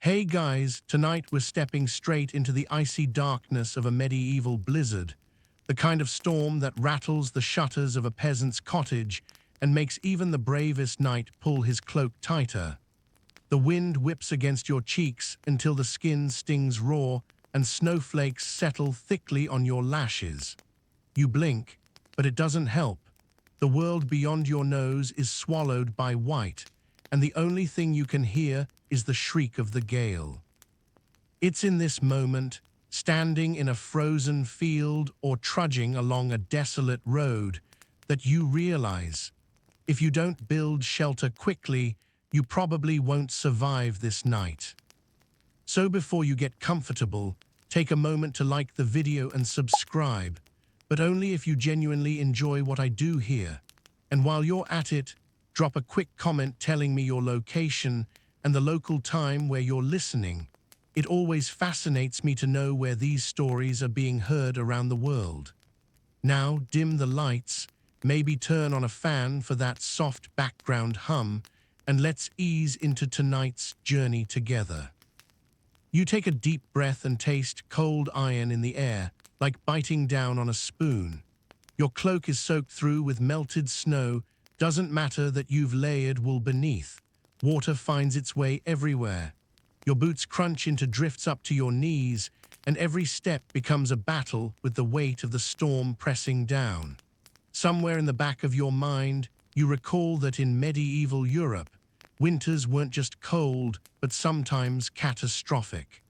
Hey guys, tonight we're stepping straight into the icy darkness of a medieval blizzard, the kind of storm that rattles the shutters of a peasant's cottage and makes even the bravest knight pull his cloak tighter. The wind whips against your cheeks until the skin stings raw and snowflakes settle thickly on your lashes. You blink, but it doesn't help. The world beyond your nose is swallowed by white, and the only thing you can hear is the shriek of the gale. It's in this moment, standing in a frozen field or trudging along a desolate road, that you realize, if you don't build shelter quickly, you probably won't survive this night. So before you get comfortable, take a moment to like the video and subscribe, but only if you genuinely enjoy what I do here. And while you're at it, drop a quick comment telling me your location and the local time where you're listening. It always fascinates me to know where these stories are being heard around the world. Now, dim the lights, maybe turn on a fan for that soft background hum, and let's ease into tonight's journey together. You take a deep breath and taste cold iron in the air, like biting down on a spoon. Your cloak is soaked through with melted snow. Doesn't matter that you've layered wool beneath. Water finds its way everywhere. Your boots crunch into drifts up to your knees, and every step becomes a battle with the weight of the storm pressing down. Somewhere in the back of your mind, you recall that in medieval Europe, winters weren't just cold, but sometimes catastrophic.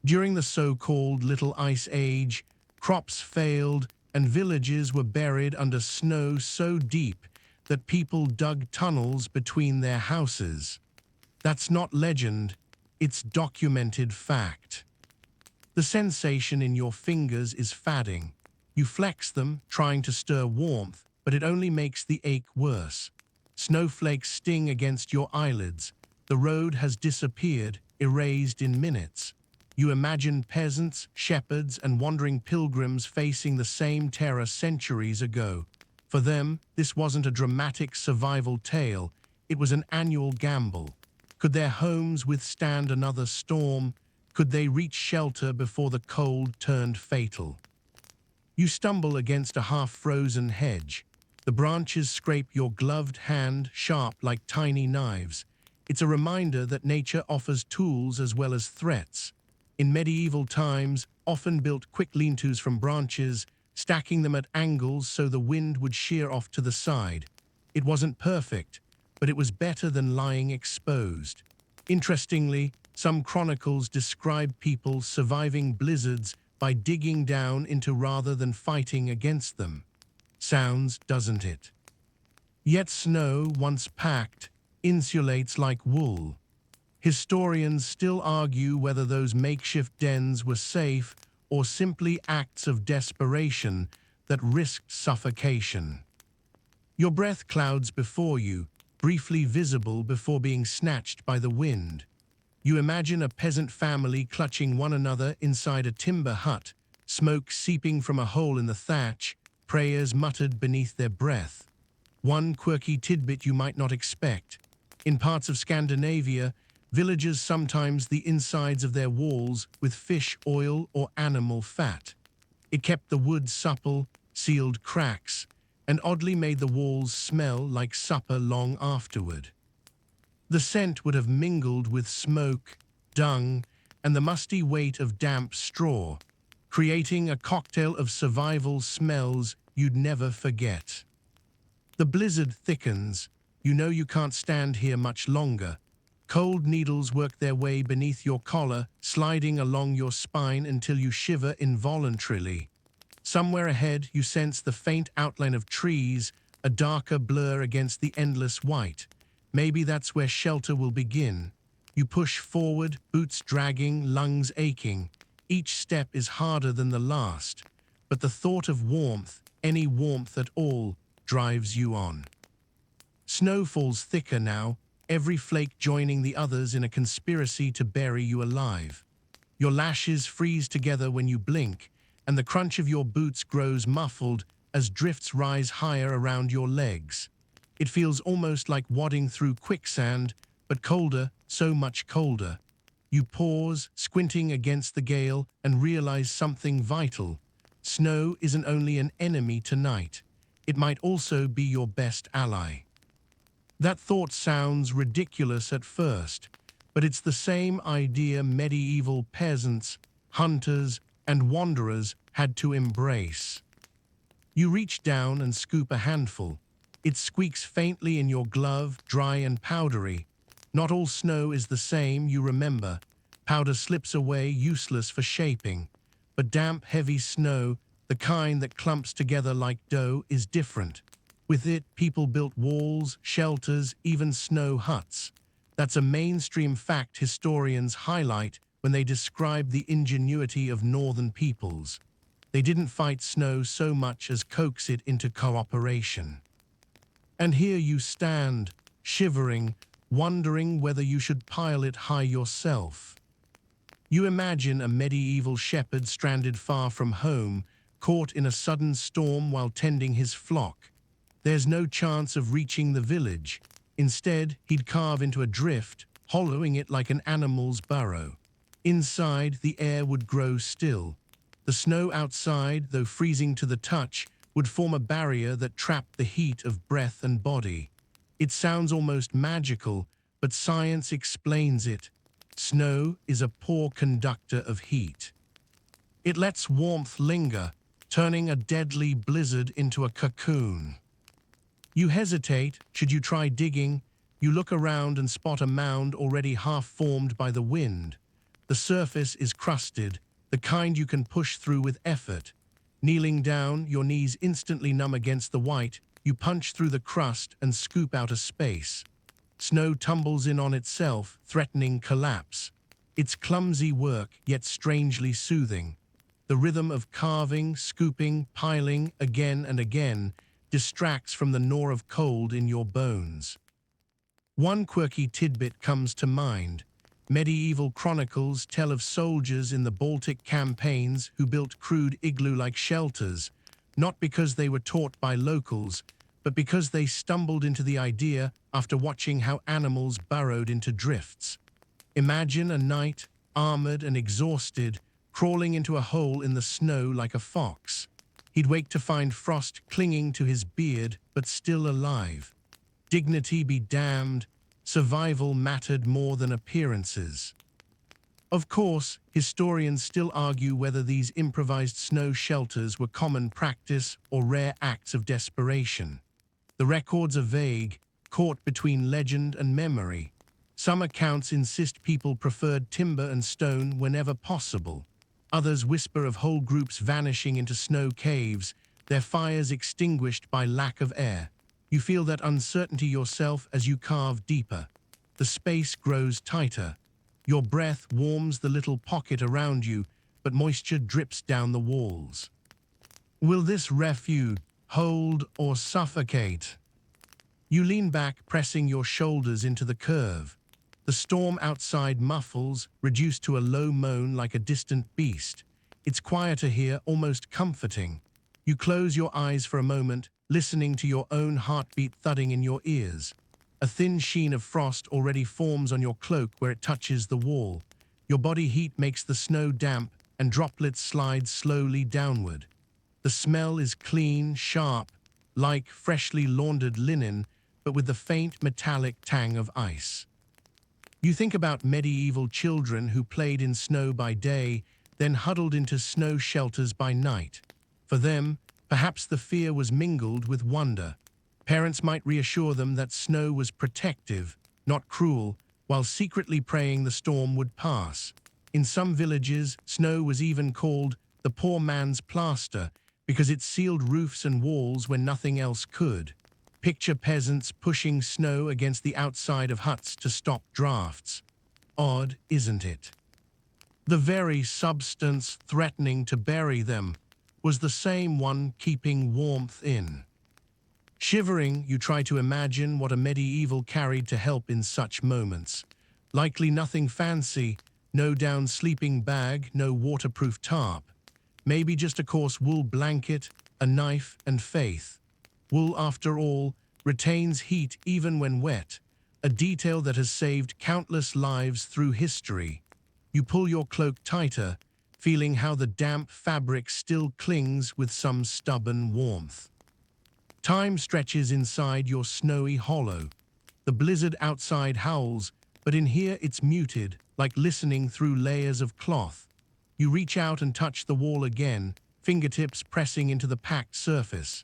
During the so-called Little Ice Age, crops failed and villages were buried under snow so deep that people dug tunnels between their houses. That's not legend, it's documented fact. The sensation in your fingers is fadding. You flex them, trying to stir warmth, but it only makes the ache worse. Snowflakes sting against your eyelids. The road has disappeared, erased in minutes. You imagine peasants, shepherds, and wandering pilgrims facing the same terror centuries ago. For them, this wasn't a dramatic survival tale, it was an annual gamble. Could their homes withstand another storm? Could they reach shelter before the cold turned fatal? You stumble against a half-frozen hedge. The branches scrape your gloved hand, sharp like tiny knives. It's a reminder that nature offers tools as well as threats. In medieval times, often built quick lean-tos from branches, stacking them at angles so the wind would shear off to the side. It wasn't perfect, but it was better than lying exposed. Interestingly, some chronicles describe people surviving blizzards by digging down into rather than fighting against them. Sounds, doesn't it? Yet snow, once packed, insulates like wool. Historians still argue whether those makeshift dens were safe or simply acts of desperation that risked suffocation. Your breath clouds before you, briefly visible before being snatched by the wind. You imagine a peasant family clutching one another inside a timber hut, smoke seeping from a hole in the thatch, prayers muttered beneath their breath. One quirky tidbit you might not expect. In parts of Scandinavia, villagers sometimes the insides of their walls with fish oil or animal fat. It kept the wood supple, sealed cracks, and oddly made the walls smell like supper long afterward. The scent would have mingled with smoke, dung, and the musty weight of damp straw, creating a cocktail of survival smells you'd never forget. The blizzard thickens. You know you can't stand here much longer. Cold needles work their way beneath your collar, sliding along your spine until you shiver involuntarily. Somewhere ahead, you sense the faint outline of trees, a darker blur against the endless white. Maybe that's where shelter will begin. You push forward, boots dragging, lungs aching. Each step is harder than the last, but the thought of warmth, any warmth at all, drives you on. Snow falls thicker now, every flake joining the others in a conspiracy to bury you alive. Your lashes freeze together when you blink, and the crunch of your boots grows muffled as drifts rise higher around your legs. It feels almost like wadding through quicksand, but colder, so much colder. You pause, squinting against the gale, and realize something vital. Snow isn't only an enemy tonight. It might also be your best ally. That thought sounds ridiculous at first, but it's the same idea medieval peasants, hunters, and wanderers had to embrace. You reach down and scoop a handful. It squeaks faintly in your glove, dry and powdery. Not all snow is the same, you remember. Powder slips away, useless for shaping. But damp, heavy snow, the kind that clumps together like dough, is different. With it, people built walls, shelters, even snow huts. That's a mainstream fact historians highlight when they describe the ingenuity of northern peoples. They didn't fight snow so much as coax it into cooperation. And here you stand, shivering, wondering whether you should pile it high yourself. You imagine a medieval shepherd stranded far from home, caught in a sudden storm while tending his flock. There's no chance of reaching the village. Instead, he'd carve into a drift, hollowing it like an animal's burrow. Inside, the air would grow still. The snow outside, though freezing to the touch, would form a barrier that trapped the heat of breath and body. It sounds almost magical, but science explains it. Snow is a poor conductor of heat. It lets warmth linger, turning a deadly blizzard into a cocoon. You hesitate. Should you try digging? You look around and spot a mound already half formed by the wind. The surface is crusted, the kind you can push through with effort. Kneeling down, your knees instantly numb against the white, you punch through the crust and scoop out a space. Snow tumbles in on itself, threatening collapse. It's clumsy work, yet strangely soothing. The rhythm of carving, scooping, piling, again and again, distracts from the gnaw of cold in your bones. One quirky tidbit comes to mind. Medieval chronicles tell of soldiers in the Baltic campaigns who built crude igloo-like shelters, not because they were taught by locals, but because they stumbled into the idea after watching how animals burrowed into drifts. Imagine a knight, armored and exhausted, crawling into a hole in the snow like a fox. He'd wake to find frost clinging to his beard, but still alive. Dignity be damned, survival mattered more than appearances. Of course, historians still argue whether these improvised snow shelters were common practice or rare acts of desperation. The records are vague, caught between legend and memory. Some accounts insist people preferred timber and stone whenever possible. Others whisper of whole groups vanishing into snow caves, their fires extinguished by lack of air. You feel that uncertainty yourself as you carve deeper. The space grows tighter. Your breath warms the little pocket around you, but moisture drips down the walls. Will this refuge hold or suffocate? You lean back, pressing your shoulders into the curve. The storm outside muffles, reduced to a low moan like a distant beast. It's quieter here, almost comforting. You close your eyes for a moment, listening to your own heartbeat thudding in your ears. A thin sheen of frost already forms on your cloak where it touches the wall. Your body heat makes the snow damp, and droplets slide slowly downward. The smell is clean, sharp, like freshly laundered linen, but with the faint metallic tang of ice. You think about medieval children who played in snow by day, then huddled into snow shelters by night. For them, perhaps the fear was mingled with wonder. Parents might reassure them that snow was protective, not cruel, while secretly praying the storm would pass. In some villages, snow was even called the poor man's plaster because it sealed roofs and walls when nothing else could. Picture peasants pushing snow against the outside of huts to stop drafts. Odd, isn't it? The very substance threatening to bury them was the same one keeping warmth in. Shivering, you try to imagine what a medieval carried to help in such moments. Likely nothing fancy, no down sleeping bag, no waterproof tarp. Maybe just a coarse wool blanket, a knife, and faith. Wool, after all, retains heat even when wet, a detail that has saved countless lives through history. You pull your cloak tighter, feeling how the damp fabric still clings with some stubborn warmth. Time stretches inside your snowy hollow. The blizzard outside howls, but in here it's muted, like listening through layers of cloth. You reach out and touch the wall again, fingertips pressing into the packed surface.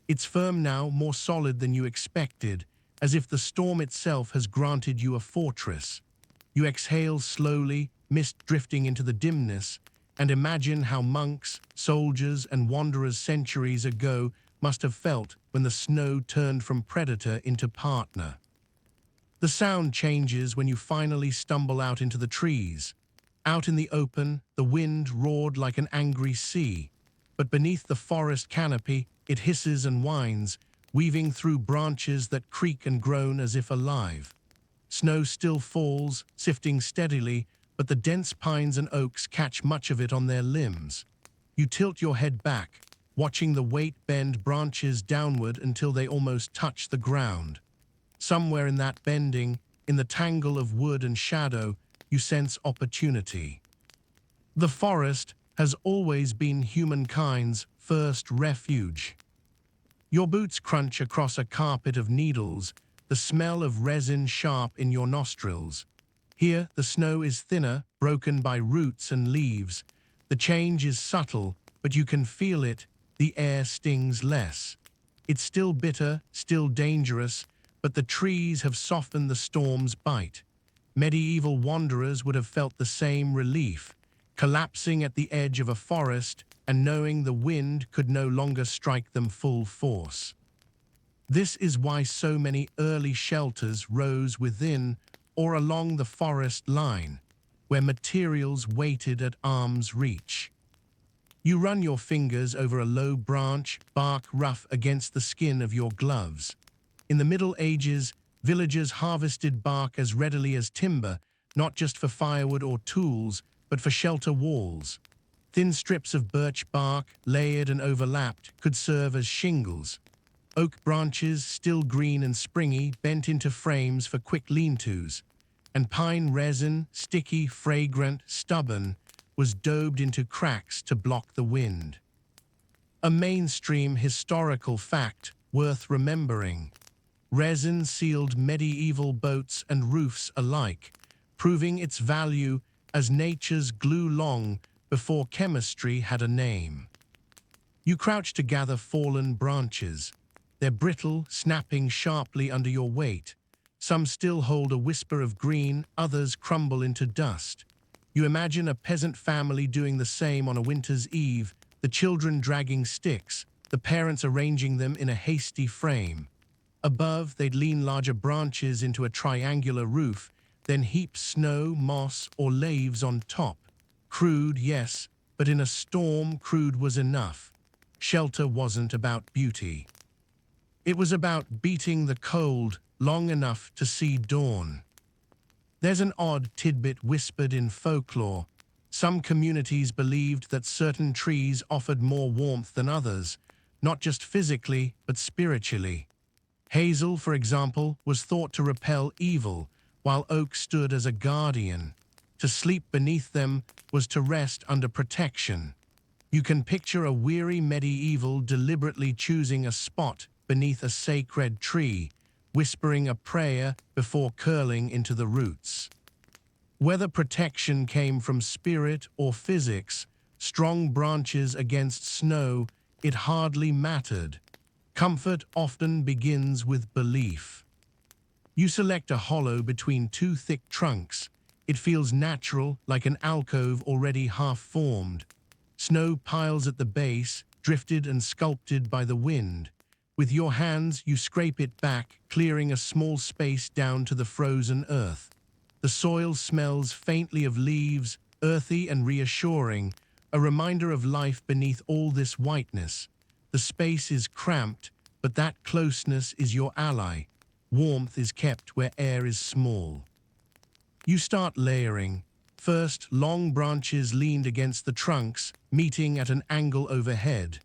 It's firm now, more solid than you expected, as if the storm itself has granted you a fortress. You exhale slowly, mist drifting into the dimness, and imagine how monks, soldiers, and wanderers centuries ago must have felt when the snow turned from predator into partner. The sound changes when you finally stumble out into the trees. Out in the open, the wind roared like an angry sea, but beneath the forest canopy, it hisses and whines, weaving through branches that creak and groan as if alive. Snow still falls, sifting steadily, but the dense pines and oaks catch much of it on their limbs. You tilt your head back, watching the weight bend branches downward until they almost touch the ground. Somewhere in that bending, in the tangle of wood and shadow, you sense opportunity. The forest has always been humankind's first refuge. Your boots crunch across a carpet of needles, the smell of resin sharp in your nostrils. Here, the snow is thinner, broken by roots and leaves. The change is subtle, but you can feel it. The air stings less. It's still bitter, still dangerous, but the trees have softened the storm's bite. Medieval wanderers would have felt the same relief, collapsing at the edge of a forest and knowing the wind could no longer strike them full force. This is why so many early shelters rose within or along the forest line, where materials waited at arm's reach. You run your fingers over a low branch, bark rough against the skin of your gloves. In the Middle Ages, villagers harvested bark as readily as timber, not just for firewood or tools, but for shelter walls. Thin strips of birch bark, layered and overlapped, could serve as shingles. Oak branches, still green and springy, bent into frames for quick lean-tos. And pine resin, sticky, fragrant, stubborn, was daubed into cracks to block the wind. A mainstream historical fact worth remembering. Resin sealed medieval boats and roofs alike, proving its value as nature's glue long before chemistry had a name. You crouch to gather fallen branches. They're brittle, snapping sharply under your weight. Some still hold a whisper of green, others crumble into dust. You imagine a peasant family doing the same on a winter's eve, the children dragging sticks, the parents arranging them in a hasty frame. Above, they'd lean larger branches into a triangular roof, then heap snow, moss, or leaves on top. Crude, yes, but in a storm, crude was enough. Shelter wasn't about beauty. It was about beating the cold long enough to see dawn. There's an odd tidbit whispered in folklore. Some communities believed that certain trees offered more warmth than others, not just physically, but spiritually. Hazel, for example, was thought to repel evil, while oak stood as a guardian. To sleep beneath them was to rest under protection. You can picture a weary medieval deliberately choosing a spot beneath a sacred tree, whispering a prayer before curling into the roots. Whether protection came from spirit or physics, strong branches against snow, it hardly mattered. Comfort often begins with belief. You select a hollow between two thick trunks. It feels natural, like an alcove already half-formed. Snow piles at the base, drifted and sculpted by the wind. With your hands, you scrape it back, clearing a small space down to the frozen earth. The soil smells faintly of leaves, earthy and reassuring, a reminder of life beneath all this whiteness. The space is cramped, but that closeness is your ally. Warmth is kept where air is small. You start layering. First, long branches leaned against the trunks, meeting at an angle overhead.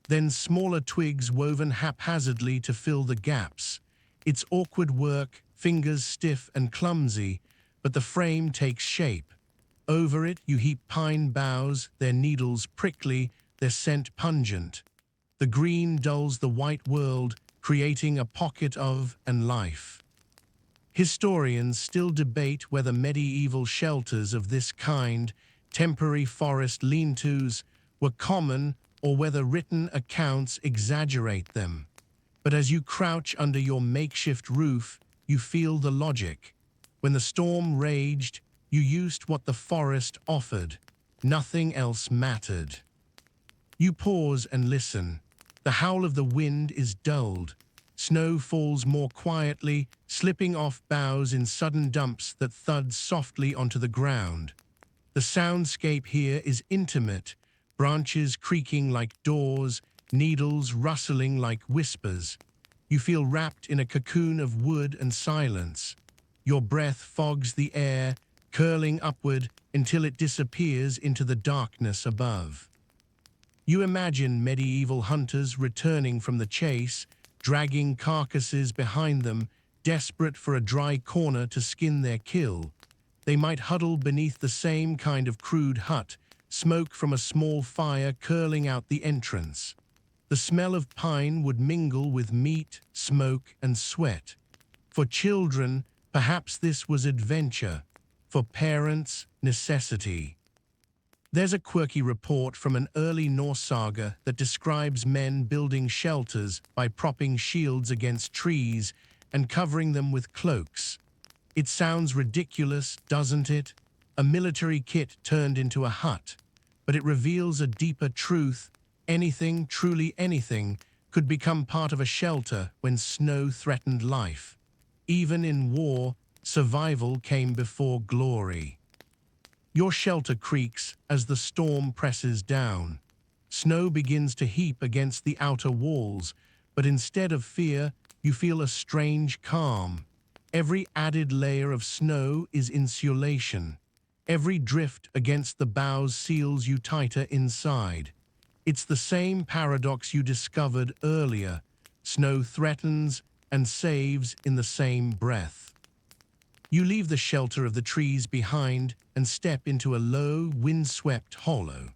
Then smaller twigs woven haphazardly to fill the gaps. It's awkward work, fingers stiff and clumsy, but the frame takes shape. Over it you heap pine boughs, their needles prickly, their scent pungent. The green dulls the white world, creating a pocket of and life. Historians still debate whether medieval shelters of this kind, temporary forest lean-tos, were common or whether written accounts exaggerate them. But as you crouch under your makeshift roof, you feel the logic. When the storm raged, you used what the forest offered. Nothing else mattered. You pause and listen. The howl of the wind is dulled. Snow falls more quietly, slipping off boughs in sudden dumps that thud softly onto the ground. The soundscape here is intimate, branches creaking like doors, needles rustling like whispers. You feel wrapped in a cocoon of wood and silence. Your breath fogs the air, curling upward until it disappears into the darkness above. You imagine medieval hunters returning from the chase, dragging carcasses behind them, desperate for a dry corner to skin their kill. They might huddle beneath the same kind of crude hut, smoke from a small fire curling out the entrance. The smell of pine would mingle with meat, smoke, and sweat. For children, perhaps this was adventure. For parents, necessity. There's a quirky report from an early Norse saga that describes men building shelters by propping shields against trees and covering them with cloaks. It sounds ridiculous, doesn't it? A military kit turned into a hut. But it reveals a deeper truth. Anything, truly anything, could become part of a shelter when snow threatened life. Even in war, survival came before glory. Your shelter creaks as the storm presses down. Snow begins to heap against the outer walls, but instead of fear, you feel a strange calm. Every added layer of snow is insulation. Every drift against the boughs seals you tighter inside. It's the same paradox you discovered earlier. Snow threatens and saves in the same breath. You leave the shelter of the trees behind and step into a low, wind-swept hollow.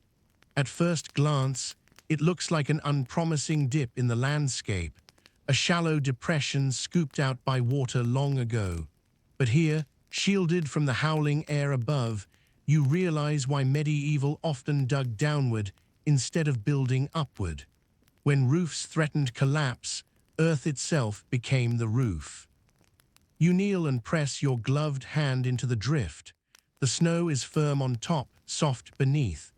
At first glance, it looks like an unpromising dip in the landscape, a shallow depression scooped out by water long ago. But here, shielded from the howling air above, you realize why medieval often dug downward instead of building upward. When roofs threatened collapse, earth itself became the roof. You kneel and press your gloved hand into the drift. The snow is firm on top, soft beneath.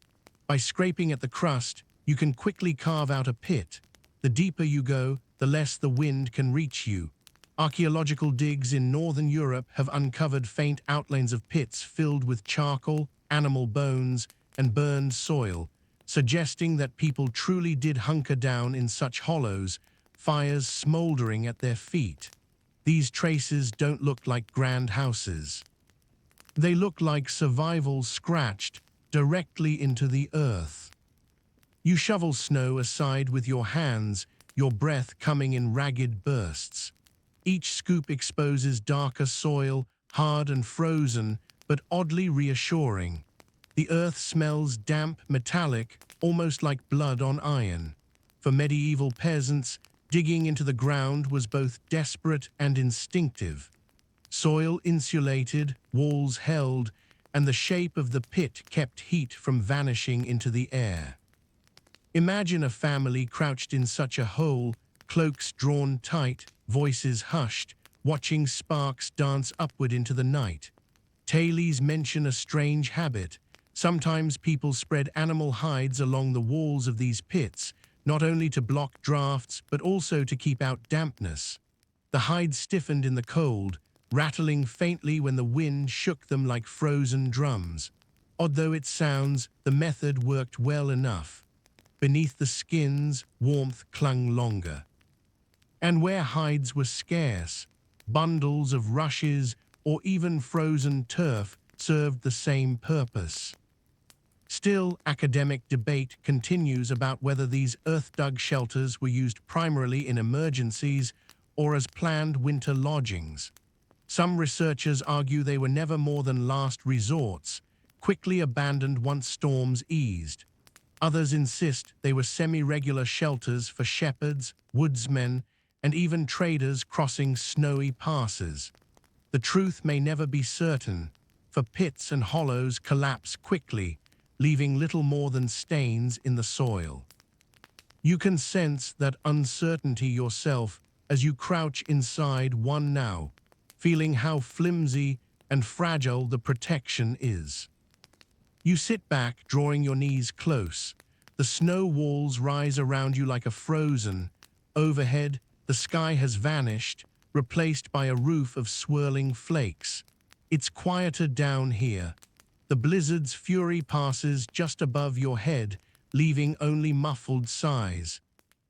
By scraping at the crust, you can quickly carve out a pit. The deeper you go, the less the wind can reach you. Archaeological digs in northern Europe have uncovered faint outlines of pits filled with charcoal, animal bones, and burned soil, suggesting that people truly did hunker down in such hollows, fires smoldering at their feet. These traces don't look like grand houses. They look like survival scratched directly into the earth. You shovel snow aside with your hands, your breath coming in ragged bursts. Each scoop exposes darker soil, hard and frozen, but oddly reassuring. The earth smells damp, metallic, almost like blood on iron. For medieval peasants, digging into the ground was both desperate and instinctive. Soil insulated, walls held, and the shape of the pit kept heat from vanishing into the air. Imagine a family crouched in such a hole, cloaks drawn tight, voices hushed, watching sparks dance upward into the night. Tales mention a strange habit. Sometimes people spread animal hides along the walls of these pits, not only to block drafts, but also to keep out dampness. The hides stiffened in the cold, rattling faintly when the wind shook them like frozen drums. Odd though it sounds, the method worked well enough. Beneath the skins, warmth clung longer. And where hides were scarce, bundles of rushes or even frozen turf served the same purpose. Still, academic debate continues about whether these earth-dug shelters were used primarily in emergencies or as planned winter lodgings. Some researchers argue they were never more than last resorts, quickly abandoned once storms eased. Others insist they were semi-regular shelters for shepherds, woodsmen, and even traders crossing snowy passes. The truth may never be certain, for pits and hollows collapse quickly, leaving little more than stains in the soil. You can sense that uncertainty yourself as you crouch inside one now, feeling how flimsy and fragile the protection is. You sit back, drawing your knees close. The snow walls rise around you like a frozen. Overhead, the sky has vanished, replaced by a roof of swirling flakes. It's quieter down here. The blizzard's fury passes just above your head, leaving only muffled sighs.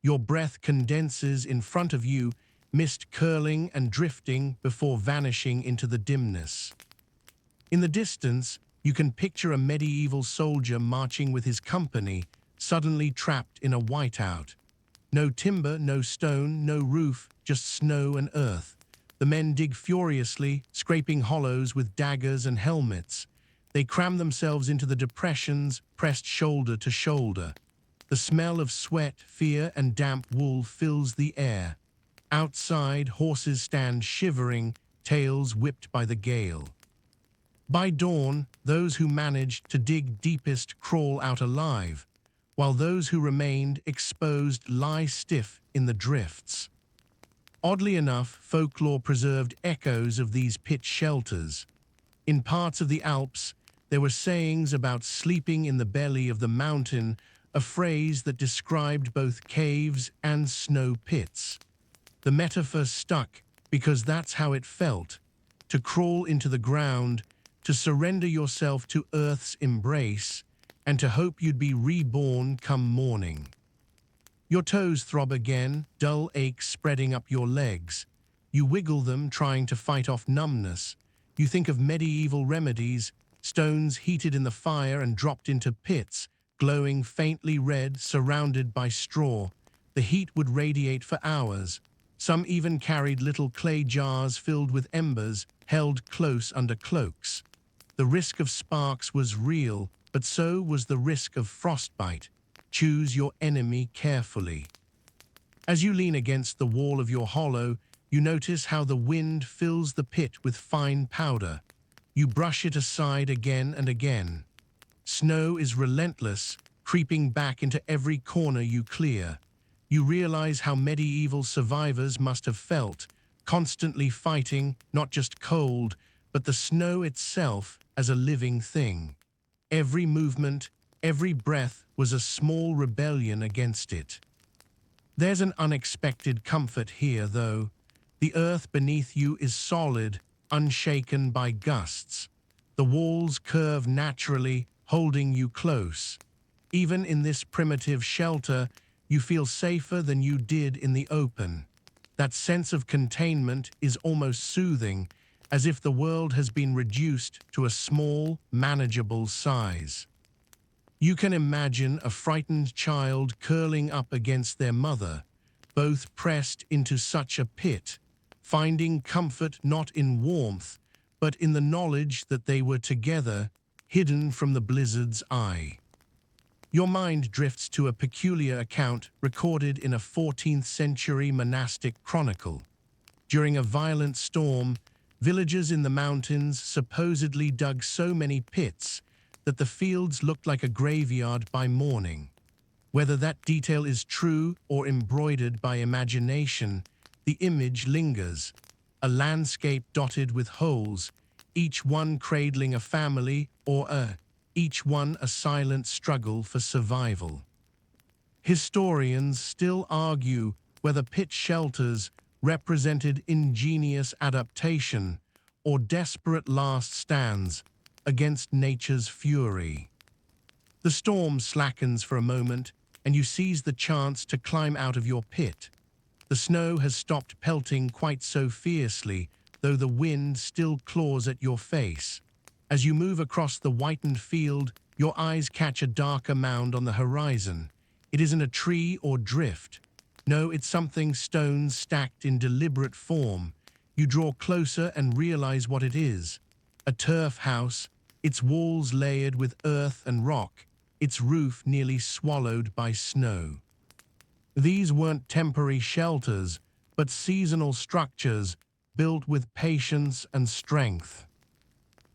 Your breath condenses in front of you, mist curling and drifting before vanishing into the dimness. In the distance, you can picture a medieval soldier marching with his company, suddenly trapped in a whiteout. No timber, no stone, no roof, just snow and earth. The men dig furiously, scraping hollows with daggers and helmets. They cram themselves into the depressions, pressed shoulder to shoulder. The smell of sweat, fear, and damp wool fills the air. Outside, horses stand shivering, tails whipped by the gale. By dawn, those who managed to dig deepest crawl out alive, while those who remained exposed lie stiff in the drifts. Oddly enough, folklore preserved echoes of these pit shelters. In parts of the Alps, there were sayings about sleeping in the belly of the mountain, a phrase that described both caves and snow pits. The metaphor stuck because that's how it felt, to crawl into the ground, to surrender yourself to Earth's embrace, and to hope you'd be reborn come morning. Your toes throb again, dull aches spreading up your legs. You wiggle them, trying to fight off numbness. You think of medieval remedies, stones heated in the fire and dropped into pits, glowing faintly red, surrounded by straw. The heat would radiate for hours. Some even carried little clay jars filled with embers, held close under cloaks. The risk of sparks was real, but so was the risk of frostbite. Choose your enemy carefully. As you lean against the wall of your hollow, you notice how the wind fills the pit with fine powder. You brush it aside again and again. Snow is relentless, creeping back into every corner you clear. You realize how medieval survivors must have felt, constantly fighting not just cold, but the snow itself as a living thing. Every movement, every breath was a small rebellion against it. There's an unexpected comfort here, though. The earth beneath you is solid, unshaken by gusts. The walls curve naturally, holding you close. Even in this primitive shelter, you feel safer than you did in the open. That sense of containment is almost soothing, as if the world has been reduced to a small, manageable size. You can imagine a frightened child curling up against their mother, both pressed into such a pit, finding comfort not in warmth, but in the knowledge that they were together, hidden from the blizzard's eye. Your mind drifts to a peculiar account recorded in a 14th century monastic chronicle. During a violent storm, villagers in the mountains supposedly dug so many pits that the fields looked like a graveyard by morning. Whether that detail is true or embroidered by imagination, the image lingers, a landscape dotted with holes, each one cradling a family or each one a silent struggle for survival. Historians still argue whether pit shelters represented ingenious adaptation or desperate last stands against nature's fury. The storm slackens for a moment, and you seize the chance to climb out of your pit. The snow has stopped pelting quite so fiercely, though the wind still claws at your face. As you move across the whitened field, your eyes catch a darker mound on the horizon. It isn't a tree or drift. No, it's something stones stacked in deliberate form. You draw closer and realize what it is. A turf house, its walls layered with earth and rock, its roof nearly swallowed by snow. These weren't temporary shelters, but seasonal structures built with patience and strength.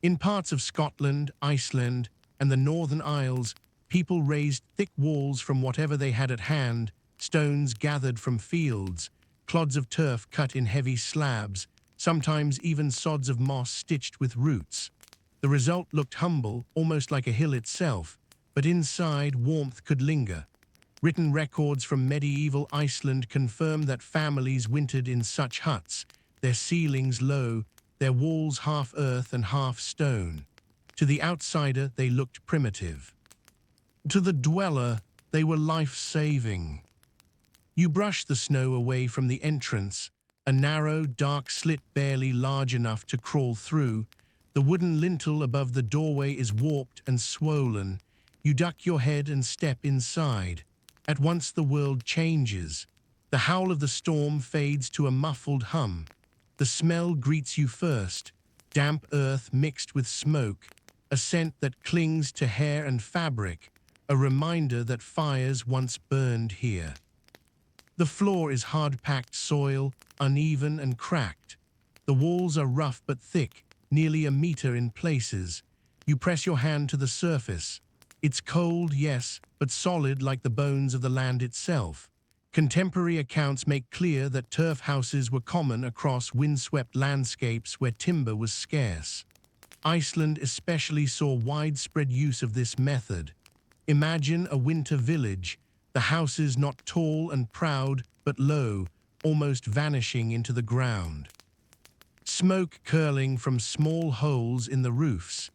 In parts of Scotland, Iceland, and the Northern Isles, people raised thick walls from whatever they had at hand, stones gathered from fields, clods of turf cut in heavy slabs, sometimes even sods of moss stitched with roots. The result looked humble, almost like a hill itself, but inside warmth could linger. Written records from medieval Iceland confirm that families wintered in such huts, their ceilings low, their walls half earth and half stone. To the outsider, they looked primitive. To the dweller, they were life-saving. You brush the snow away from the entrance, a narrow, dark slit barely large enough to crawl through. The wooden lintel above the doorway is warped and swollen. You duck your head and step inside. At once the world changes. The howl of the storm fades to a muffled hum. The smell greets you first, damp earth mixed with smoke, a scent that clings to hair and fabric, a reminder that fires once burned here. The floor is hard-packed soil, uneven and cracked. The walls are rough but thick, nearly a meter in places. You press your hand to the surface. It's cold, yes, but solid like the bones of the land itself. Contemporary accounts make clear that turf houses were common across windswept landscapes where timber was scarce. Iceland especially saw widespread use of this method. Imagine a winter village, the houses not tall and proud, but low, almost vanishing into the ground. Smoke curling from small holes in the roofs.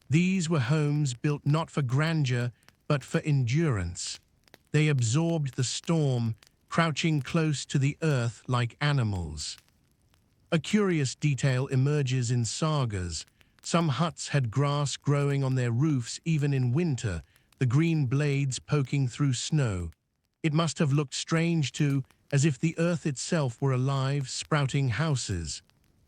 These were homes built not for grandeur, but for endurance. They absorbed the storm, crouching close to the earth like animals. A curious detail emerges in sagas. Some huts had grass growing on their roofs even in winter, the green blades poking through snow. It must have looked strange too, as if the earth itself were alive, sprouting houses.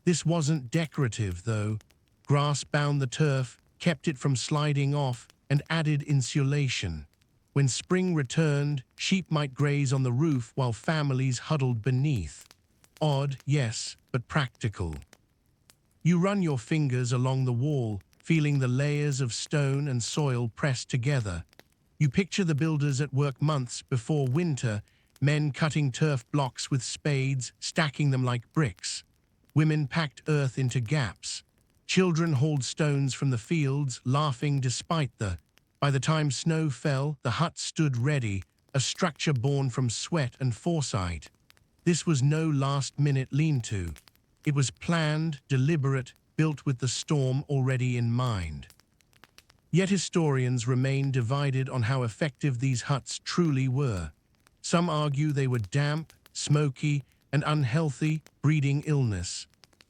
This wasn't decorative, though. Grass bound the turf, kept it from sliding off, and added insulation. When spring returned, sheep might graze on the roof while families huddled beneath. Odd, yes, but practical. You run your fingers along the wall, feeling the layers of stone and soil pressed together. You picture the builders at work months before winter, men cutting turf blocks with spades, stacking them like bricks. Women packed earth into gaps. Children hauled stones from the fields, laughing despite the... By the time snow fell, the hut stood ready, a structure born from sweat and foresight. This was no last-minute lean-to. It was planned, deliberate, built with the storm already in mind. Yet historians remain divided on how effective these huts truly were. Some argue they were damp, smoky, and unhealthy, breeding illness.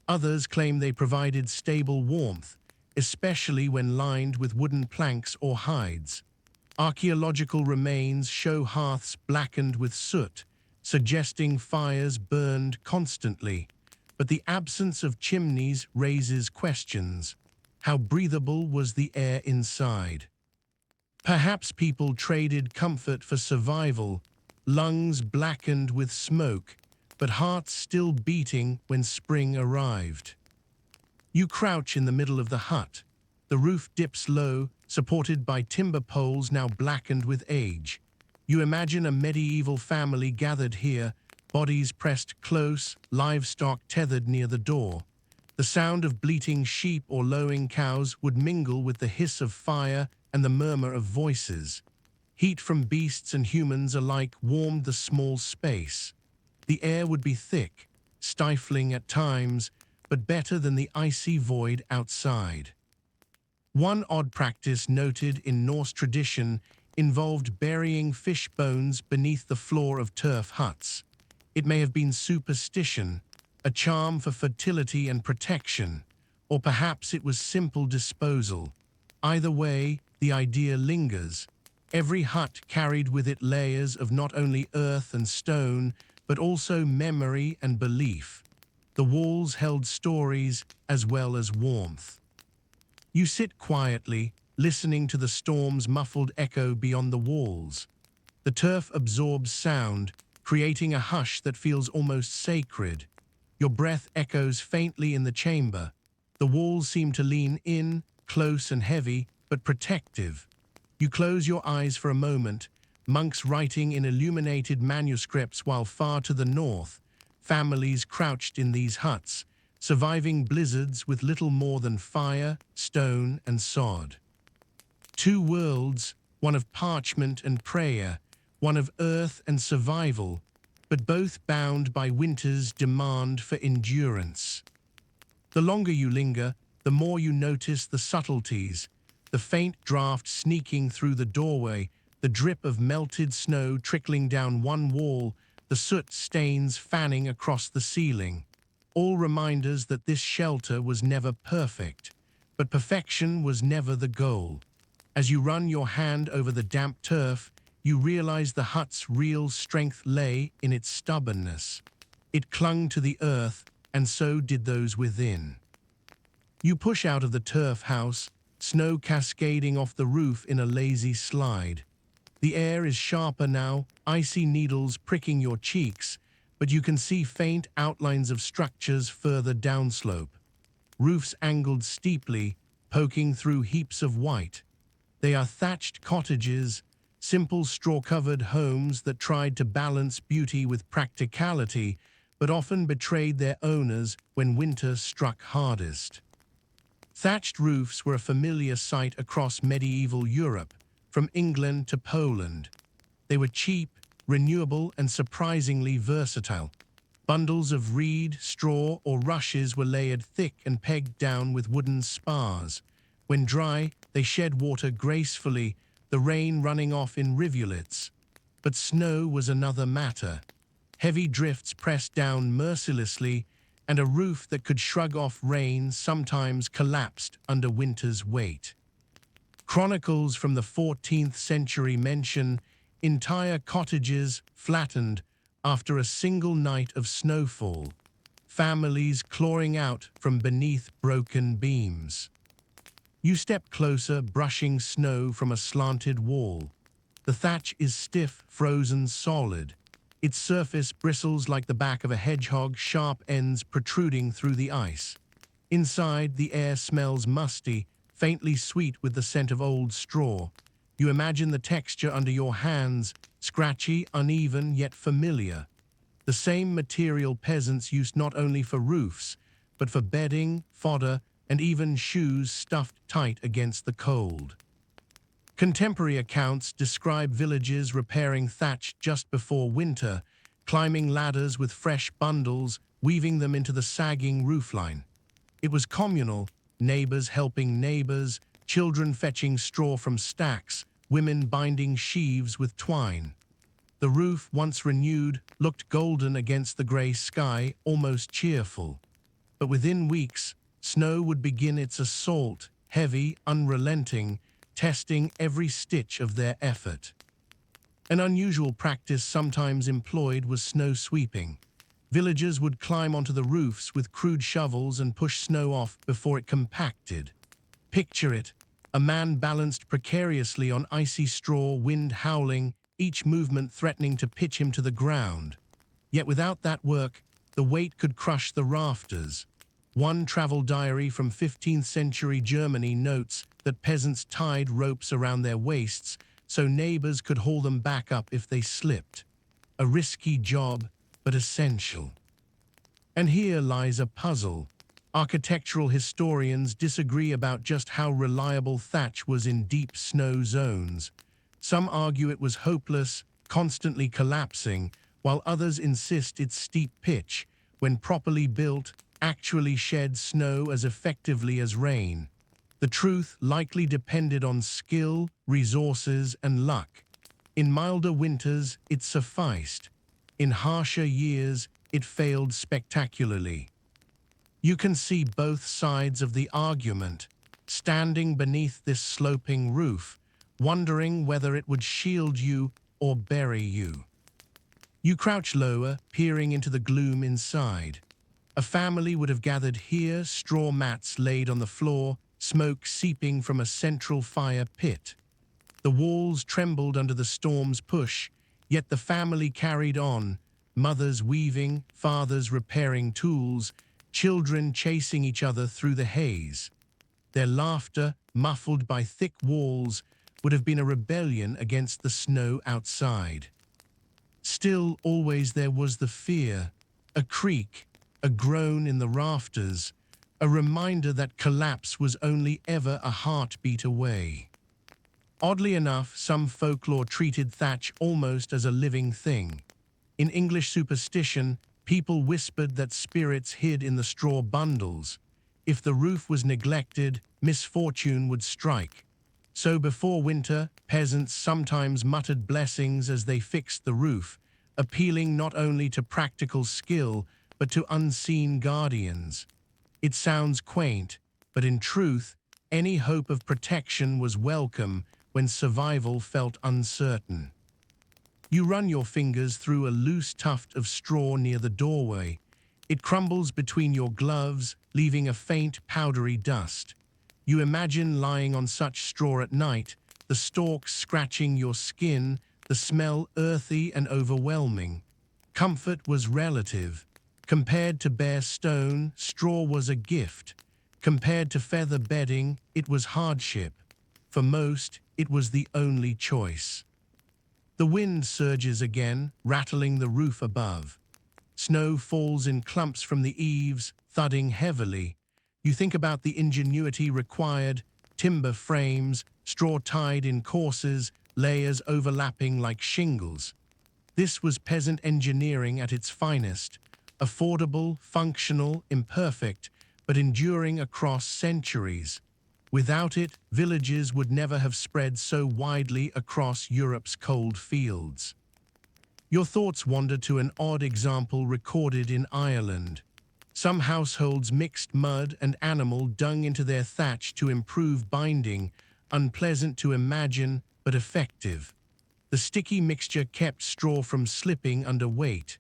Others claim they provided stable warmth, especially when lined with wooden planks or hides. Archaeological remains show hearths blackened with soot, suggesting fires burned constantly. But the absence of chimneys raises questions. How breathable was the air inside? Perhaps people traded comfort for survival, lungs blackened with smoke, but hearts still beating when spring arrived. You crouch in the middle of the hut. The roof dips low, supported by timber poles now blackened with age. You imagine a medieval family gathered here, bodies pressed close, livestock tethered near the door. The sound of bleating sheep or lowing cows would mingle with the hiss of fire and the murmur of voices. Heat from beasts and humans alike warmed the small space. The air would be thick, stifling at times, but better than the icy void outside. One odd practice noted in Norse tradition involved burying fish bones beneath the floor of turf huts. It may have been superstition, a charm for fertility and protection, or perhaps it was simple disposal. Either way, the idea lingers. Every hut carried with it layers of not only earth and stone, but also memory and belief. The walls held stories as well as warmth. You sit quietly, listening to the storm's muffled echo beyond the walls. The turf absorbs sound, creating a hush that feels almost sacred. Your breath echoes faintly in the chamber. The walls seem to lean in, close and heavy, but protective. You close your eyes for a moment, monks writing in illuminated manuscripts, while far to the north, families crouched in these huts, surviving blizzards with little more than fire, stone, and sod. Two worlds, one of parchment and prayer, one of earth and survival, but both bound by winter's demand for endurance. The longer you linger, the more you notice the subtleties, the faint draft sneaking through the doorway, the drip of melted snow trickling down one wall, the soot stains fanning across the ceiling. All reminders that this shelter was never perfect, but perfection was never the goal. As you run your hand over the damp turf, you realize the hut's real strength lay in its stubbornness. It clung to the earth, and so did those within. You push out of the turf house, snow cascading off the roof in a lazy slide. The air is sharper now, icy needles pricking your cheeks, but you can see faint outlines of structures further downslope. Roofs angled steeply, poking through heaps of white. They are thatched cottages, simple straw-covered homes that tried to balance beauty with practicality, but often betrayed their owners when winter struck hardest. Thatched roofs were a familiar sight across medieval Europe, from England to Poland. They were cheap, renewable, and surprisingly versatile. Bundles of reed, straw, or rushes were layered thick and pegged down with wooden spars. When dry, they shed water gracefully, the rain running off in rivulets. But snow was another matter. Heavy drifts pressed down mercilessly, and a roof that could shrug off rain sometimes collapsed under winter's weight. Chronicles from the 14th century mention entire cottages flattened after a single night of snowfall, families clawing out from beneath broken beams. You step closer, brushing snow from a slanted wall. The thatch is stiff, frozen solid. Its surface bristles like the back of a hedgehog, sharp ends protruding through the ice. Inside, the air smells musty, faintly sweet with the scent of old straw. You imagine the texture under your hands, scratchy, uneven, yet familiar. The same material peasants used not only for roofs, but for bedding, fodder, and even shoes stuffed tight against the cold. Contemporary accounts describe villages repairing thatch just before winter, climbing ladders with fresh bundles, weaving them into the sagging roofline. It was communal, neighbors helping neighbors, children fetching straw from stacks, women binding sheaves with twine. The roof, once renewed, looked golden against the grey sky, almost cheerful. But within weeks, snow would begin its assault, heavy, unrelenting, testing every stitch of their effort. An unusual practice sometimes employed was snow sweeping. Villagers would climb onto the roofs with crude shovels and push snow off before it compacted. Picture it, a man balanced precariously on icy straw, wind howling, each movement threatening to pitch him to the ground. Yet without that work, the weight could crush the rafters. One travel diary from 15th century Germany notes that peasants tied ropes around their waists so neighbors could haul them back up if they slipped. A risky job, but essential. And here lies a puzzle. Architectural historians disagree about just how reliable thatch was in deep snow zones. Some argue it was hopeless, constantly collapsing, while others insist its steep pitch, when properly built, actually shed snow as effectively as rain. The truth likely depended on skill, resources, and luck. In milder winters, it sufficed. In harsher years, it failed spectacularly. You can see both sides of the argument, standing beneath this sloping roof, wondering whether it would shield you or bury you. You crouch lower, peering into the gloom inside. A family would have gathered here, straw mats laid on the floor, smoke seeping from a central fire pit. The walls trembled under the storm's push, yet the family carried on, mothers weaving, fathers repairing tools, children chasing each other through the haze. Their laughter, muffled by thick walls, would have been a rebellion against the snow outside. Still, always there was the fear, a creak, a groan in the rafters, a reminder that collapse was only ever a heartbeat away. Oddly enough, some folklore treated thatch almost as a living thing. In English superstition, people whispered that spirits hid in the straw bundles. If the roof was neglected, misfortune would strike. So before winter, peasants sometimes muttered blessings as they fixed the roof, appealing not only to practical skill, but to unseen guardians. It sounds quaint, but in truth, any hope of protection was welcome when survival felt uncertain. You run your fingers through a loose tuft of straw near the doorway. It crumbles between your gloves, leaving a faint, powdery dust. You imagine lying on such straw at night, the stalks scratching your skin, the smell earthy and overwhelming. Comfort was relative. Compared to bare stone, straw was a gift. Compared to feather bedding, it was hardship. For most, it was the only choice. The wind surges again, rattling the roof above. Snow falls in clumps from the eaves, thudding heavily. You think about the ingenuity required, timber frames, straw tied in courses, layers overlapping like shingles. This was peasant engineering at its finest, affordable, functional, imperfect, but enduring across centuries. Without it, villages would never have spread so widely across Europe's cold fields. Your thoughts wander to an odd example recorded in Ireland. Some households mixed mud and animal dung into their thatch to improve binding, unpleasant to imagine, but effective. The sticky mixture kept straw from slipping under weight.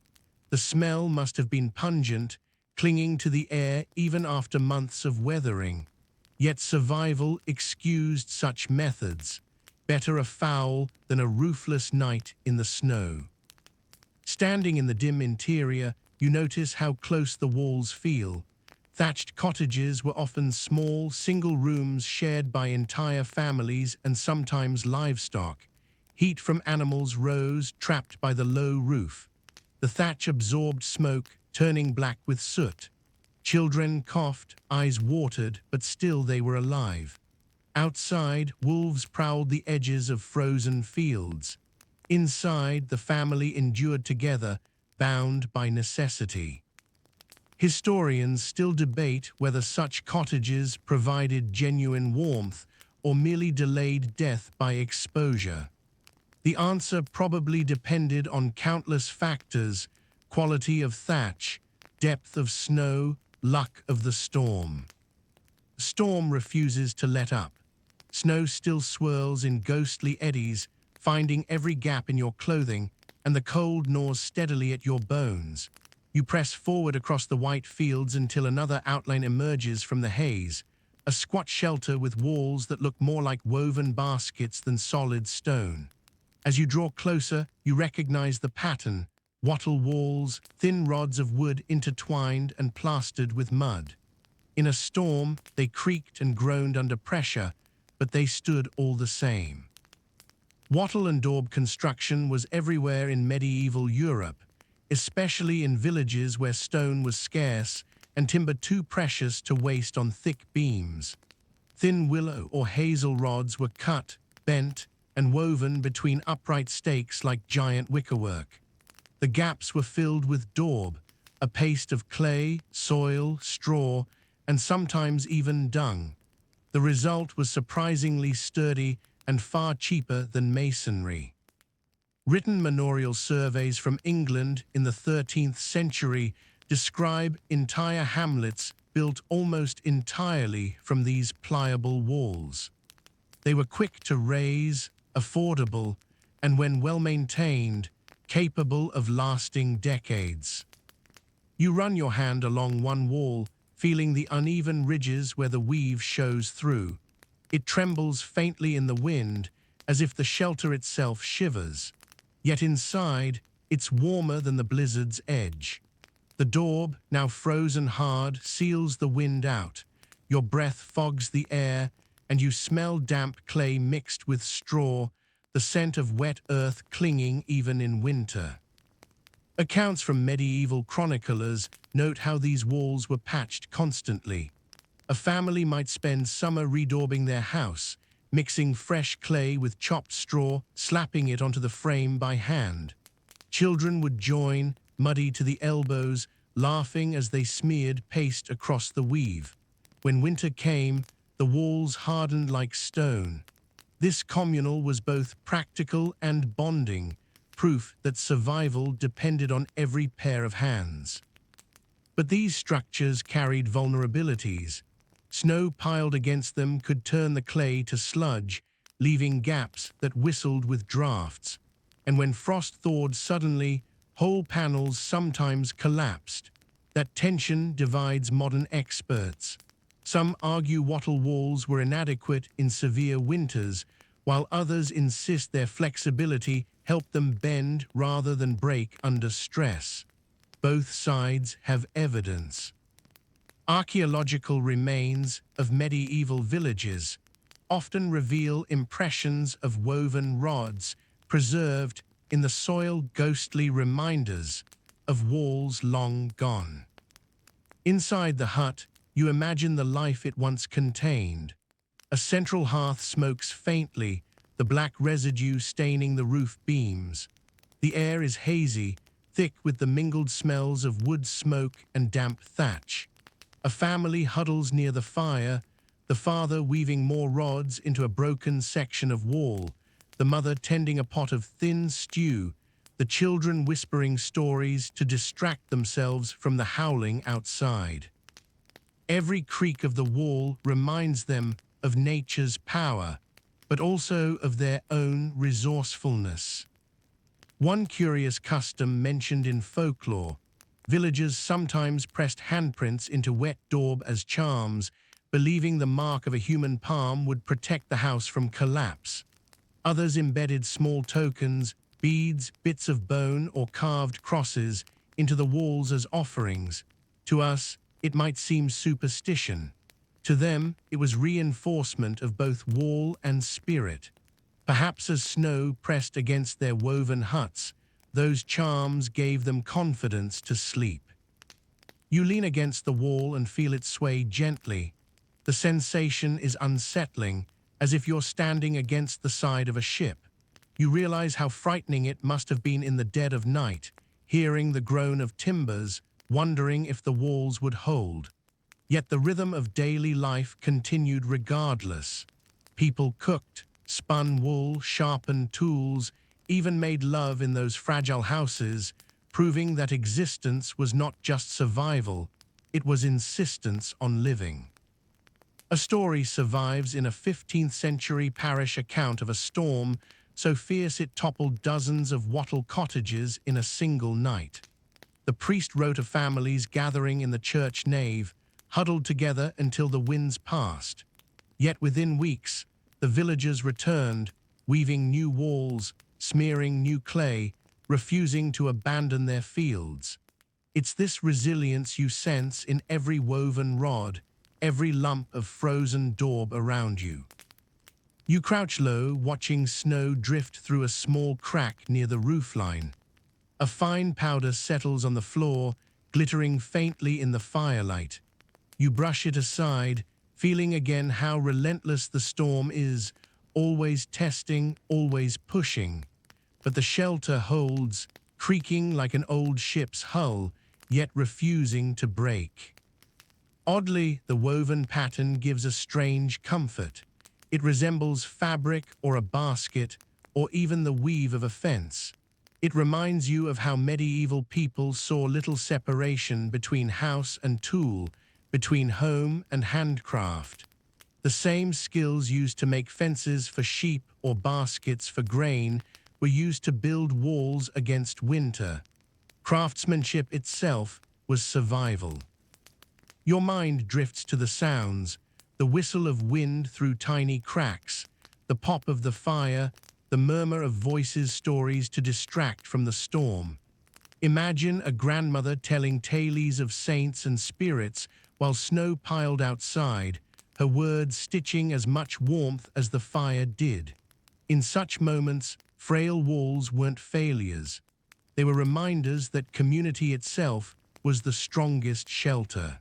The smell must have been pungent, clinging to the air even after months of weathering. Yet survival excused such methods. Better a foul than a roofless night in the snow. Standing in the dim interior, you notice how close the walls feel. Thatched cottages were often small, single rooms shared by entire families and sometimes livestock. Heat from animals rose, trapped by the low roof. The thatch absorbed smoke, turning black with soot. Children coughed, eyes watered, but still they were alive. Outside, wolves prowled the edges of frozen fields. Inside, the family endured together, bound by necessity. Historians still debate whether such cottages provided genuine warmth or merely delayed death by exposure. The answer probably depended on countless factors: quality of thatch, depth of snow, luck of the storm. The storm refuses to let up. Snow still swirls in ghostly eddies, finding every gap in your clothing, and the cold gnaws steadily at your bones. You press forward across the white fields until another outline emerges from the haze, a squat shelter with walls that look more like woven baskets than solid stone. As you draw closer, you recognize the pattern: wattle walls, thin rods of wood intertwined and plastered with mud. In a storm, they creaked and groaned under pressure, but they stood all the same. Wattle and daub construction was everywhere in medieval Europe, especially in villages where stone was scarce and timber too precious to waste on thick beams. Thin willow or hazel rods were cut, bent, and woven between upright stakes like giant wickerwork. The gaps were filled with daub, a paste of clay, soil, straw, and sometimes even dung. The result was surprisingly sturdy and far cheaper than masonry. Written manorial surveys from England in the 13th century describe entire hamlets built almost entirely from these pliable walls. They were quick to raise, affordable, and when well maintained, capable of lasting decades. You run your hand along one wall, feeling the uneven ridges where the weave shows through. It trembles faintly in the wind, as if the shelter itself shivers. Yet inside, it's warmer than the blizzard's edge. The daub, now frozen hard, seals the wind out. Your breath fogs the air, and you smell damp clay mixed with straw, the scent of wet earth clinging even in winter. Accounts from medieval chroniclers note how these walls were patched constantly. A family might spend summer redaubing their house, mixing fresh clay with chopped straw, slapping it onto the frame by hand. Children would join, muddy to the elbows, laughing as they smeared paste across the weave. When winter came, the walls hardened like stone. This communal was both practical and bonding, proof that survival depended on every pair of hands. But these structures carried vulnerabilities. Snow piled against them could turn the clay to sludge, leaving gaps that whistled with drafts. And when frost thawed suddenly, whole panels sometimes collapsed. That tension divides modern experts. Some argue wattle walls were inadequate in severe winters, while others insist their flexibility helped them bend rather than break under stress. Both sides have evidence. Archaeological remains of medieval villages often reveal impressions of woven rods preserved in the soil, ghostly reminders of walls long gone. Inside the hut, you imagine the life it once contained. A central hearth smokes faintly, the black residue staining the roof beams. The air is hazy, thick with the mingled smells of wood smoke and damp thatch. A family huddles near the fire, the father weaving more rods into a broken section of wall, the mother tending a pot of thin stew, the children whispering stories to distract themselves from the howling outside. Every creak of the wall reminds them of nature's power, but also of their own resourcefulness. One curious custom mentioned in folklore: villagers sometimes pressed handprints into wet daub as charms, believing the mark of a human palm would protect the house from collapse. Others embedded small tokens, beads, bits of bone, or carved crosses into the walls as offerings. To us, it might seem superstition. To them, it was reinforcement of both wall and spirit. Perhaps as snow pressed against their woven huts, those charms gave them confidence to sleep. You lean against the wall and feel it sway gently. The sensation is unsettling, as if you're standing against the side of a ship. You realize how frightening it must have been in the dead of night, hearing the groan of timbers, wondering if the walls would hold. Yet the rhythm of daily life continued regardless. People cooked, spun wool, sharpened tools, even made love in those fragile houses, proving that existence was not just survival, it was insistence on living. A story survives in a 15th century parish account of a storm so fierce it toppled dozens of wattle cottages in a single night. The priest wrote of families gathering in the church nave, huddled together until the winds passed. Yet within weeks, the villagers returned, weaving new walls, smearing new clay, refusing to abandon their fields. It's this resilience you sense in every woven rod, every lump of frozen daub around you. You crouch low, watching snow drift through a small crack near the roofline. A fine powder settles on the floor, glittering faintly in the firelight. You brush it aside, feeling again how relentless the storm is, always testing, always pushing. But the shelter holds, creaking like an old ship's hull, yet refusing to break. Oddly, the woven pattern gives a strange comfort. It resembles fabric or a basket, or even the weave of a fence. It reminds you of how medieval people saw little separation between house and tool, between home and handcraft. The same skills used to make fences for sheep or baskets for grain were used to build walls against winter. Craftsmanship itself was survival. Your mind drifts to the sounds, the whistle of wind through tiny cracks, the pop of the fire, the murmur of voices, stories to distract from the storm. Imagine a grandmother telling tales of saints and spirits while snow piled outside, her words stitching as much warmth as the fire did. In such moments, frail walls weren't failures. They were reminders that community itself was the strongest shelter.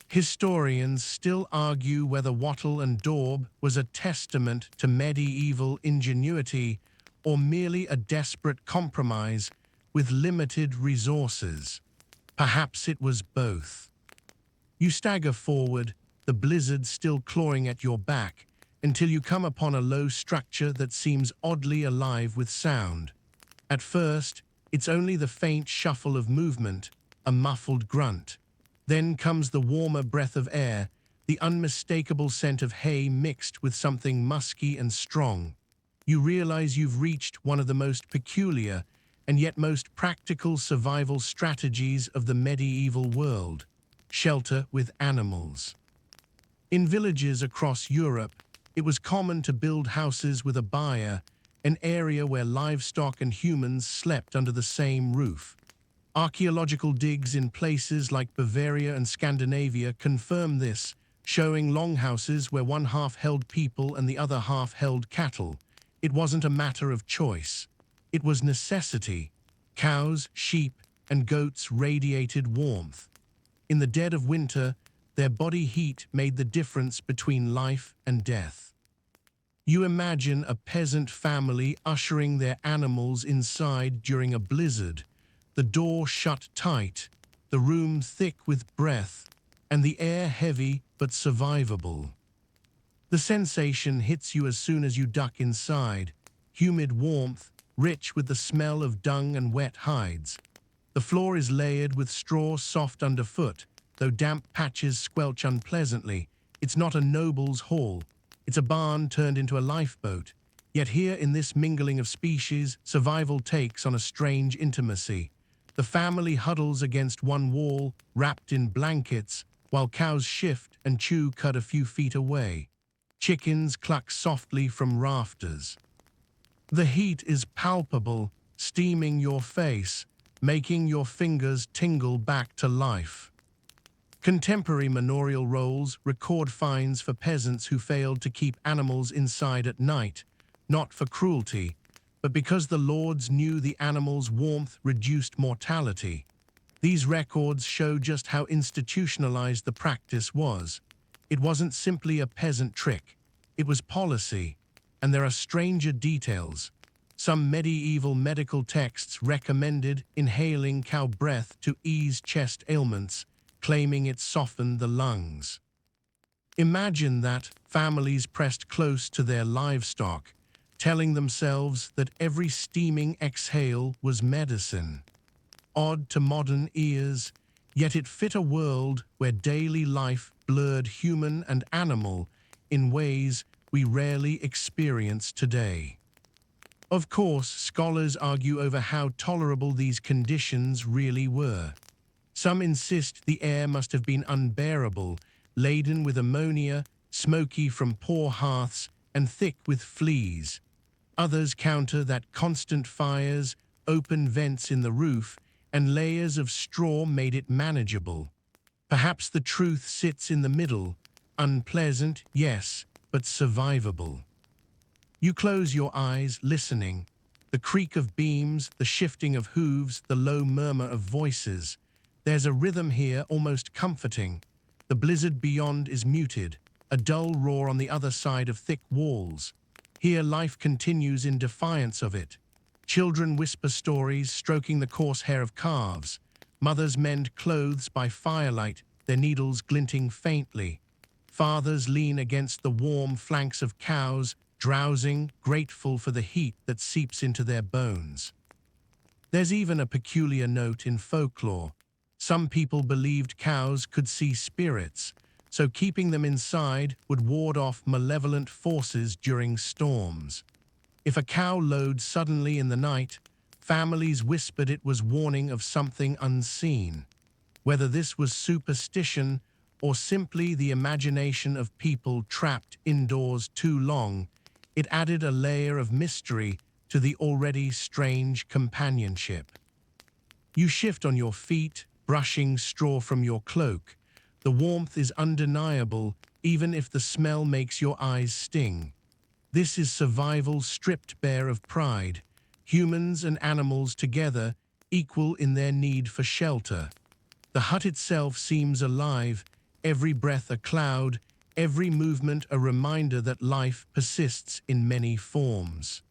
Historians still argue whether wattle and daub was a testament to medieval ingenuity or merely a desperate compromise with limited resources. Perhaps it was both. You stagger forward, the blizzard still clawing at your back, until you come upon a low structure that seems oddly alive with sound. At first, it's only the faint shuffle of movement, a muffled grunt. Then comes the warmer breath of air, the unmistakable scent of hay mixed with something musky and strong. You realize you've reached one of the most peculiar and yet most practical survival strategies of the medieval world: shelter with animals. In villages across Europe, it was common to build houses with a byre, an area where livestock and humans slept under the same roof. Archaeological digs in places like Bavaria and Scandinavia confirm this, showing longhouses where one half held people and the other half held cattle. It wasn't a matter of choice. It was necessity. Cows, sheep, and goats radiated warmth. In the dead of winter, their body heat made the difference between life and death. You imagine a peasant family ushering their animals inside during a blizzard, the door shut tight, the room thick with breath, and the air heavy but survivable. The sensation hits you as soon as you duck inside, humid warmth, rich with the smell of dung and wet hides. The floor is layered with straw soft underfoot, though damp patches squelch unpleasantly. It's not a noble's hall. It's a barn turned into a lifeboat. Yet here in this mingling of species, survival takes on a strange intimacy. The family huddles against one wall, wrapped in blankets, while cows shift and chew cud a few feet away. Chickens cluck softly from rafters. The heat is palpable, steaming your face, making your fingers tingle back to life. Contemporary manorial rolls record fines for peasants who failed to keep animals inside at night, not for cruelty, but because the lords knew the animals' warmth reduced mortality. These records show just how institutionalized the practice was. It wasn't simply a peasant trick. It was policy. And there are stranger details. Some medieval medical texts recommended inhaling cow breath to ease chest ailments, claiming it softened the lungs. Imagine that, families pressed close to their livestock, telling themselves that every steaming exhale was medicine. Odd to modern ears, yet it fit a world where daily life blurred human and animal in ways we rarely experience today. Of course, scholars argue over how tolerable these conditions really were. Some insist the air must have been unbearable, laden with ammonia, smoky from poor hearths, and thick with fleas. Others counter that constant fires, open vents in the roof, and layers of straw made it manageable. Perhaps the truth sits in the middle, unpleasant, yes, but survivable. You close your eyes, listening. The creak of beams, the shifting of hooves, the low murmur of voices. There's a rhythm here almost comforting. The blizzard beyond is muted, a dull roar on the other side of thick walls. Here life continues in defiance of it. Children whisper stories, stroking the coarse hair of calves. Mothers mend clothes by firelight, their needles glinting faintly. Fathers lean against the warm flanks of cows, drowsing, grateful for the heat that seeps into their bones. There's even a peculiar note in folklore. Some people believed cows could see spirits, so keeping them inside would ward off malevolent forces during storms. If a cow lowed suddenly in the night, families whispered it was warning of something unseen. Whether this was superstition or simply the imagination of people trapped indoors too long, it added a layer of mystery to the already strange companionship. You shift on your feet, brushing straw from your cloak. The warmth is undeniable, even if the smell makes your eyes sting. This is survival stripped bare of pride. Humans and animals together, equal in their need for shelter. The hut itself seems alive, every breath a cloud, every movement a reminder that life persists in many forms.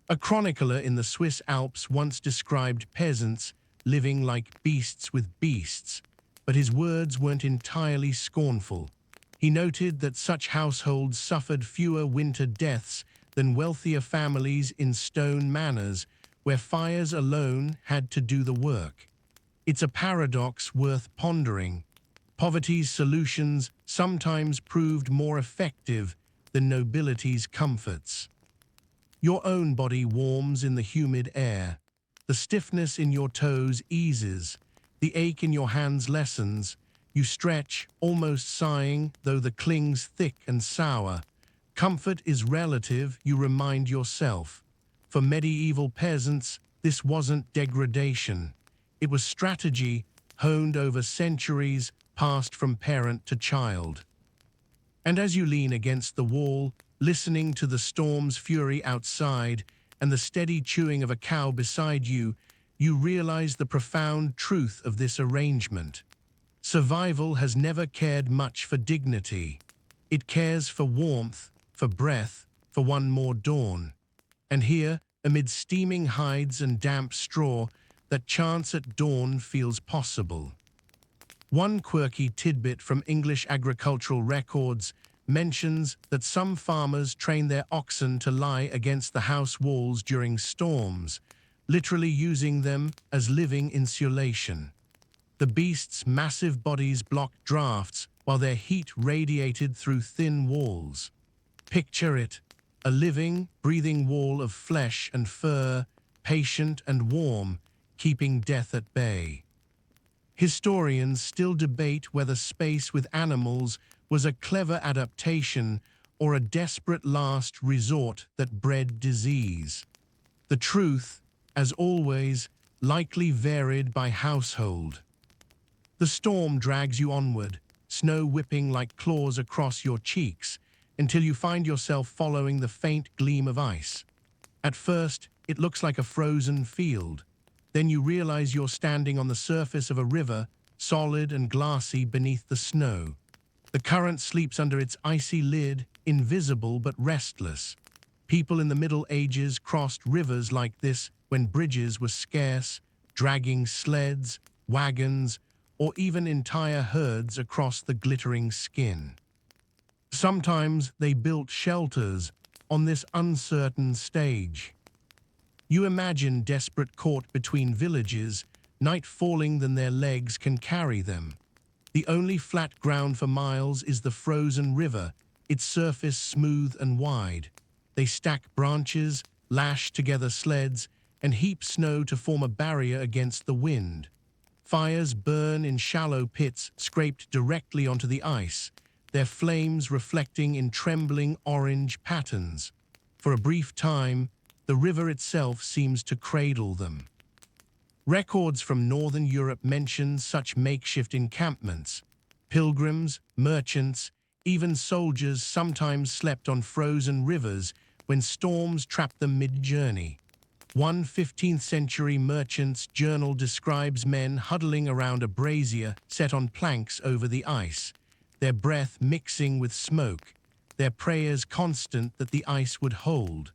A chronicler in the Swiss Alps once described peasants living like beasts with beasts, but his words weren't entirely scornful. He noted that such households suffered fewer winter deaths than wealthier families in stone manors, where fires alone had to do the work. It's a paradox worth pondering. Poverty's solutions sometimes proved more effective than nobility's comforts. Your own body warms in the humid air. The stiffness in your toes eases. The ache in your hands lessens. You stretch, almost sighing, though the cling's thick and sour. Comfort is relative, you remind yourself. For medieval peasants, this wasn't degradation. It was strategy, honed over centuries, passed from parent to child. And as you lean against the wall, listening to the storm's fury outside and the steady chewing of a cow beside you, you realize the profound truth of this arrangement. Survival has never cared much for dignity. It cares for warmth, for breath, for one more dawn. And here, amid steaming hides and damp straw, that chance at dawn feels possible. One quirky tidbit from English agricultural records mentions that some farmers train their oxen to lie against the house walls during storms, literally using them as living insulation. The beasts' massive bodies blocked drafts while their heat radiated through thin walls. Picture it, a living, breathing wall of flesh and fur, patient and warm, keeping death at bay. Historians still debate whether space with animals was a clever adaptation or a desperate last resort that bred disease. The truth, as always, likely varied by household. The storm drags you onward, snow whipping like claws across your cheeks, until you find yourself following the faint gleam of ice. At first, it looks like a frozen field. Then you realize you're standing on the surface of a river, solid and glassy beneath the snow. The current sleeps under its icy lid, invisible but restless. People in the Middle Ages crossed rivers like this when bridges were scarce, dragging sleds, wagons, or even entire herds across the glittering skin. Sometimes they built shelters on this uncertain stage. You imagine desperate caught between villages, night falling than their legs can carry them. The only flat ground for miles is the frozen river, its surface smooth and wide. They stack branches, lash together sleds, and heap snow to form a barrier against the wind. Fires burn in shallow pits scraped directly onto the ice, their flames reflecting in trembling orange patterns. For a brief time, the river itself seems to cradle them. Records from Northern Europe mention such makeshift encampments. Pilgrims, merchants, even soldiers sometimes slept on frozen rivers when storms trapped them mid-journey. One 15th century merchant's journal describes men huddling around a brazier set on planks over the ice, their breath mixing with smoke, their prayers constant that the ice would hold.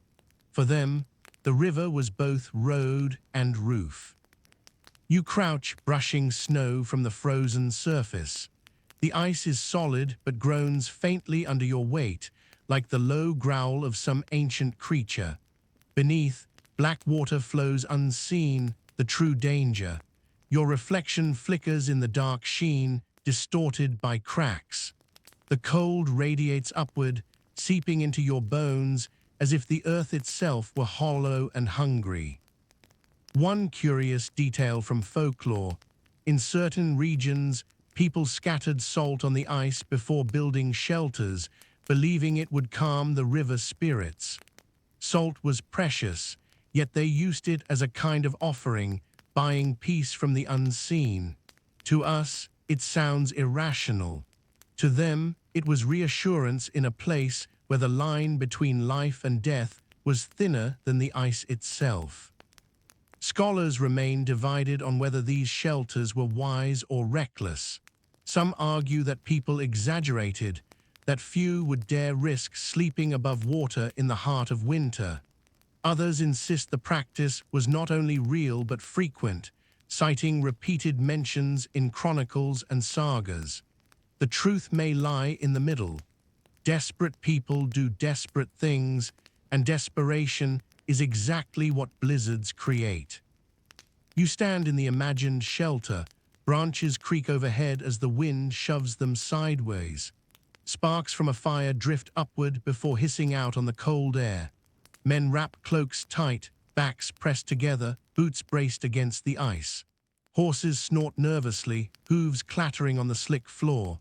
For them, the river was both road and roof. You crouch, brushing snow from the frozen surface. The ice is solid but groans faintly under your weight, like the low growl of some ancient creature. Beneath, black water flows unseen, the true danger. Your reflection flickers in the dark sheen, distorted by cracks. The cold radiates upward, seeping into your bones as if the earth itself were hollow and hungry. One curious detail from folklore: in certain regions, people scattered salt on the ice before building shelters, believing it would calm the river spirits. Salt was precious, yet they used it as a kind of offering, buying peace from the unseen. To us, it sounds irrational. To them, it was reassurance in a place where the line between life and death was thinner than the ice itself. Scholars remain divided on whether these shelters were wise or reckless. Some argue that people exaggerated, that few would dare risk sleeping above water in the heart of winter. Others insist the practice was not only real but frequent, citing repeated mentions in chronicles and sagas. The truth may lie in the middle. Desperate people do desperate things, and desperation is exactly what blizzards create. You stand in the imagined shelter, branches creak overhead as the wind shoves them sideways. Sparks from a fire drift upward before hissing out on the cold air. Men wrap cloaks tight, backs pressed together, boots braced against the ice. Horses snort nervously, hooves clattering on the slick floor.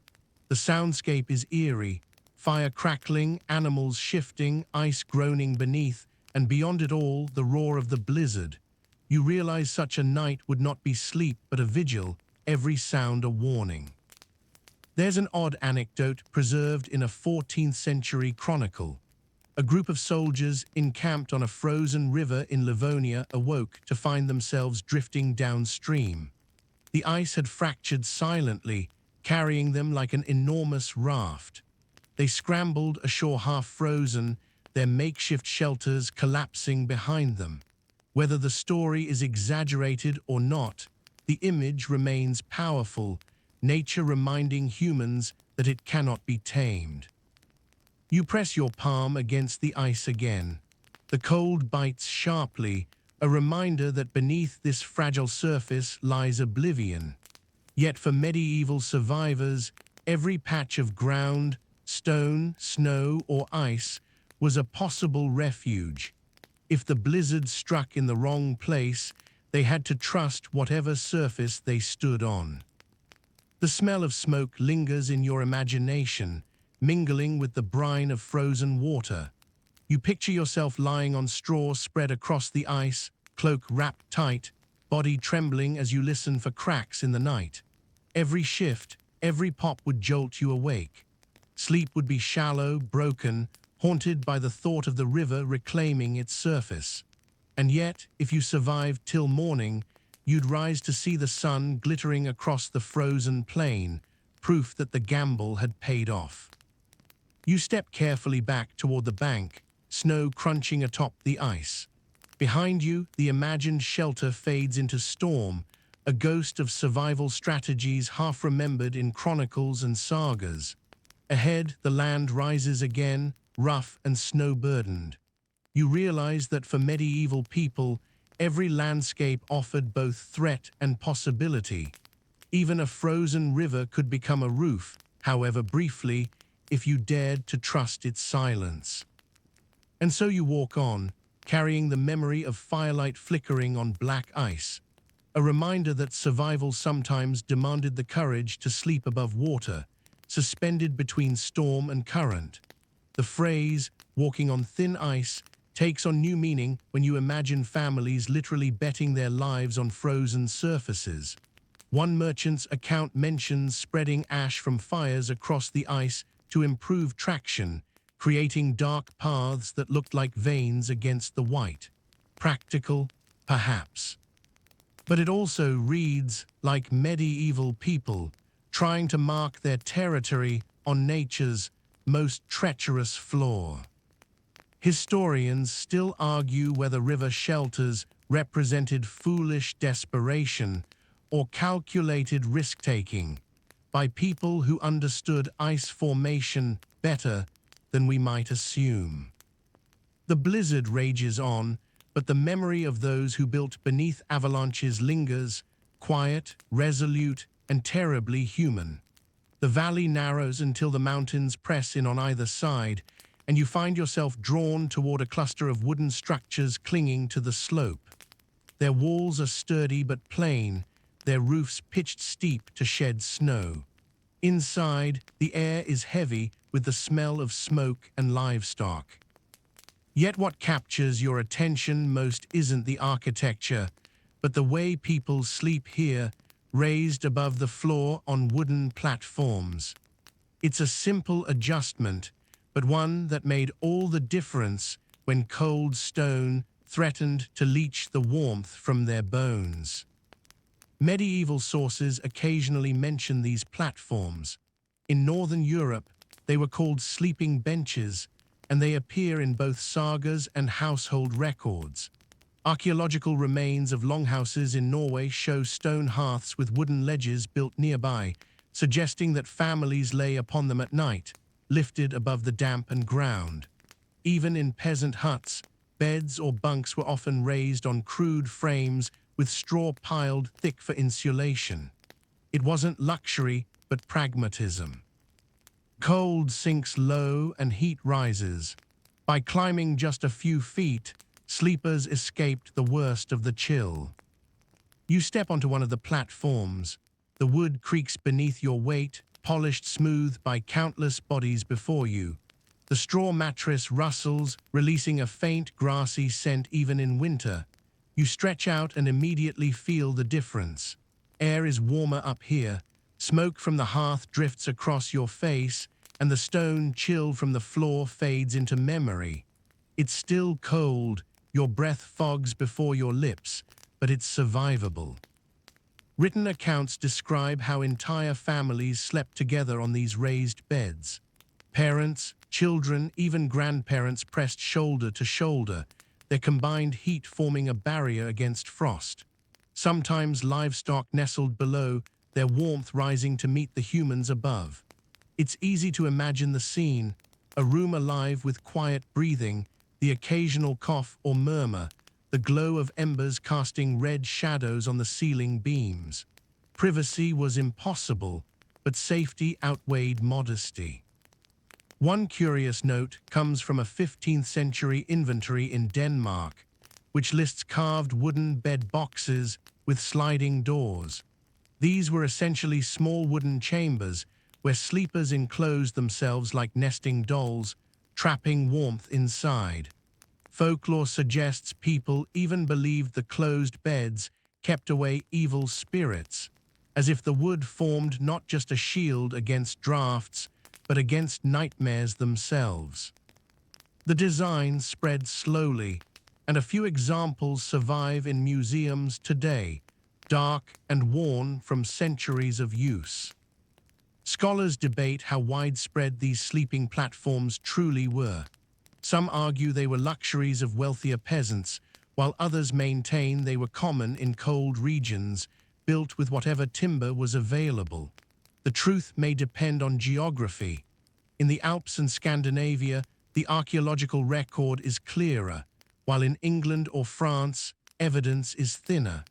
The soundscape is eerie, fire crackling, animals shifting, ice groaning beneath, and beyond it all, the roar of the blizzard. You realize such a night would not be sleep but a vigil, every sound a warning. There's an odd anecdote preserved in a 14th century chronicle. A group of soldiers encamped on a frozen river in Livonia awoke to find themselves drifting downstream. The ice had fractured silently, carrying them like an enormous raft. They scrambled ashore half frozen, their makeshift shelters collapsing behind them. Whether the story is exaggerated or not, the image remains powerful, nature reminding humans that it cannot be tamed. You press your palm against the ice again. The cold bites sharply, a reminder that beneath this fragile surface lies oblivion. Yet for medieval survivors, every patch of ground, stone, snow, or ice was a possible refuge. If the blizzard struck in the wrong place, they had to trust whatever surface they stood on. The smell of smoke lingers in your imagination, mingling with the brine of frozen water. You picture yourself lying on straw spread across the ice, cloak wrapped tight, body trembling as you listen for cracks in the night. Every shift, every pop would jolt you awake. Sleep would be shallow, broken, haunted by the thought of the river reclaiming its surface. And yet, if you survived till morning, you'd rise to see the sun glittering across the frozen plain, proof that the gamble had paid off. You step carefully back toward the bank, snow crunching atop the ice. Behind you, the imagined shelter fades into storm, a ghost of survival strategies half remembered in chronicles and sagas. Ahead, the land rises again, rough and snow-burdened. You realize that for medieval people, every landscape offered both threat and possibility. Even a frozen river could become a roof, however briefly, if you dared to trust its silence. And so you walk on, carrying the memory of firelight flickering on black ice, a reminder that survival sometimes demanded the courage to sleep above water, suspended between storm and current. The phrase, walking on thin ice, takes on new meaning when you imagine families literally betting their lives on frozen surfaces. One merchant's account mentions spreading ash from fires across the ice to improve traction, creating dark paths that looked like veins against the white. Practical, perhaps. But it also reads like medieval people trying to mark their territory on nature's most treacherous floor. Historians still argue whether river shelters represented foolish desperation or calculated risk-taking by people who understood ice formation better than we might assume. The blizzard rages on, but the memory of those who built beneath avalanches lingers, quiet, resolute, and terribly human. The valley narrows until the mountains press in on either side, and you find yourself drawn toward a cluster of wooden structures clinging to the slope. Their walls are sturdy but plain, their roofs pitched steep to shed snow. Inside, the air is heavy with the smell of smoke and livestock. Yet what captures your attention most isn't the architecture, but the way people sleep here, raised above the floor on wooden platforms. It's a simple adjustment, but one that made all the difference when cold stone threatened to leach the warmth from their bones. Medieval sources occasionally mention these platforms. In Northern Europe, they were called sleeping benches, and they appear in both sagas and household records. Archaeological remains of longhouses in Norway show stone hearths with wooden ledges built nearby, suggesting that families lay upon them at night, lifted above the dampened ground. Even in peasant huts, beds or bunks were often raised on crude frames with straw piled thick for insulation. It wasn't luxury, but pragmatism. Cold sinks low and heat rises. By climbing just a few feet, sleepers escaped the worst of the chill. You step onto one of the platforms. The wood creaks beneath your weight, polished smooth by countless bodies before you. The straw mattress rustles, releasing a faint, grassy scent even in winter. You stretch out and immediately feel the difference. Air is warmer up here. Smoke from the hearth drifts across your face, and the stone chill from the floor fades into memory. It's still cold, your breath fogs before your lips, but it's survivable. Written accounts describe how entire families slept together on these raised beds. Parents, children, even grandparents pressed shoulder to shoulder, their combined heat forming a barrier against frost. Sometimes livestock nestled below, their warmth rising to meet the humans above. It's easy to imagine the scene, a room alive with quiet breathing, the occasional cough or murmur, the glow of embers casting red shadows on the ceiling beams. Privacy was impossible, but safety outweighed modesty. One curious note comes from a 15th century inventory in Denmark, which lists carved wooden bed boxes with sliding doors. These were essentially small wooden chambers where sleepers enclosed themselves like nesting dolls, trapping warmth inside. Folklore suggests people even believed the closed beds kept away evil spirits, as if the wood formed not just a shield against drafts, but against nightmares themselves. The design spread slowly, and a few examples survive in museums today, dark and worn from centuries of use. Scholars debate how widespread these sleeping platforms truly were. Some argue they were luxuries of wealthier peasants, while others maintain they were common in cold regions, built with whatever timber was available. The truth may depend on geography. In the Alps and Scandinavia, the archaeological record is clearer, while in England or France, evidence is thinner.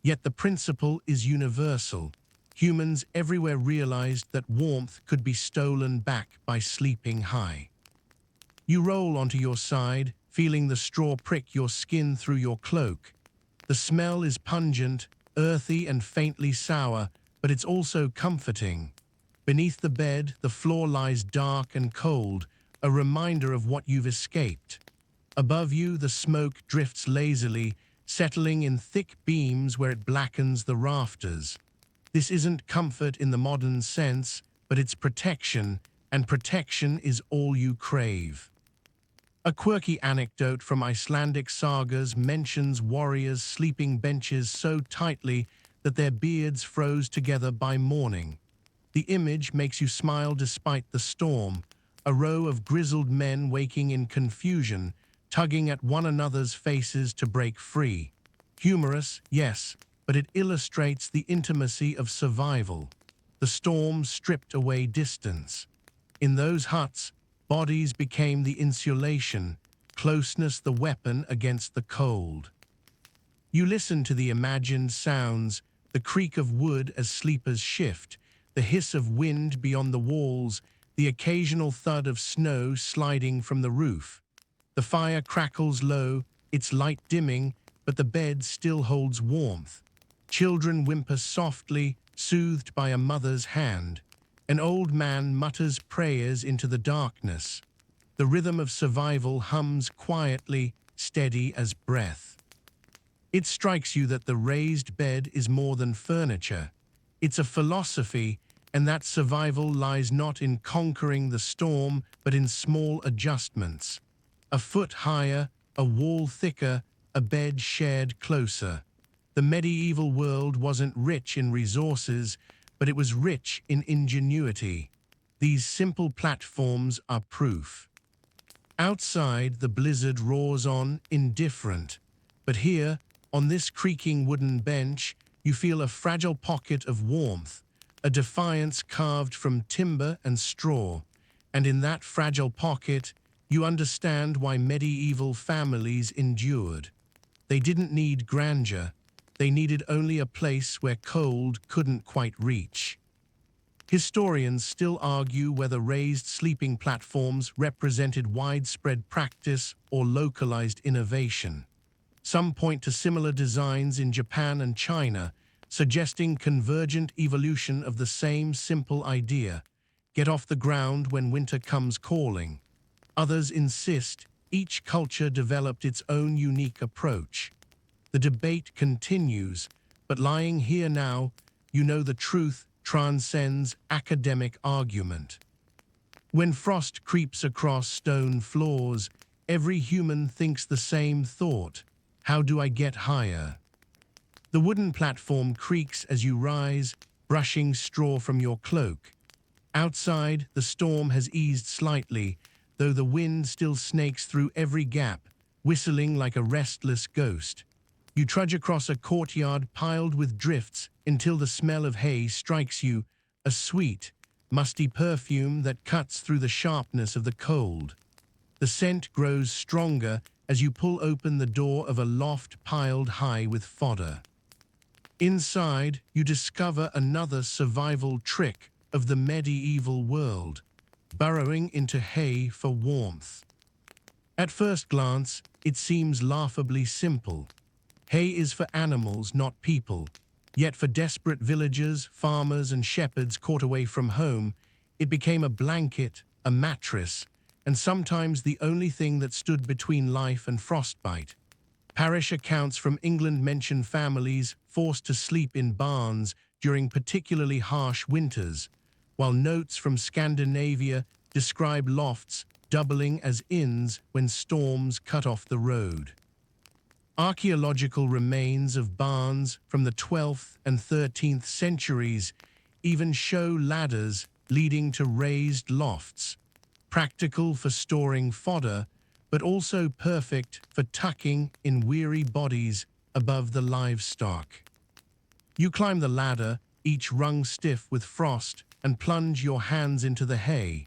Yet the principle is universal. Humans everywhere realized that warmth could be stolen back by sleeping high. You roll onto your side, feeling the straw prick your skin through your cloak. The smell is pungent, earthy and faintly sour, but it's also comforting. Beneath the bed, the floor lies dark and cold, a reminder of what you've escaped. Above you, the smoke drifts lazily, settling in thick beams where it blackens the rafters. This isn't comfort in the modern sense, but it's protection, and protection is all you crave. A quirky anecdote from Icelandic sagas mentions warriors sleeping benches so tightly that their beards froze together by morning. The image makes you smile despite the storm, a row of grizzled men waking in confusion, tugging at one another's faces to break free. Humorous, yes, but it illustrates the intimacy of survival. The storm stripped away distance. In those huts, bodies became the insulation, closeness the weapon against the cold. You listen to the imagined sounds, the creak of wood as sleepers shift, the hiss of wind beyond the walls, the occasional thud of snow sliding from the roof. The fire crackles low, its light dimming, but the bed still holds warmth. Children whimper softly, soothed by a mother's hand, An old man mutters prayers into the darkness. The rhythm of survival hums quietly, steady as breath. It strikes you that the raised bed is more than furniture. It's a philosophy, and that survival lies not in conquering the storm, but in small adjustments. A foot higher, a wall thicker, a bed shared closer. The medieval world wasn't rich in resources, but it was rich in ingenuity. These simple platforms are proof. Outside, the blizzard roars on, indifferent. But here, on this creaking wooden bench, you feel a fragile pocket of warmth, a defiance carved from timber and straw. And in that fragile pocket, you understand why medieval families endured. They didn't need grandeur. They needed only a place where cold couldn't quite reach. Historians still argue whether raised sleeping platforms represented widespread practice or localized innovation. Some point to similar designs in Japan and China, suggesting convergent evolution of the same simple idea: get off the ground when winter comes calling. Others insist each culture developed its own unique approach. The debate continues, but lying here now, you know the truth transcends academic argument. When frost creeps across stone floors, every human thinks the same thought: how do I get higher? The wooden platform creaks as you rise, brushing straw from your cloak. Outside, the storm has eased slightly, though the wind still snakes through every gap, whistling like a restless ghost. You trudge across a courtyard piled with drifts until the smell of hay strikes you, a sweet, musty perfume that cuts through the sharpness of the cold. The scent grows stronger as you pull open the door of a loft piled high with fodder. Inside, you discover another survival trick of the medieval world: burrowing into hay for warmth. At first glance, it seems laughably simple. Hay is for animals, not people. Yet for desperate villagers, farmers, and shepherds caught away from home, it became a blanket, a mattress, and sometimes the only thing that stood between life and frostbite. Parish accounts from England mention families forced to sleep in barns during particularly harsh winters, while notes from Scandinavia describe lofts doubling as inns when storms cut off the road. Archaeological remains of barns from the 12th and 13th centuries even show ladders leading to raised lofts, practical for storing fodder, but also perfect for tucking in weary bodies above the livestock. You climb the ladder, each rung stiff with frost, and plunge your hands into the hay.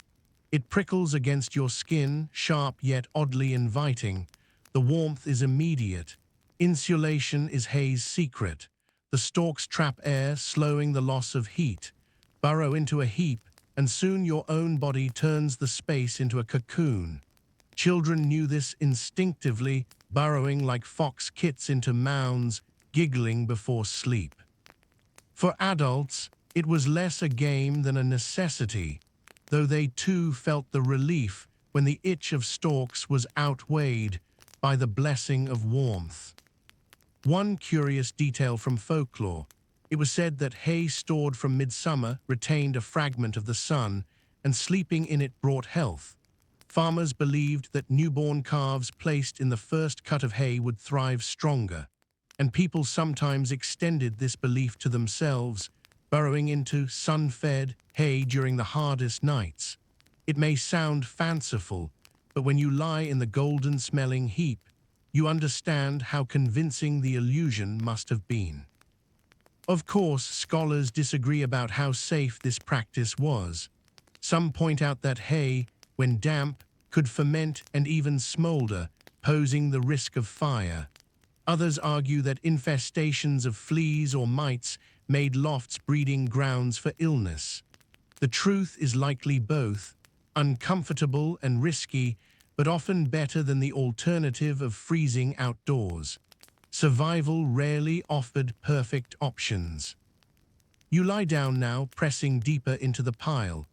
It prickles against your skin, sharp yet oddly inviting. The warmth is immediate. Insulation is hay's secret. The stalks trap air, slowing the loss of heat. Burrow into a heap, and soon your own body turns the space into a cocoon. Children knew this instinctively, burrowing like fox kits into mounds, giggling before sleep. For adults, it was less a game than a necessity, though they too felt the relief when the itch of stalks was outweighed by the blessing of warmth. One curious detail from folklore: it was said that hay stored from midsummer retained a fragment of the sun, and sleeping in it brought health. Farmers believed that newborn calves placed in the first cut of hay would thrive stronger, and people sometimes extended this belief to themselves, burrowing into sun-fed hay during the hardest nights. It may sound fanciful, but when you lie in the golden-smelling heap, you understand how convincing the illusion must have been. Of course, scholars disagree about how safe this practice was. Some point out that hay, when damp, could ferment and even smolder, posing the risk of fire. Others argue that infestations of fleas or mites made lofts breeding grounds for illness. The truth is likely both: uncomfortable and risky, but often better than the alternative of freezing outdoors. Survival rarely offered perfect options. You lie down now, pressing deeper into the pile.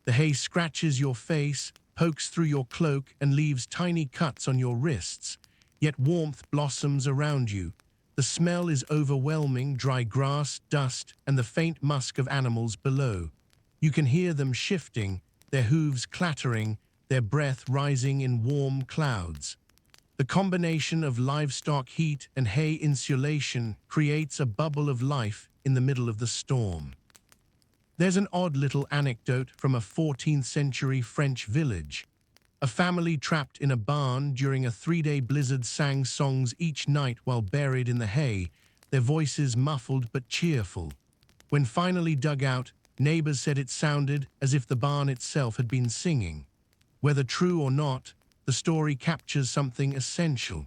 The hay scratches your face, pokes through your cloak, and leaves tiny cuts on your wrists. Yet warmth blossoms around you. The smell is overwhelming, dry grass, dust, and the faint musk of animals below. You can hear them shifting, their hooves clattering, their breath rising in warm clouds. The combination of livestock heat and hay insulation creates a bubble of life in the middle of the storm. There's an odd little anecdote from a 14th century French village. A family trapped in a barn during a 3-day blizzard sang songs each night while buried in the hay, their voices muffled but cheerful. When finally dug out, neighbors said it sounded as if the barn itself had been singing. Whether true or not, the story captures something essential.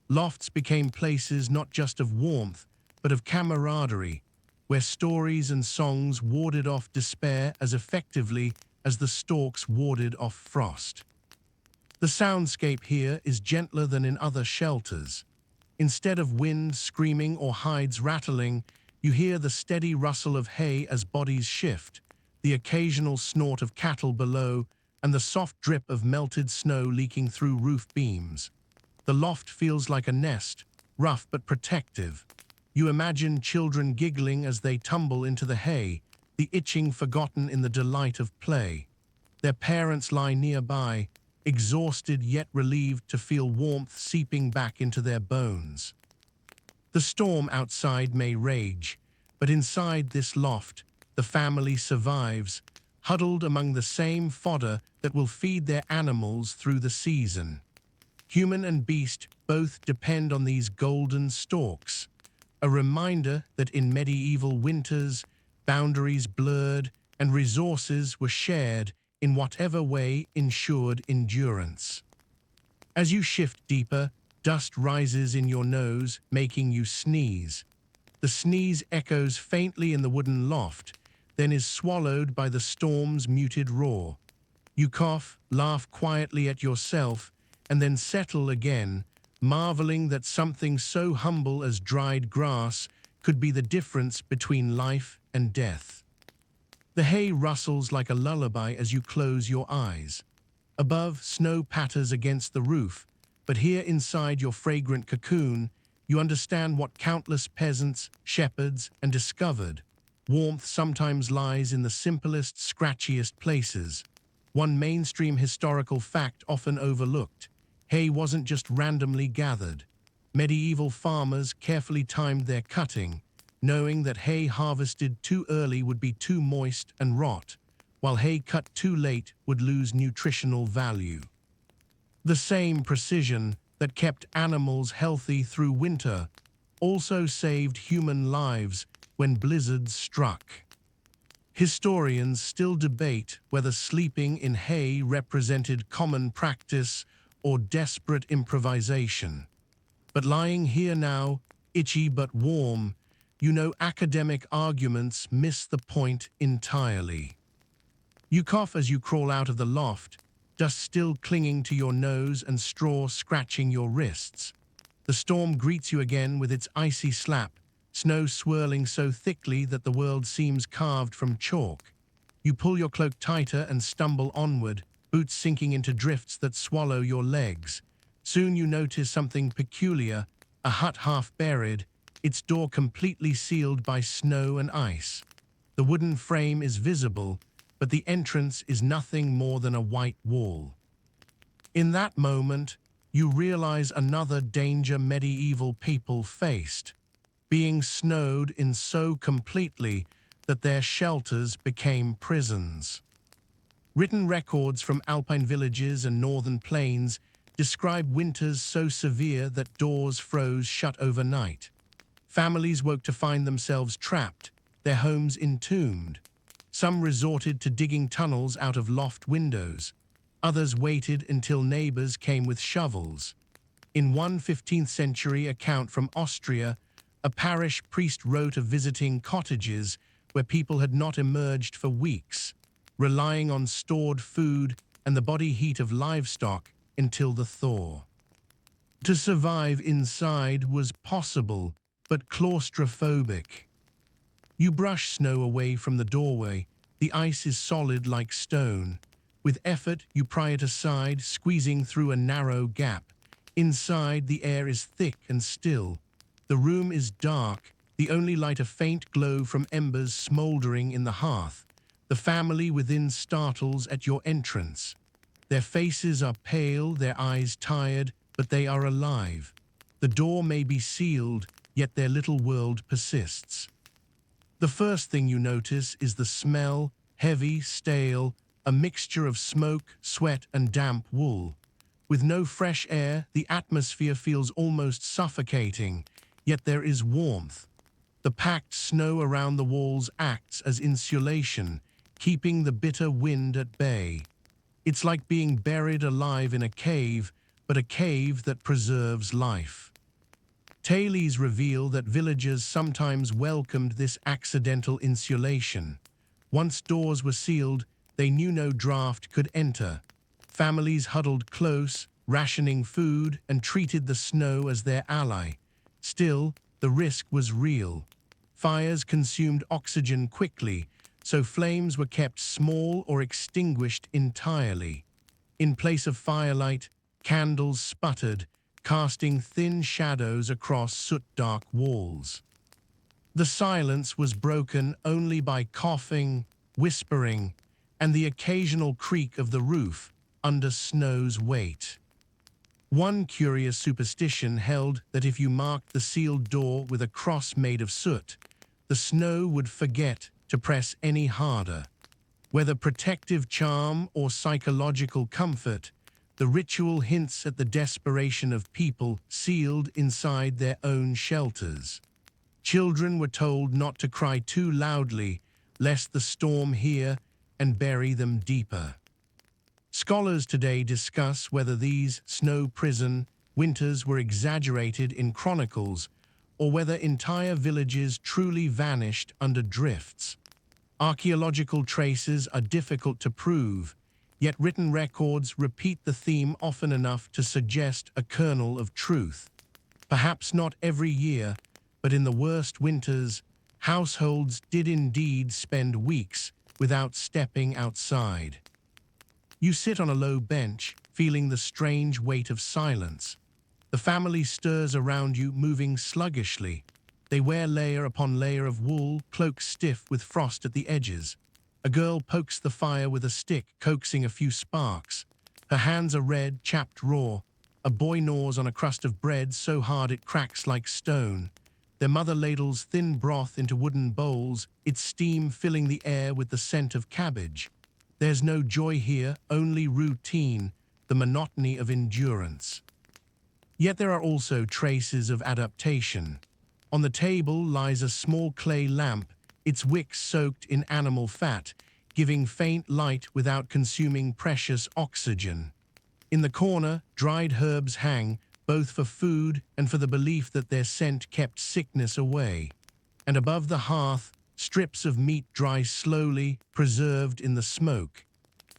Lofts became places not just of warmth, but of camaraderie, where stories and songs warded off despair as effectively as the stalks warded off frost. The soundscape here is gentler than in other shelters. Instead of wind screaming or hides rattling, you hear the steady rustle of hay as bodies shift, the occasional snort of cattle below, and the soft drip of melted snow leaking through roof beams. The loft feels like a nest, rough but protective. You imagine children giggling as they tumble into the hay, the itching forgotten in the delight of play. Their parents lie nearby, exhausted yet relieved to feel warmth seeping back into their bones. The storm outside may rage, but inside this loft, the family survives, huddled among the same fodder that will feed their animals through the season. Human and beast both depend on these golden stalks, a reminder that in medieval winters, boundaries blurred and resources were shared in whatever way ensured endurance. As you shift deeper, dust rises in your nose, making you sneeze. The sneeze echoes faintly in the wooden loft, then is swallowed by the storm's muted roar. You cough, laugh quietly at yourself, and then settle again, marveling that something so humble as dried grass could be the difference between life and death. The hay rustles like a lullaby as you close your eyes. Above, snow patters against the roof, but here inside your fragrant cocoon, you understand what countless peasants, shepherds, and discovered. Warmth sometimes lies in the simplest, scratchiest places. One mainstream historical fact often overlooked: hay wasn't just randomly gathered. Medieval farmers carefully timed their cutting, knowing that hay harvested too early would be too moist and rot, while hay cut too late would lose nutritional value. The same precision that kept animals healthy through winter also saved human lives when blizzards struck. Historians still debate whether sleeping in hay represented common practice or desperate improvisation. But lying here now, itchy but warm, you know academic arguments miss the point entirely. You cough as you crawl out of the loft, dust still clinging to your nose and straw scratching your wrists. The storm greets you again with its icy slap, snow swirling so thickly that the world seems carved from chalk. You pull your cloak tighter and stumble onward, boots sinking into drifts that swallow your legs. Soon you notice something peculiar, a hut half buried, its door completely sealed by snow and ice. The wooden frame is visible, but the entrance is nothing more than a white wall. In that moment, you realize another danger medieval people faced: being snowed in so completely that their shelters became prisons. Written records from alpine villages and northern plains describe winters so severe that doors froze shut overnight. Families woke to find themselves trapped, their homes entombed. Some resorted to digging tunnels out of loft windows. Others waited until neighbors came with shovels. In one 15th century account from Austria, a parish priest wrote of visiting cottages where people had not emerged for weeks, relying on stored food and the body heat of livestock until the thaw. To survive inside was possible, but claustrophobic. You brush snow away from the doorway. The ice is solid like stone. With effort, you pry it aside, squeezing through a narrow gap. Inside, the air is thick and still. The room is dark, the only light a faint glow from embers smoldering in the hearth. The family within startles at your entrance. Their faces are pale, their eyes tired, but they are alive. The door may be sealed, yet their little world persists. The first thing you notice is the smell, heavy, stale, a mixture of smoke, sweat, and damp wool. With no fresh air, the atmosphere feels almost suffocating, yet there is warmth. The packed snow around the walls acts as insulation, keeping the bitter wind at bay. It's like being buried alive in a cave, but a cave that preserves life. Tales reveal that villagers sometimes welcomed this accidental insulation. Once doors were sealed, they knew no draught could enter. Families huddled close, rationing food, and treated the snow as their ally. Still, the risk was real. Fires consumed oxygen quickly, so flames were kept small or extinguished entirely. In place of firelight, candles sputtered, casting thin shadows across soot-dark walls. The silence was broken only by coughing, whispering, and the occasional creak of the roof under snow's weight. One curious superstition held that if you marked the sealed door with a cross made of soot, the snow would forget to press any harder. Whether protective charm or psychological comfort, the ritual hints at the desperation of people sealed inside their own shelters. Children were told not to cry too loudly, lest the storm hear and bury them deeper. Scholars today discuss whether these snow prison winters were exaggerated in chronicles or whether entire villages truly vanished under drifts. Archaeological traces are difficult to prove, yet written records repeat the theme often enough to suggest a kernel of truth. Perhaps not every year, but in the worst winters, households did indeed spend weeks without stepping outside. You sit on a low bench, feeling the strange weight of silence. The family stirs around you, moving sluggishly. They wear layer upon layer of wool, cloaks stiff with frost at the edges. A girl pokes the fire with a stick, coaxing a few sparks. Her hands are red, chapped raw. A boy gnaws on a crust of bread so hard it cracks like stone. Their mother ladles thin broth into wooden bowls, its steam filling the air with the scent of cabbage. There's no joy here, only routine, the monotony of endurance. Yet there are also traces of adaptation. On the table lies a small clay lamp, its wick soaked in animal fat, giving faint light without consuming precious oxygen. In the corner, dried herbs hang, both for food and for the belief that their scent kept sickness away. And above the hearth, strips of meat dry slowly, preserved in the smoke.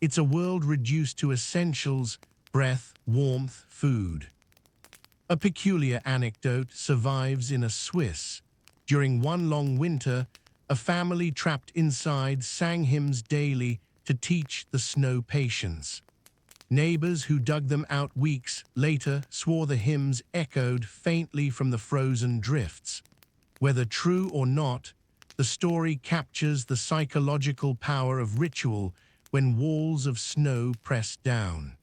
It's a world reduced to essentials: breath, warmth, food. A peculiar anecdote survives in a Swiss. During one long winter, a family trapped inside sang hymns daily to teach the snow patience. Neighbors who dug them out weeks later swore the hymns echoed faintly from the frozen drifts. Whether true or not, the story captures the psychological power of ritual when walls of snow press down.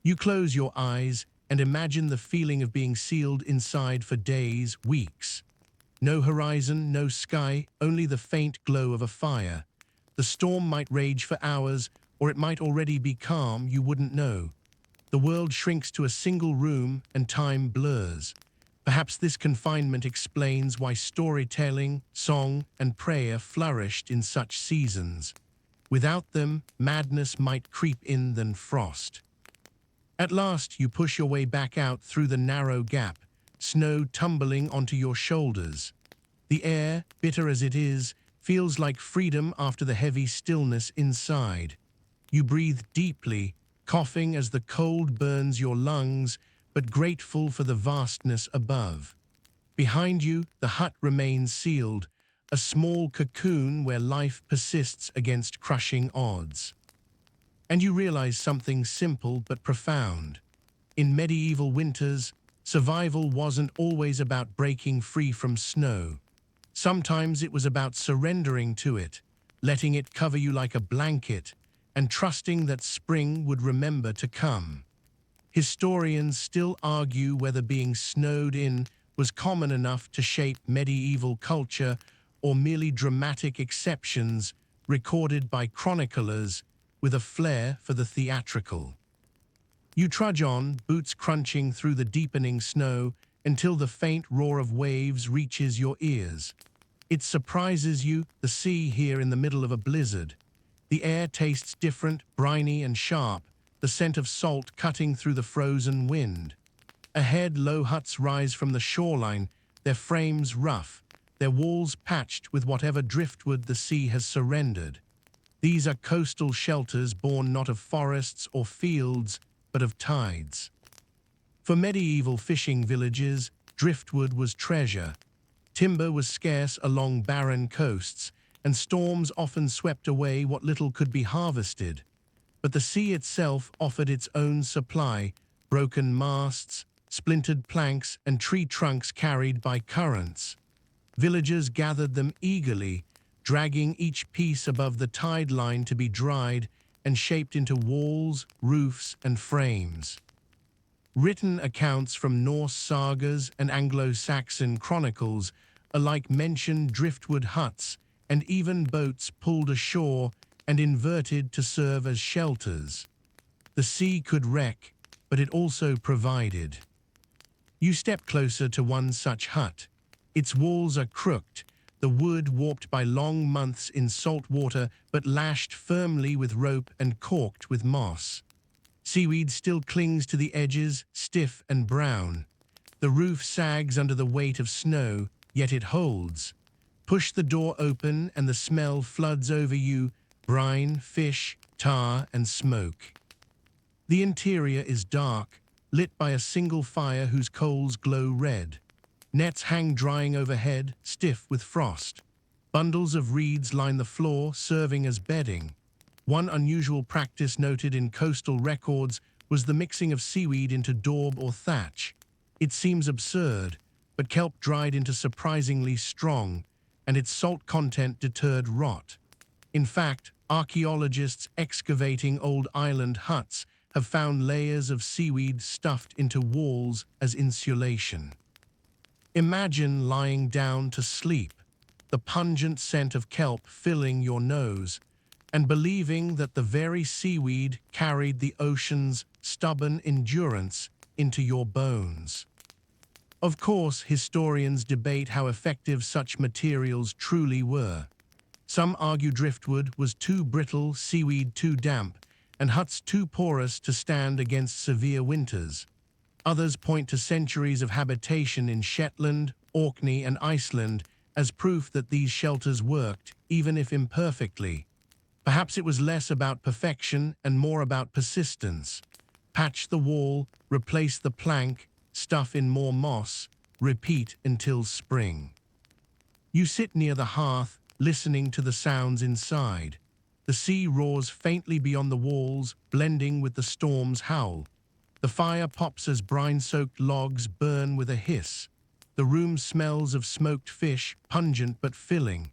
You close your eyes and imagine the feeling of being sealed inside for days, weeks. No horizon, no sky, only the faint glow of a fire. The storm might rage for hours, or it might already be calm, you wouldn't know. The world shrinks to a single room and time blurs. Perhaps this confinement explains why storytelling, song, and prayer flourished in such seasons. Without them, madness might creep in than frost. At last, you push your way back out through the narrow gap, snow tumbling onto your shoulders. The air, bitter as it is, feels like freedom after the heavy stillness inside. You breathe deeply, coughing as the cold burns your lungs, but grateful for the vastness above. Behind you, the hut remains sealed, a small cocoon where life persists against crushing odds. And you realize something simple but profound. In medieval winters, survival wasn't always about breaking free from snow. Sometimes it was about surrendering to it, letting it cover you like a blanket, and trusting that spring would remember to come. Historians still argue whether being snowed in was common enough to shape medieval culture or merely dramatic exceptions recorded by chroniclers with a flair for the theatrical. You trudge on, boots crunching through the deepening snow, until the faint roar of waves reaches your ears. It surprises you, the sea here in the middle of a blizzard. The air tastes different, briny and sharp, the scent of salt cutting through the frozen wind. Ahead, low huts rise from the shoreline, their frames rough, their walls patched with whatever driftwood the sea has surrendered. These are coastal shelters born not of forests or fields, but of tides. For medieval fishing villages, driftwood was treasure. Timber was scarce along barren coasts, and storms often swept away what little could be harvested. But the sea itself offered its own supply: broken masts, splintered planks, and tree trunks carried by currents. Villagers gathered them eagerly, dragging each piece above the tide line to be dried and shaped into walls, roofs, and frames. Written accounts from Norse sagas and Anglo-Saxon chronicles alike mention driftwood huts and even boats pulled ashore and inverted to serve as shelters. The sea could wreck, but it also provided. You step closer to one such hut. Its walls are crooked, the wood warped by long months in salt water but lashed firmly with rope and corked with moss. Seaweed still clings to the edges, stiff and brown. The roof sags under the weight of snow, yet it holds. Push the door open and the smell floods over you: brine, fish, tar, and smoke. The interior is dark, lit by a single fire whose coals glow red. Nets hang drying overhead, stiff with frost. Bundles of reeds line the floor, serving as bedding. One unusual practice noted in coastal records was the mixing of seaweed into daub or thatch. It seems absurd, but kelp dried into surprisingly strong, and its salt content deterred rot. In fact, archaeologists excavating old island huts have found layers of seaweed stuffed into walls as insulation. Imagine lying down to sleep, the pungent scent of kelp filling your nose, and believing that the very seaweed carried the ocean's stubborn endurance into your bones. Of course, historians debate how effective such materials truly were. Some argue driftwood was too brittle, seaweed too damp, and huts too porous to stand against severe winters. Others point to centuries of habitation in Shetland, Orkney, and Iceland as proof that these shelters worked, even if imperfectly. Perhaps it was less about perfection and more about persistence. Patch the wall, replace the plank, stuff in more moss, repeat until spring. You sit near the hearth, listening to the sounds inside. The sea roars faintly beyond the walls, blending with the storm's howl. The fire pops as brine-soaked logs burn with a hiss. The room smells of smoked fish, pungent but filling.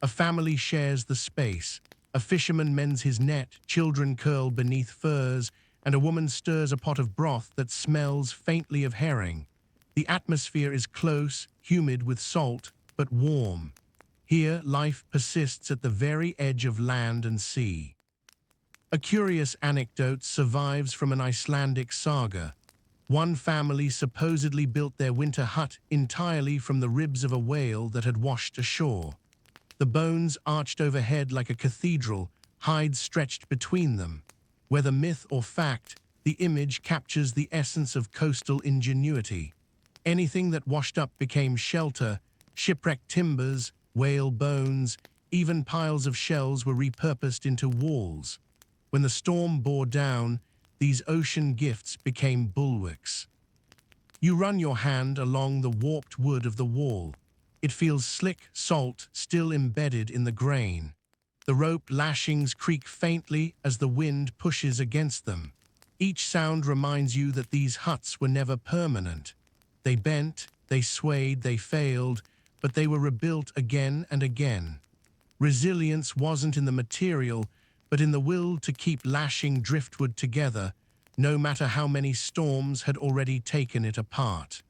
A family shares the space. A fisherman mends his net, children curl beneath furs, and a woman stirs a pot of broth that smells faintly of herring. The atmosphere is close, humid with salt, but warm. Here, life persists at the very edge of land and sea. A curious anecdote survives from an Icelandic saga. One family supposedly built their winter hut entirely from the ribs of a whale that had washed ashore. The bones arched overhead like a cathedral, hides stretched between them. Whether myth or fact, the image captures the essence of coastal ingenuity. Anything that washed up became shelter: shipwrecked timbers, whale bones, even piles of shells were repurposed into walls. When the storm bore down, these ocean gifts became bulwarks. You run your hand along the warped wood of the wall. It feels slick salt still embedded in the grain. The rope lashings creak faintly as the wind pushes against them. Each sound reminds you that these huts were never permanent. They bent, they swayed, they failed, but they were rebuilt again and again. Resilience wasn't in the material, but in the will to keep lashing driftwood together, no matter how many storms had already taken it apart.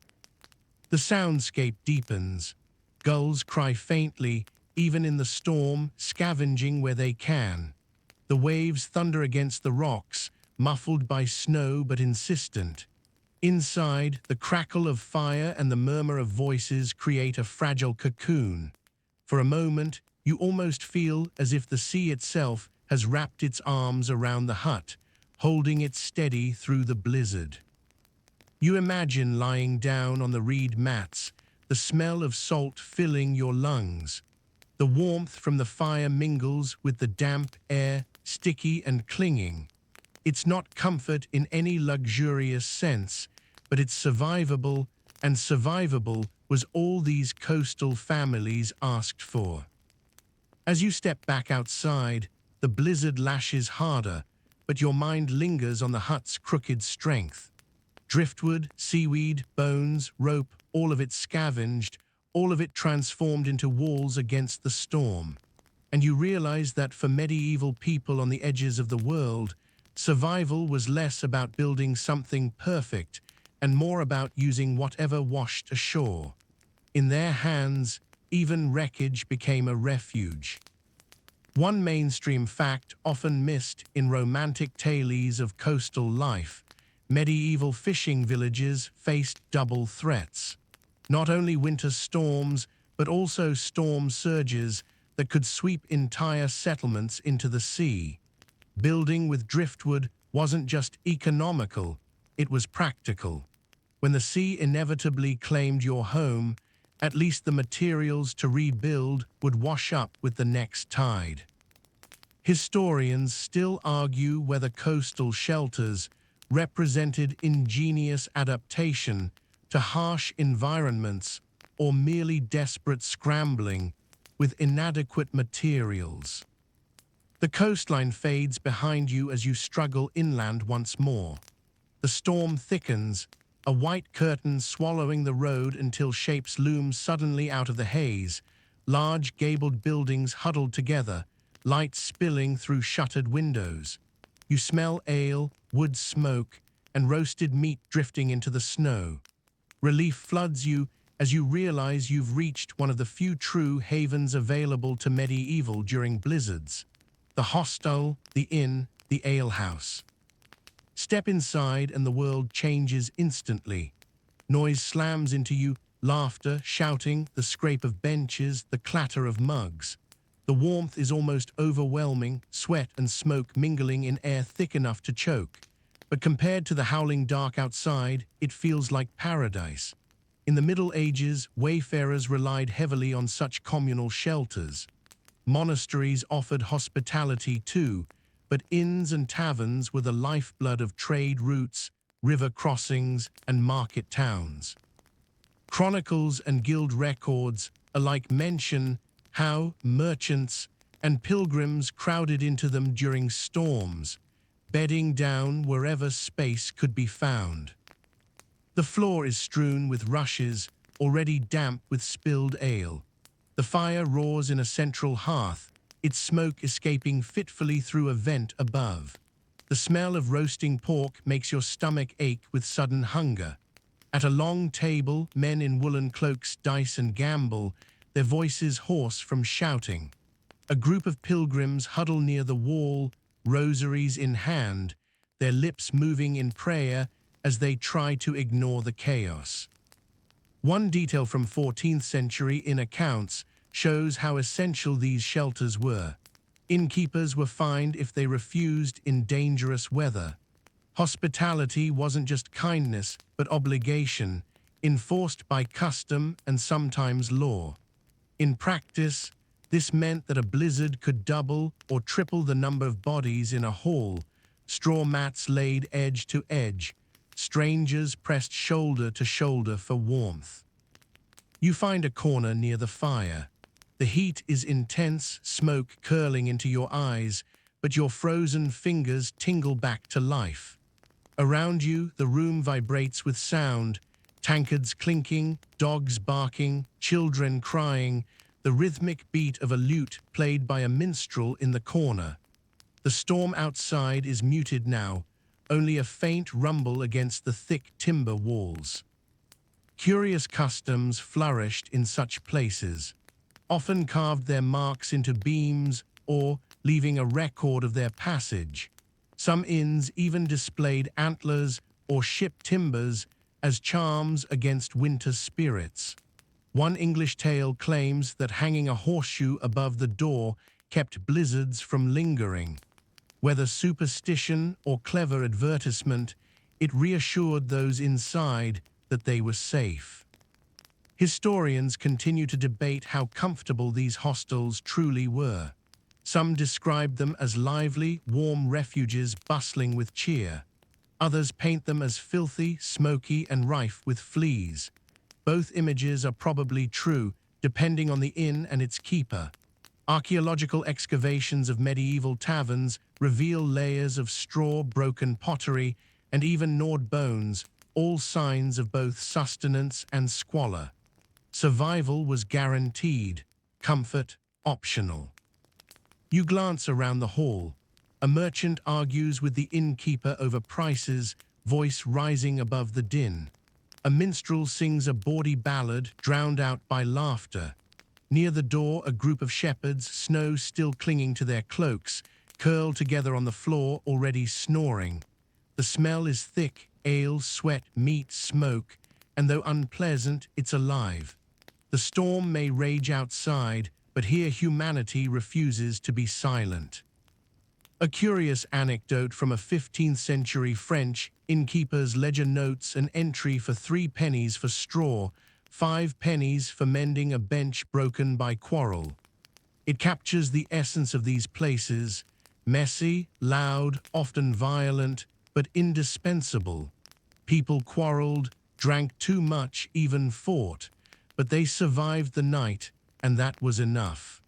The soundscape deepens. Gulls cry faintly, even in the storm, scavenging where they can. The waves thunder against the rocks, muffled by snow but insistent. Inside, the crackle of fire and the murmur of voices create a fragile cocoon. For a moment, you almost feel as if the sea itself has wrapped its arms around the hut, holding it steady through the blizzard. You imagine lying down on the reed mats, the smell of salt filling your lungs. The warmth from the fire mingles with the damp air, sticky and clinging. It's not comfort in any luxurious sense, but it's survivable, and survivable was all these coastal families asked for. As you step back outside, the blizzard lashes harder, but your mind lingers on the hut's crooked strength. Driftwood, seaweed, bones, rope, all of it scavenged, all of it transformed into walls against the storm. And you realize that for medieval people on the edges of the world, survival was less about building something perfect and more about using whatever washed ashore. In their hands, even wreckage became a refuge. One mainstream fact often missed in romantic tales of coastal life: medieval fishing villages faced double threats. Not only winter storms, but also storm surges that could sweep entire settlements into the sea. Building with driftwood wasn't just economical, it was practical. When the sea inevitably claimed your home, at least the materials to rebuild would wash up with the next tide. Historians still argue whether coastal shelters represented ingenious adaptation to harsh environments or merely desperate scrambling with inadequate materials. The coastline fades behind you as you struggle inland once more. The storm thickens, a white curtain swallowing the road until shapes loom suddenly out of the haze, large gabled buildings huddled together, light spilling through shuttered windows. You smell ale, wood smoke, and roasted meat drifting into the snow. Relief floods you as you realize you've reached one of the few true havens available to medieval during blizzards: the hostel, the inn, the alehouse. Step inside and the world changes instantly. Noise slams into you, laughter, shouting, the scrape of benches, the clatter of mugs. The warmth is almost overwhelming, sweat and smoke mingling in air thick enough to choke. But compared to the howling dark outside, it feels like paradise. In the Middle Ages, wayfarers relied heavily on such communal shelters. Monasteries offered hospitality too, but inns and taverns were the lifeblood of trade routes, river crossings, and market towns. Chronicles and guild records alike mention how merchants and pilgrims crowded into them during storms, bedding down wherever space could be found. The floor is strewn with rushes, already damp with spilled ale. The fire roars in a central hearth, its smoke escaping fitfully through a vent above. The smell of roasting pork makes your stomach ache with sudden hunger. At a long table, men in woolen cloaks dice and gamble, their voices hoarse from shouting. A group of pilgrims huddle near the wall, rosaries in hand, their lips moving in prayer as they try to ignore the chaos. One detail from 14th century inn accounts shows how essential these shelters were. Innkeepers were fined if they refused in dangerous weather. Hospitality wasn't just kindness, but obligation, enforced by custom and sometimes law. In practice, this meant that a blizzard could double or triple the number of bodies in a hall, straw mats laid edge to edge, strangers pressed shoulder to shoulder for warmth. You find a corner near the fire. The heat is intense, smoke curling into your eyes, but your frozen fingers tingle back to life. Around you, the room vibrates with sound, tankards clinking, dogs barking, children crying, the rhythmic beat of a lute played by a minstrel in the corner. The storm outside is muted now, only a faint rumble against the thick timber walls. Curious customs flourished in such places, often carved their marks into beams or leaving a record of their passage. Some inns even displayed antlers or ship timbers as charms against winter spirits. One English tale claims that hanging a horseshoe above the door kept blizzards from lingering. Whether superstition or clever advertisement, it reassured those inside that they were safe. Historians continue to debate how comfortable these hostels truly were. Some describe them as lively, warm refuges bustling with cheer. Others paint them as filthy, smoky, and rife with fleas. Both images are probably true, depending on the inn and its keeper. Archaeological excavations of medieval taverns reveal layers of straw, broken pottery, and even gnawed bones, all signs of both sustenance and squalor. Survival was guaranteed, comfort optional. You glance around the hall. A merchant argues with the innkeeper over prices, voice rising above the din. A minstrel sings a bawdy ballad, drowned out by laughter. Near the door, a group of shepherds, snow still clinging to their cloaks, curl together on the floor, already snoring. The smell is thick, ale, sweat, meat, smoke, and though unpleasant, it's alive. The storm may rage outside, but here humanity refuses to be silent. A curious anecdote from a 15th century French innkeeper's ledger notes an entry for 3 pennies for straw, 5 pennies for mending a bench broken by quarrel. It captures the essence of these places: messy, loud, often violent, but indispensable. People quarreled, drank too much, even fought, but they survived the night, and that was enough.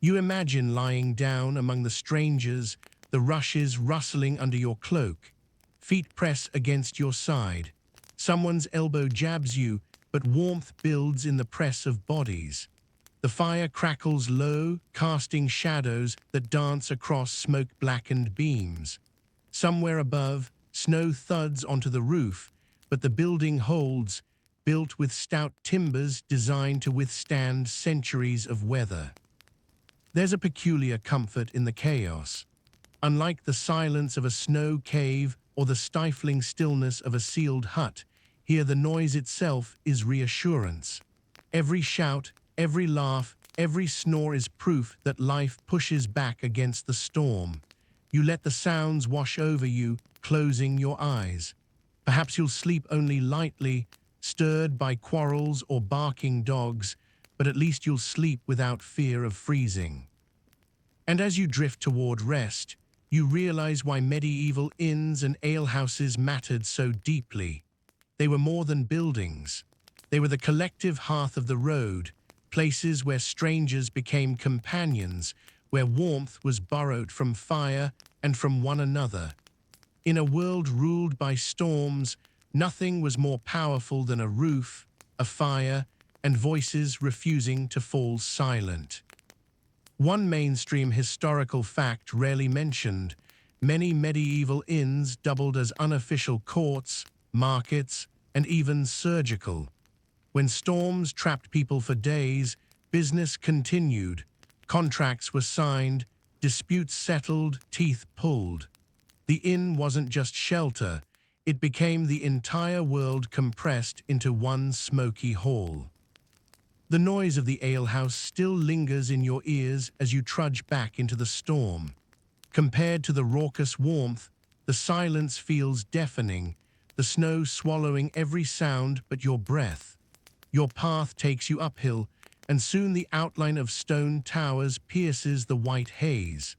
You imagine lying down among the strangers, the rushes rustling under your cloak. Feet press against your side. Someone's elbow jabs you, but warmth builds in the press of bodies. The fire crackles low, casting shadows that dance across smoke-blackened beams. Somewhere above, snow thuds onto the roof, but the building holds, built with stout timbers designed to withstand centuries of weather. There's a peculiar comfort in the chaos. Unlike the silence of a snow cave or the stifling stillness of a sealed hut, here the noise itself is reassurance. Every shout, every laugh, every snore is proof that life pushes back against the storm. You let the sounds wash over you, closing your eyes. Perhaps you'll sleep only lightly, stirred by quarrels or barking dogs, but at least you'll sleep without fear of freezing. And as you drift toward rest, you realize why medieval inns and alehouses mattered so deeply. They were more than buildings. They were the collective hearth of the road, places where strangers became companions, where warmth was borrowed from fire and from one another. In a world ruled by storms, nothing was more powerful than a roof, a fire, and voices refusing to fall silent. One mainstream historical fact rarely mentioned: many medieval inns doubled as unofficial courts, markets, and even surgical. When storms trapped people for days, business continued. Contracts were signed, disputes settled, teeth pulled. The inn wasn't just shelter, it became the entire world compressed into one smoky hall. The noise of the alehouse still lingers in your ears as you trudge back into the storm. Compared to the raucous warmth, the silence feels deafening, the snow swallowing every sound but your breath. Your path takes you uphill, and soon the outline of stone towers pierces the white haze.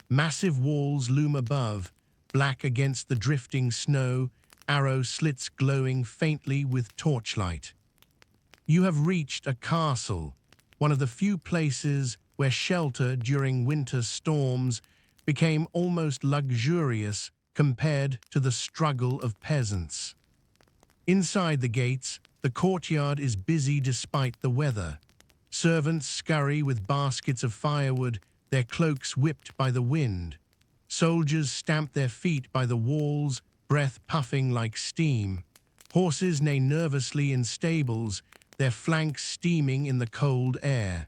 Massive walls loom above, black against the drifting snow, arrow slits glowing faintly with torchlight. You have reached a castle, one of the few places where shelter during winter storms became almost luxurious compared to the struggle of peasants. Inside the gates, the courtyard is busy despite the weather. Servants scurry with baskets of firewood, their cloaks whipped by the wind. Soldiers stamp their feet by the walls, breath puffing like steam. Horses neigh nervously in stables, their flanks steaming in the cold air.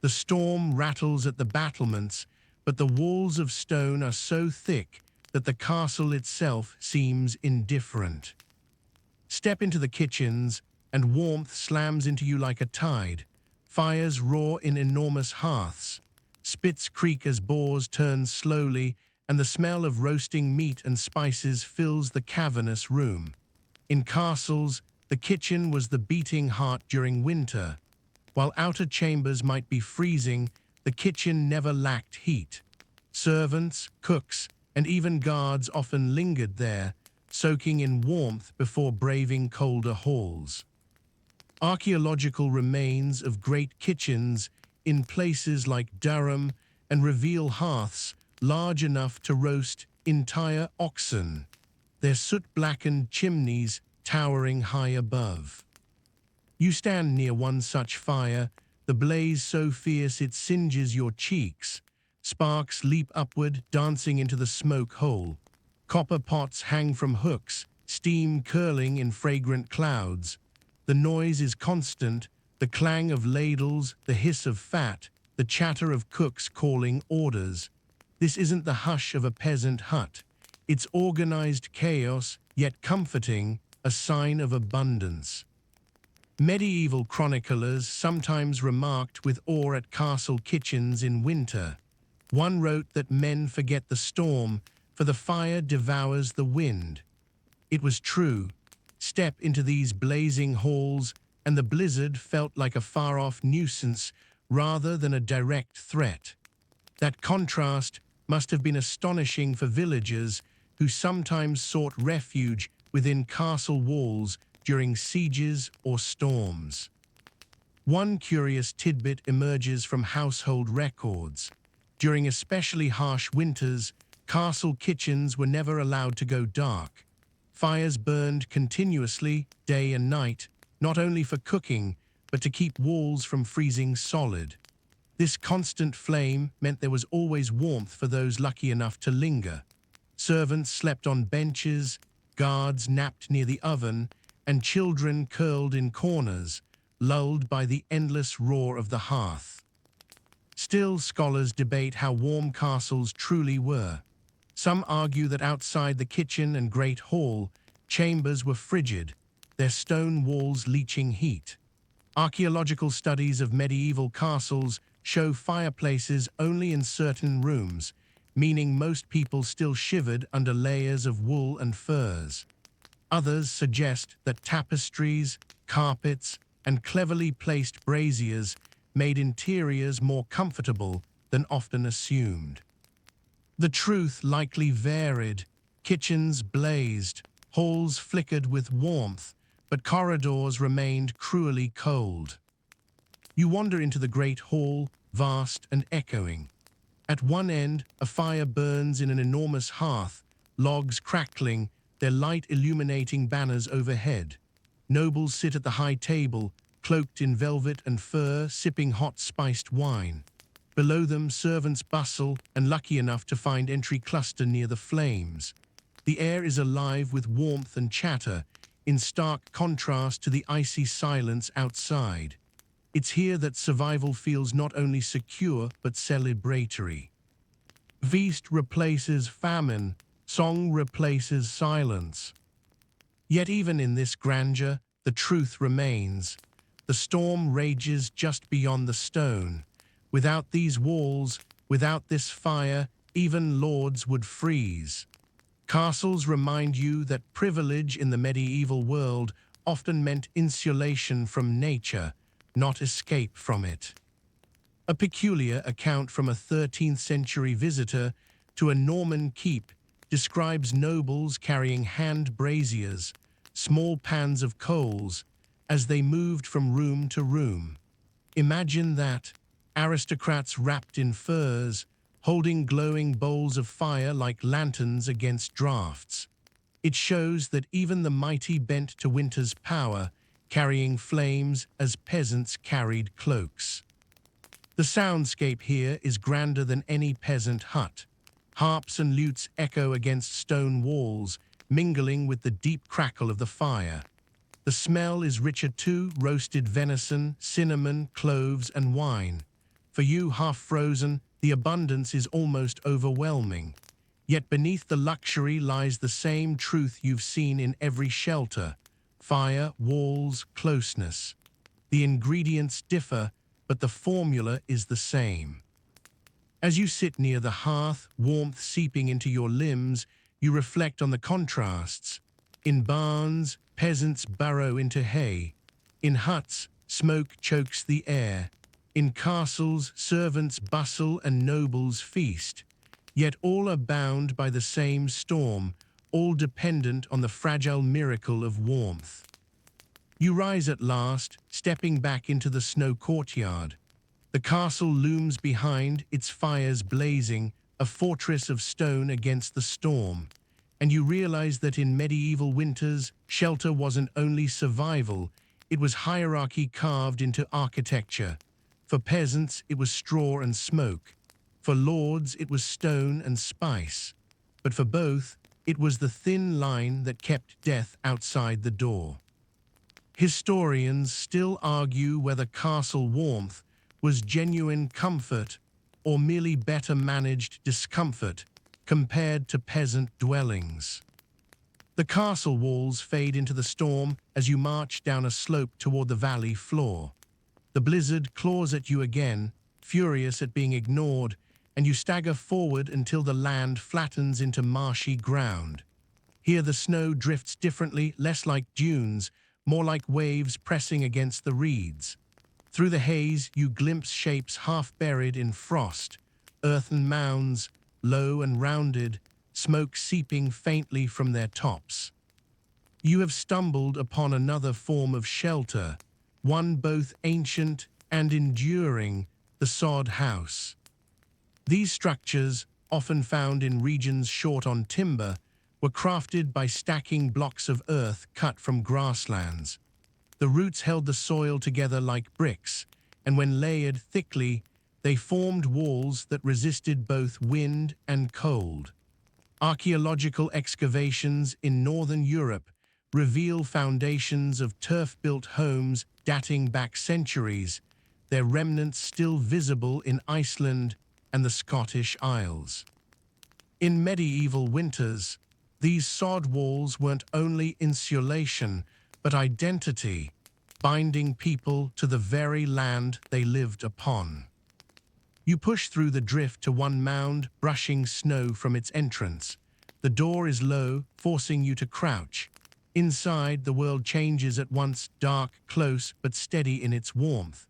The storm rattles at the battlements, but the walls of stone are so thick that the castle itself seems indifferent. Step into the kitchens, and warmth slams into you like a tide. Fires roar in enormous hearths. Spits creak as boars turn slowly, and the smell of roasting meat and spices fills the cavernous room. In castles, the kitchen was the beating heart during winter. While outer chambers might be freezing, the kitchen never lacked heat. Servants, cooks, and even guards often lingered there, soaking in warmth before braving colder halls. Archaeological remains of great kitchens in places like Durham and reveal hearths large enough to roast entire oxen, their soot-blackened chimneys towering high above. You stand near one such fire, the blaze so fierce it singes your cheeks. Sparks leap upward, dancing into the smoke hole. Copper pots hang from hooks, steam curling in fragrant clouds. The noise is constant, the clang of ladles, the hiss of fat, the chatter of cooks calling orders. This isn't the hush of a peasant hut. It's organized chaos, yet comforting, a sign of abundance. Medieval chroniclers sometimes remarked with awe at castle kitchens in winter. One wrote that men forget the storm, for the fire devours the wind. It was true. Step into these blazing halls, and the blizzard felt like a far-off nuisance rather than a direct threat. That contrast must have been astonishing for villagers who sometimes sought refuge within castle walls during sieges or storms. One curious tidbit emerges from household records. During especially harsh winters, castle kitchens were never allowed to go dark. Fires burned continuously, day and night, not only for cooking, but to keep walls from freezing solid. This constant flame meant there was always warmth for those lucky enough to linger. Servants slept on benches, guards napped near the oven, and children curled in corners, lulled by the endless roar of the hearth. Still, scholars debate how warm castles truly were. Some argue that outside the kitchen and great hall, chambers were frigid, their stone walls leaching heat. Archaeological studies of medieval castles show fireplaces only in certain rooms, meaning most people still shivered under layers of wool and furs. Others suggest that tapestries, carpets, and cleverly placed braziers made interiors more comfortable than often assumed. The truth likely varied. Kitchens blazed, halls flickered with warmth, but corridors remained cruelly cold. You wander into the great hall, vast and echoing. At one end, a fire burns in an enormous hearth, logs crackling, their light illuminating banners overhead. Nobles sit at the high table, cloaked in velvet and fur, sipping hot spiced wine. Below them, servants bustle and lucky enough to find entry cluster near the flames. The air is alive with warmth and chatter, in stark contrast to the icy silence outside. It's here that survival feels not only secure but celebratory. Feast replaces famine, song replaces silence. Yet even in this grandeur, the truth remains. The storm rages just beyond the stone. Without these walls, without this fire, even lords would freeze. Castles remind you that privilege in the medieval world often meant insulation from nature, not escape from it. A peculiar account from a 13th century visitor to a Norman keep describes nobles carrying hand braziers, small pans of coals, as they moved from room to room. Imagine that, aristocrats wrapped in furs, holding glowing bowls of fire like lanterns against drafts. It shows that even the mighty bent to winter's power, carrying flames as peasants carried cloaks. The soundscape here is grander than any peasant hut. Harps and lutes echo against stone walls, mingling with the deep crackle of the fire. The smell is richer too, roasted venison, cinnamon, cloves, and wine. For you, half-frozen, the abundance is almost overwhelming. Yet beneath the luxury lies the same truth you've seen in every shelter: fire, walls, closeness. The ingredients differ, but the formula is the same. As you sit near the hearth, warmth seeping into your limbs, you reflect on the contrasts. In barns, peasants burrow into hay. In huts, smoke chokes the air. In castles, servants bustle and nobles feast. Yet all are bound by the same storm, all dependent on the fragile miracle of warmth. You rise at last, stepping back into the snow courtyard. The castle looms behind, its fires blazing, a fortress of stone against the storm. And you realize that in medieval winters, shelter wasn't only survival, it was hierarchy carved into architecture. For peasants, it was straw and smoke. For lords, it was stone and spice. But for both, it was the thin line that kept death outside the door. Historians still argue whether castle warmth was genuine comfort or merely better managed discomfort compared to peasant dwellings. The castle walls fade into the storm as you march down a slope toward the valley floor. The blizzard claws at you again, furious at being ignored, and you stagger forward until the land flattens into marshy ground. Here the snow drifts differently, less like dunes, more like waves pressing against the reeds. Through the haze, you glimpse shapes half buried in frost, earthen mounds, low and rounded, smoke seeping faintly from their tops. You have stumbled upon another form of shelter, one both ancient and enduring, the sod house. These structures, often found in regions short on timber, were crafted by stacking blocks of earth cut from grasslands. The roots held the soil together like bricks, and when layered thickly, they formed walls that resisted both wind and cold. Archaeological excavations in northern Europe reveal foundations of turf-built homes dating back centuries, their remnants still visible in Iceland and the Scottish Isles. In medieval winters, these sod walls weren't only insulation, but identity, binding people to the very land they lived upon. You push through the drift to one mound, brushing snow from its entrance. The door is low, forcing you to crouch. Inside, the world changes at once, dark, close, but steady in its warmth.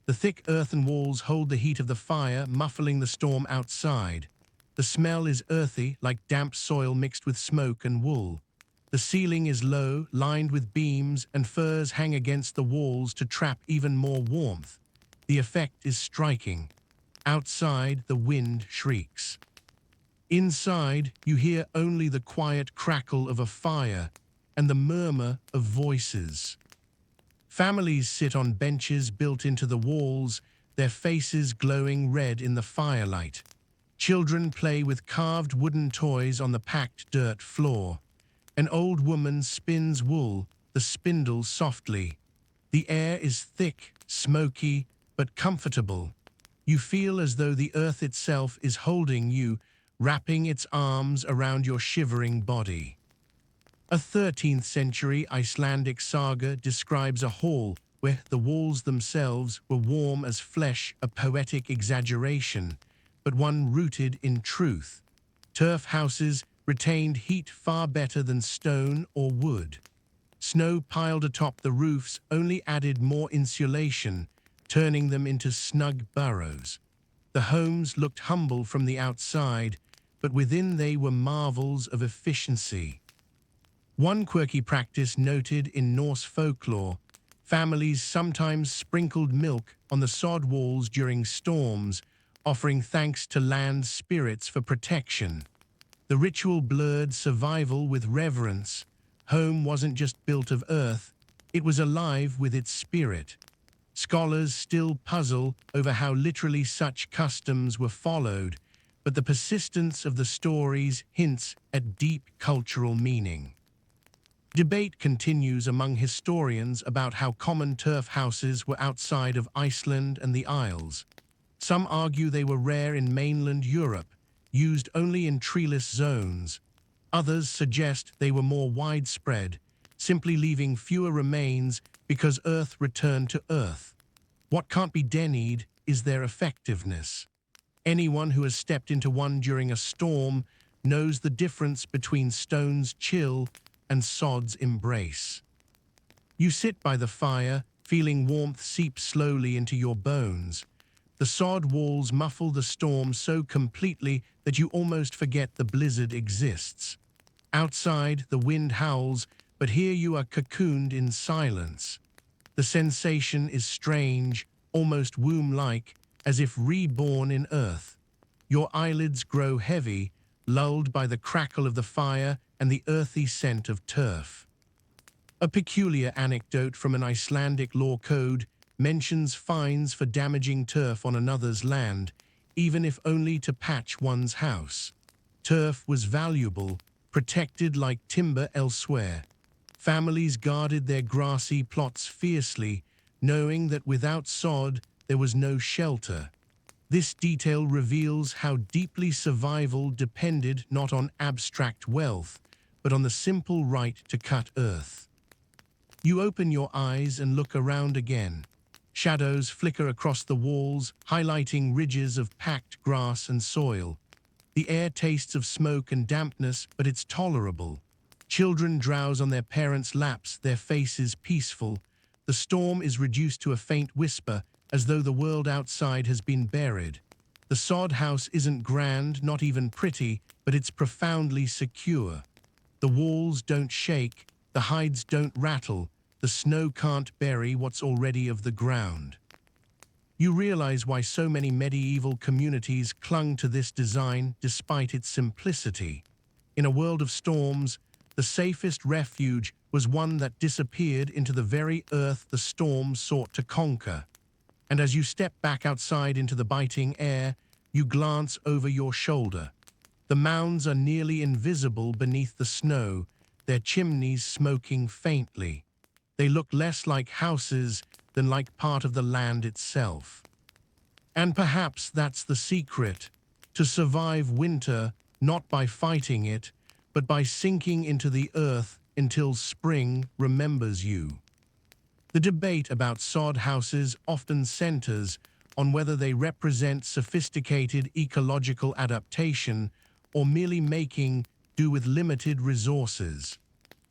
The thick earthen walls hold the heat of the fire, muffling the storm outside. The smell is earthy, like damp soil mixed with smoke and wool. The ceiling is low, lined with beams, and furs hang against the walls to trap even more warmth. The effect is striking. Outside, the wind shrieks. Inside, you hear only the quiet crackle of a fire and the murmur of voices. Families sit on benches built into the walls, their faces glowing red in the firelight. Children play with carved wooden toys on the packed dirt floor. An old woman spins wool, the spindle softly. The air is thick, smoky, but comfortable. You feel as though the earth itself is holding you, wrapping its arms around your shivering body. A 13th century Icelandic saga describes a hall where the walls themselves were warm as flesh, a poetic exaggeration, but one rooted in truth. Turf houses retained heat far better than stone or wood. Snow piled atop the roofs only added more insulation, turning them into snug burrows. The homes looked humble from the outside, but within they were marvels of efficiency. One quirky practice noted in Norse folklore: Families sometimes sprinkled milk on the sod walls during storms, offering thanks to land spirits for protection. The ritual blurred survival with reverence. Home wasn't just built of earth, it was alive with its spirit. Scholars still puzzle over how literally such customs were followed, but the persistence of the stories hints at deep cultural meaning. Debate continues among historians about how common turf houses were outside of Iceland and the Isles. Some argue they were rare in mainland Europe, used only in treeless zones. Others suggest they were more widespread, simply leaving fewer remains because Earth returned to Earth. What can't be denied is their effectiveness. Anyone who has stepped into one during a storm knows the difference between stone's chill and sod's embrace. You sit by the fire, feeling warmth seep slowly into your bones. The sod walls muffle the storm so completely that you almost forget the blizzard exists. Outside, the wind howls, but here you are cocooned in silence. The sensation is strange, almost womb-like, as if reborn in earth. Your eyelids grow heavy, lulled by the crackle of the fire and the earthy scent of turf. A peculiar anecdote from an Icelandic law code mentions fines for damaging turf on another's land, even if only to patch one's house. Turf was valuable, protected like timber elsewhere. Families guarded their grassy plots fiercely, knowing that without sod there was no shelter. This detail reveals how deeply survival depended not on abstract wealth, but on the simple right to cut earth. You open your eyes and look around again. Shadows flicker across the walls, highlighting ridges of packed grass and soil. The air tastes of smoke and dampness, but it's tolerable. Children drowse on their parents' laps, their faces peaceful. The storm is reduced to a faint whisper, as though the world outside has been buried. The sod house isn't grand, not even pretty, but it's profoundly secure. The walls don't shake, the hides don't rattle, the snow can't bury what's already of the ground. You realize why so many medieval communities clung to this design despite its simplicity. In a world of storms, the safest refuge was one that disappeared into the very earth the storm sought to conquer. And as you step back outside into the biting air, you glance over your shoulder. The mounds are nearly invisible beneath the snow, their chimneys smoking faintly. They look less like houses than like part of the land itself. And perhaps that's the secret, to survive winter not by fighting it, but by sinking into the earth until spring remembers you. The debate about sod houses often centers on whether they represent sophisticated ecological adaptation or merely making do with limited resources.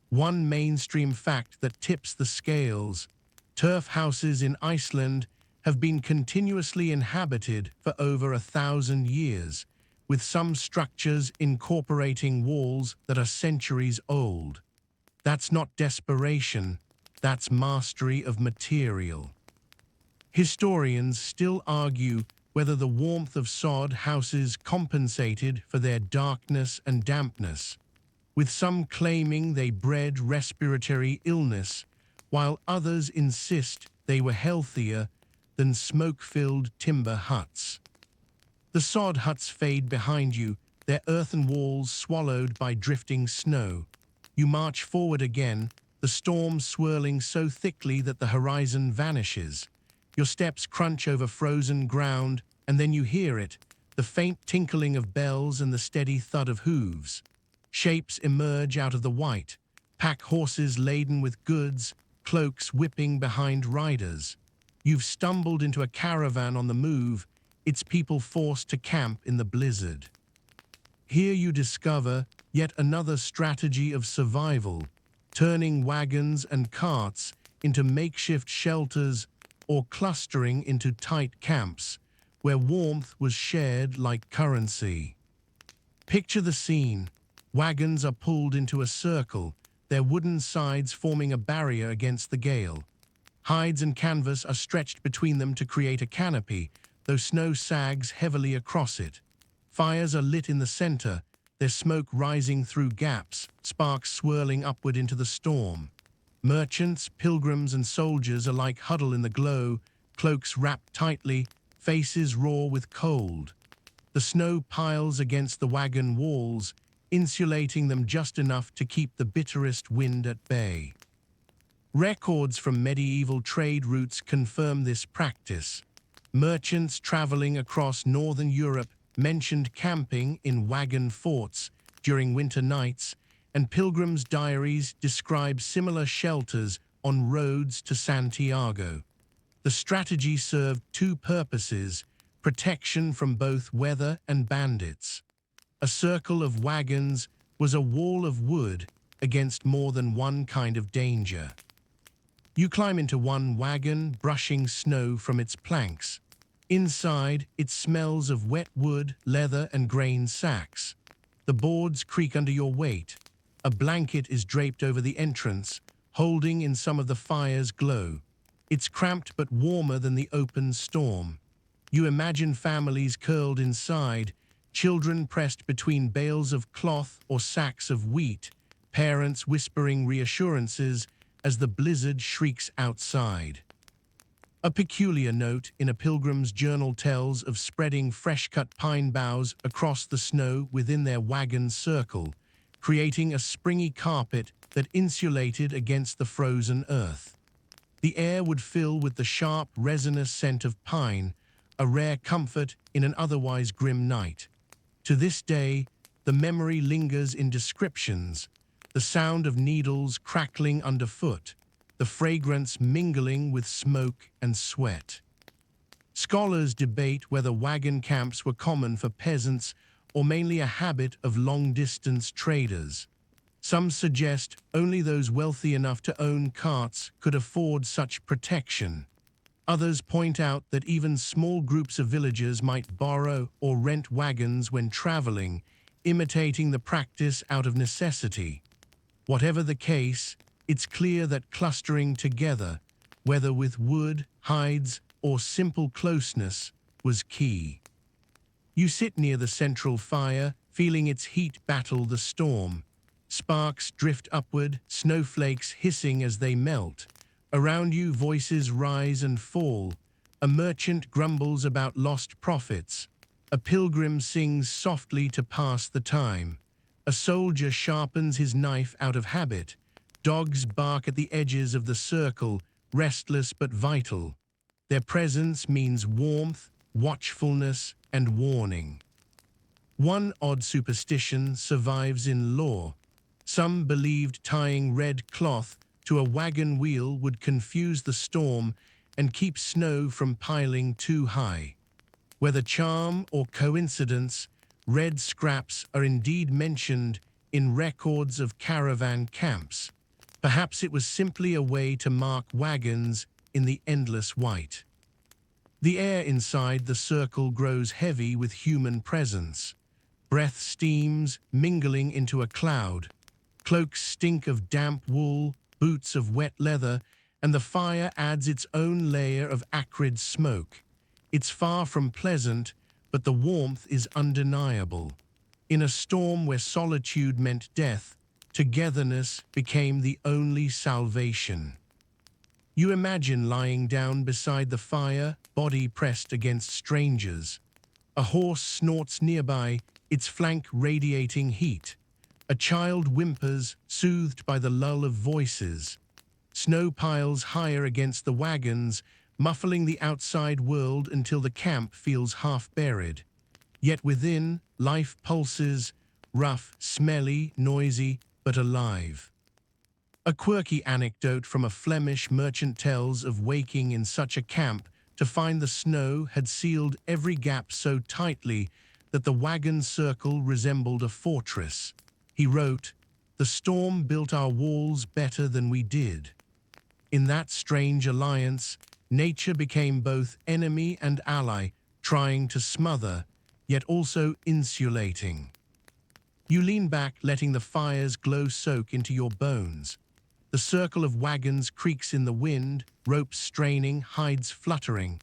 One mainstream fact that tips the scales: turf houses in Iceland have been continuously inhabited for over 1,000 years, with some structures incorporating walls that are centuries old. That's not desperation, that's mastery of material. Historians still argue whether the warmth of sod houses compensated for their darkness and dampness, with some claiming they bred respiratory illness, while others insist they were healthier than smoke-filled timber huts. The sod huts fade behind you, their earthen walls swallowed by drifting snow. You march forward again, the storm swirling so thickly that the horizon vanishes. Your steps crunch over frozen ground, and then you hear it, the faint tinkling of bells and the steady thud of hooves. Shapes emerge out of the white, pack horses laden with goods, cloaks whipping behind riders. You've stumbled into a caravan on the move, its people forced to camp in the blizzard. Here you discover yet another strategy of survival, turning wagons and carts into makeshift shelters or clustering into tight camps where warmth was shared like currency. Picture the scene. Wagons are pulled into a circle, their wooden sides forming a barrier against the gale. Hides and canvas are stretched between them to create a canopy, though snow sags heavily across it. Fires are lit in the center, their smoke rising through gaps, sparks swirling upward into the storm. Merchants, pilgrims, and soldiers alike huddle in the glow, cloaks wrapped tightly, faces raw with cold. The snow piles against the wagon walls, insulating them just enough to keep the bitterest wind at bay. Records from medieval trade routes confirm this practice. Merchants traveling across northern Europe mentioned camping in wagon forts during winter nights, and pilgrims' diaries describe similar shelters on roads to Santiago. The strategy served two purposes: protection from both weather and bandits. A circle of wagons was a wall of wood against more than one kind of danger. You climb into one wagon, brushing snow from its planks. Inside, it smells of wet wood, leather, and grain sacks. The boards creak under your weight. A blanket is draped over the entrance, holding in some of the fire's glow. It's cramped but warmer than the open storm. You imagine families curled inside, children pressed between bales of cloth or sacks of wheat, parents whispering reassurances as the blizzard shrieks outside. A peculiar note in a pilgrim's journal tells of spreading fresh-cut pine boughs across the snow within their wagon circle, creating a springy carpet that insulated against the frozen earth. The air would fill with the sharp, resinous scent of pine, a rare comfort in an otherwise grim night. To this day, the memory lingers in descriptions, the sound of needles crackling underfoot, the fragrance mingling with smoke and sweat. Scholars debate whether wagon camps were common for peasants or mainly a habit of long-distance traders. Some suggest only those wealthy enough to own carts could afford such protection. Others point out that even small groups of villagers might borrow or rent wagons when traveling, imitating the practice out of necessity. Whatever the case, it's clear that clustering together, whether with wood, hides, or simple closeness, was key. You sit near the central fire, feeling its heat battle the storm. Sparks drift upward, snowflakes hissing as they melt. Around you, voices rise and fall. A merchant grumbles about lost profits. A pilgrim sings softly to pass the time. A soldier sharpens his knife out of habit. Dogs bark at the edges of the circle, restless but vital. Their presence means warmth, watchfulness, and warning. One odd superstition survives in lore. Some believed tying red cloth to a wagon wheel would confuse the storm and keep snow from piling too high. Whether charm or coincidence, red scraps are indeed mentioned in records of caravan camps. Perhaps it was simply a way to mark wagons in the endless white. The air inside the circle grows heavy with human presence. Breath steams, mingling into a cloud. Cloaks stink of damp wool, boots of wet leather, and the fire adds its own layer of acrid smoke. It's far from pleasant, but the warmth is undeniable. In a storm where solitude meant death, togetherness became the only salvation. You imagine lying down beside the fire, body pressed against strangers. A horse snorts nearby, its flank radiating heat. A child whimpers, soothed by the lull of voices. Snow piles higher against the wagons, muffling the outside world until the camp feels half-buried. Yet within, life pulses, rough, smelly, noisy, but alive. A quirky anecdote from a Flemish merchant tells of waking in such a camp to find the snow had sealed every gap so tightly that the wagon circle resembled a fortress. He wrote, "The storm built our walls better than we did." In that strange alliance, nature became both enemy and ally, trying to smother, yet also insulating. You lean back, letting the fire's glow soak into your bones. The circle of wagons creaks in the wind, ropes straining, hides fluttering.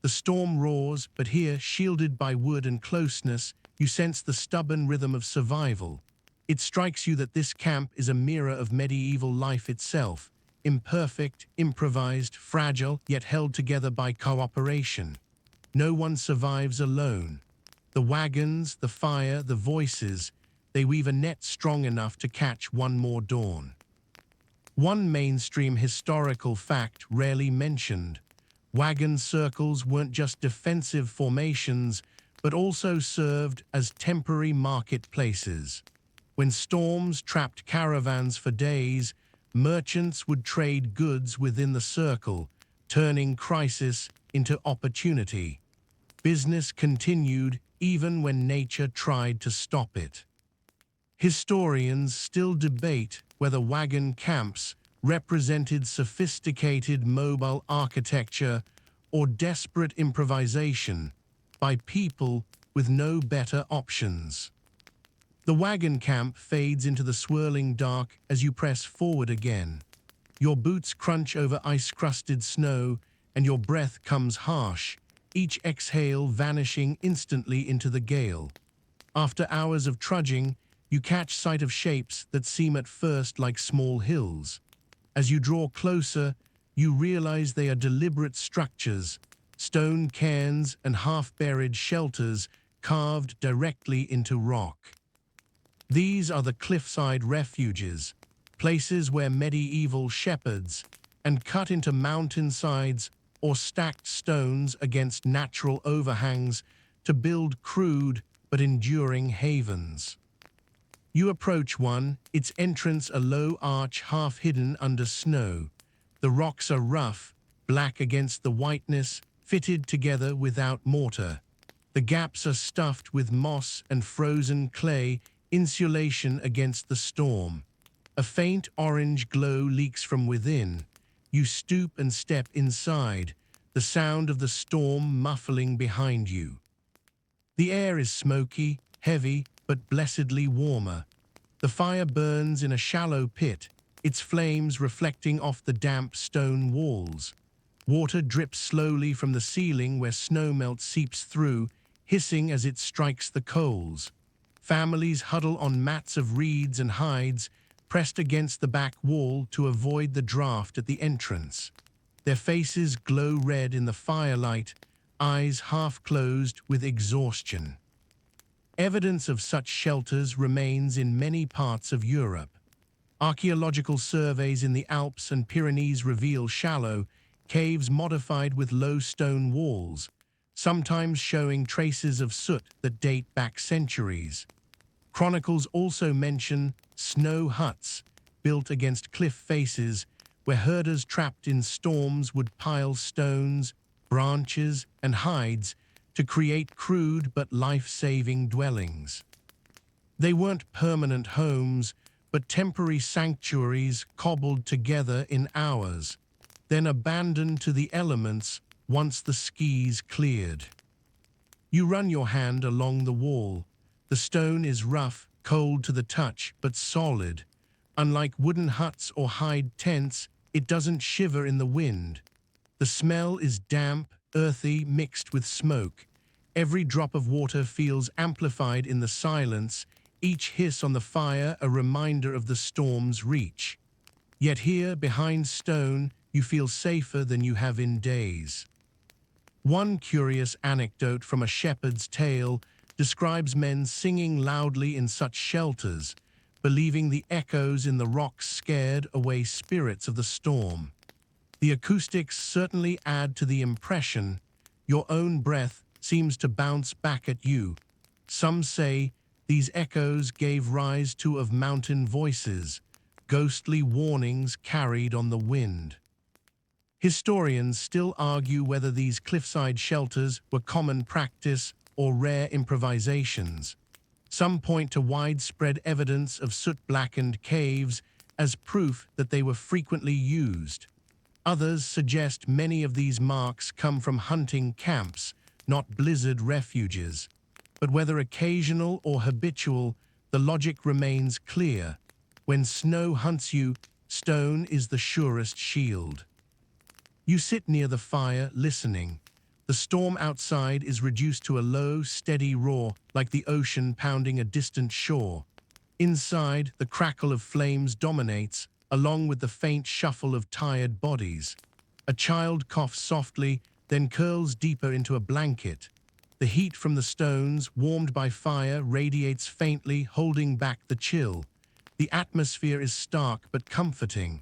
The storm roars, but here, shielded by wood and closeness, you sense the stubborn rhythm of survival. It strikes you that this camp is a mirror of medieval life itself, imperfect, improvised, fragile, yet held together by cooperation. No one survives alone. The wagons, the fire, the voices, they weave a net strong enough to catch one more dawn. One mainstream historical fact rarely mentioned: wagon circles weren't just defensive formations, but also served as temporary marketplaces. When storms trapped caravans for days, merchants would trade goods within the circle, turning crisis into opportunity. Business continued even when nature tried to stop it. Historians still debate whether wagon camps represented sophisticated mobile architecture or desperate improvisation by people with no better options. The wagon camp fades into the swirling dark as you press forward again. Your boots crunch over ice-crusted snow, and your breath comes harsh, each exhale vanishing instantly into the gale. After hours of trudging, you catch sight of shapes that seem at first like small hills. As you draw closer, you realize they are deliberate structures, stone cairns and half-buried shelters carved directly into rock. These are the cliffside refuges, places where medieval shepherds, and cut into mountainsides or stacked stones against natural overhangs to build crude but enduring havens. You approach one, its entrance a low arch half hidden under snow. The rocks are rough, black against the whiteness, fitted together without mortar. The gaps are stuffed with moss and frozen clay, insulation against the storm. A faint orange glow leaks from within. You stoop and step inside, the sound of the storm muffling behind you. The air is smoky, heavy, but blessedly warmer. The fire burns in a shallow pit, its flames reflecting off the damp stone walls. Water drips slowly from the ceiling where snowmelt seeps through, hissing as it strikes the coals. Families huddle on mats of reeds and hides, pressed against the back wall to avoid the draft at the entrance. Their faces glow red in the firelight, eyes half closed with exhaustion. Evidence of such shelters remains in many parts of Europe. Archaeological surveys in the Alps and Pyrenees reveal shallow caves modified with low stone walls, sometimes showing traces of soot that date back centuries. Chronicles also mention snow huts built against cliff faces where herders trapped in storms would pile stones, branches, and hides to create crude but life-saving dwellings. They weren't permanent homes, but temporary sanctuaries cobbled together in hours, then abandoned to the elements once the skis cleared. You run your hand along the wall. The stone is rough, cold to the touch, but solid. Unlike wooden huts or hide tents, it doesn't shiver in the wind. The smell is damp, earthy, mixed with smoke. Every drop of water feels amplified in the silence, each hiss on the fire a reminder of the storm's reach. Yet here, behind stone, you feel safer than you have in days. One curious anecdote from a shepherd's tale describes men singing loudly in such shelters, believing the echoes in the rocks scared away spirits of the storm. The acoustics certainly add to the impression. Your own breath seems to bounce back at you. Some say these echoes gave rise to of mountain voices, ghostly warnings carried on the wind. Historians still argue whether these cliffside shelters were common practice or rare improvisations. Some point to widespread evidence of soot-blackened caves as proof that they were frequently used. Others suggest many of these marks come from hunting camps, not blizzard refuges. But whether occasional or habitual, the logic remains clear. When snow hunts you, stone is the surest shield. You sit near the fire, listening. The storm outside is reduced to a low, steady roar, like the ocean pounding a distant shore. Inside, the crackle of flames dominates, along with the faint shuffle of tired bodies. A child coughs softly, then curls deeper into a blanket. The heat from the stones, warmed by fire, radiates faintly, holding back the chill. The atmosphere is stark but comforting.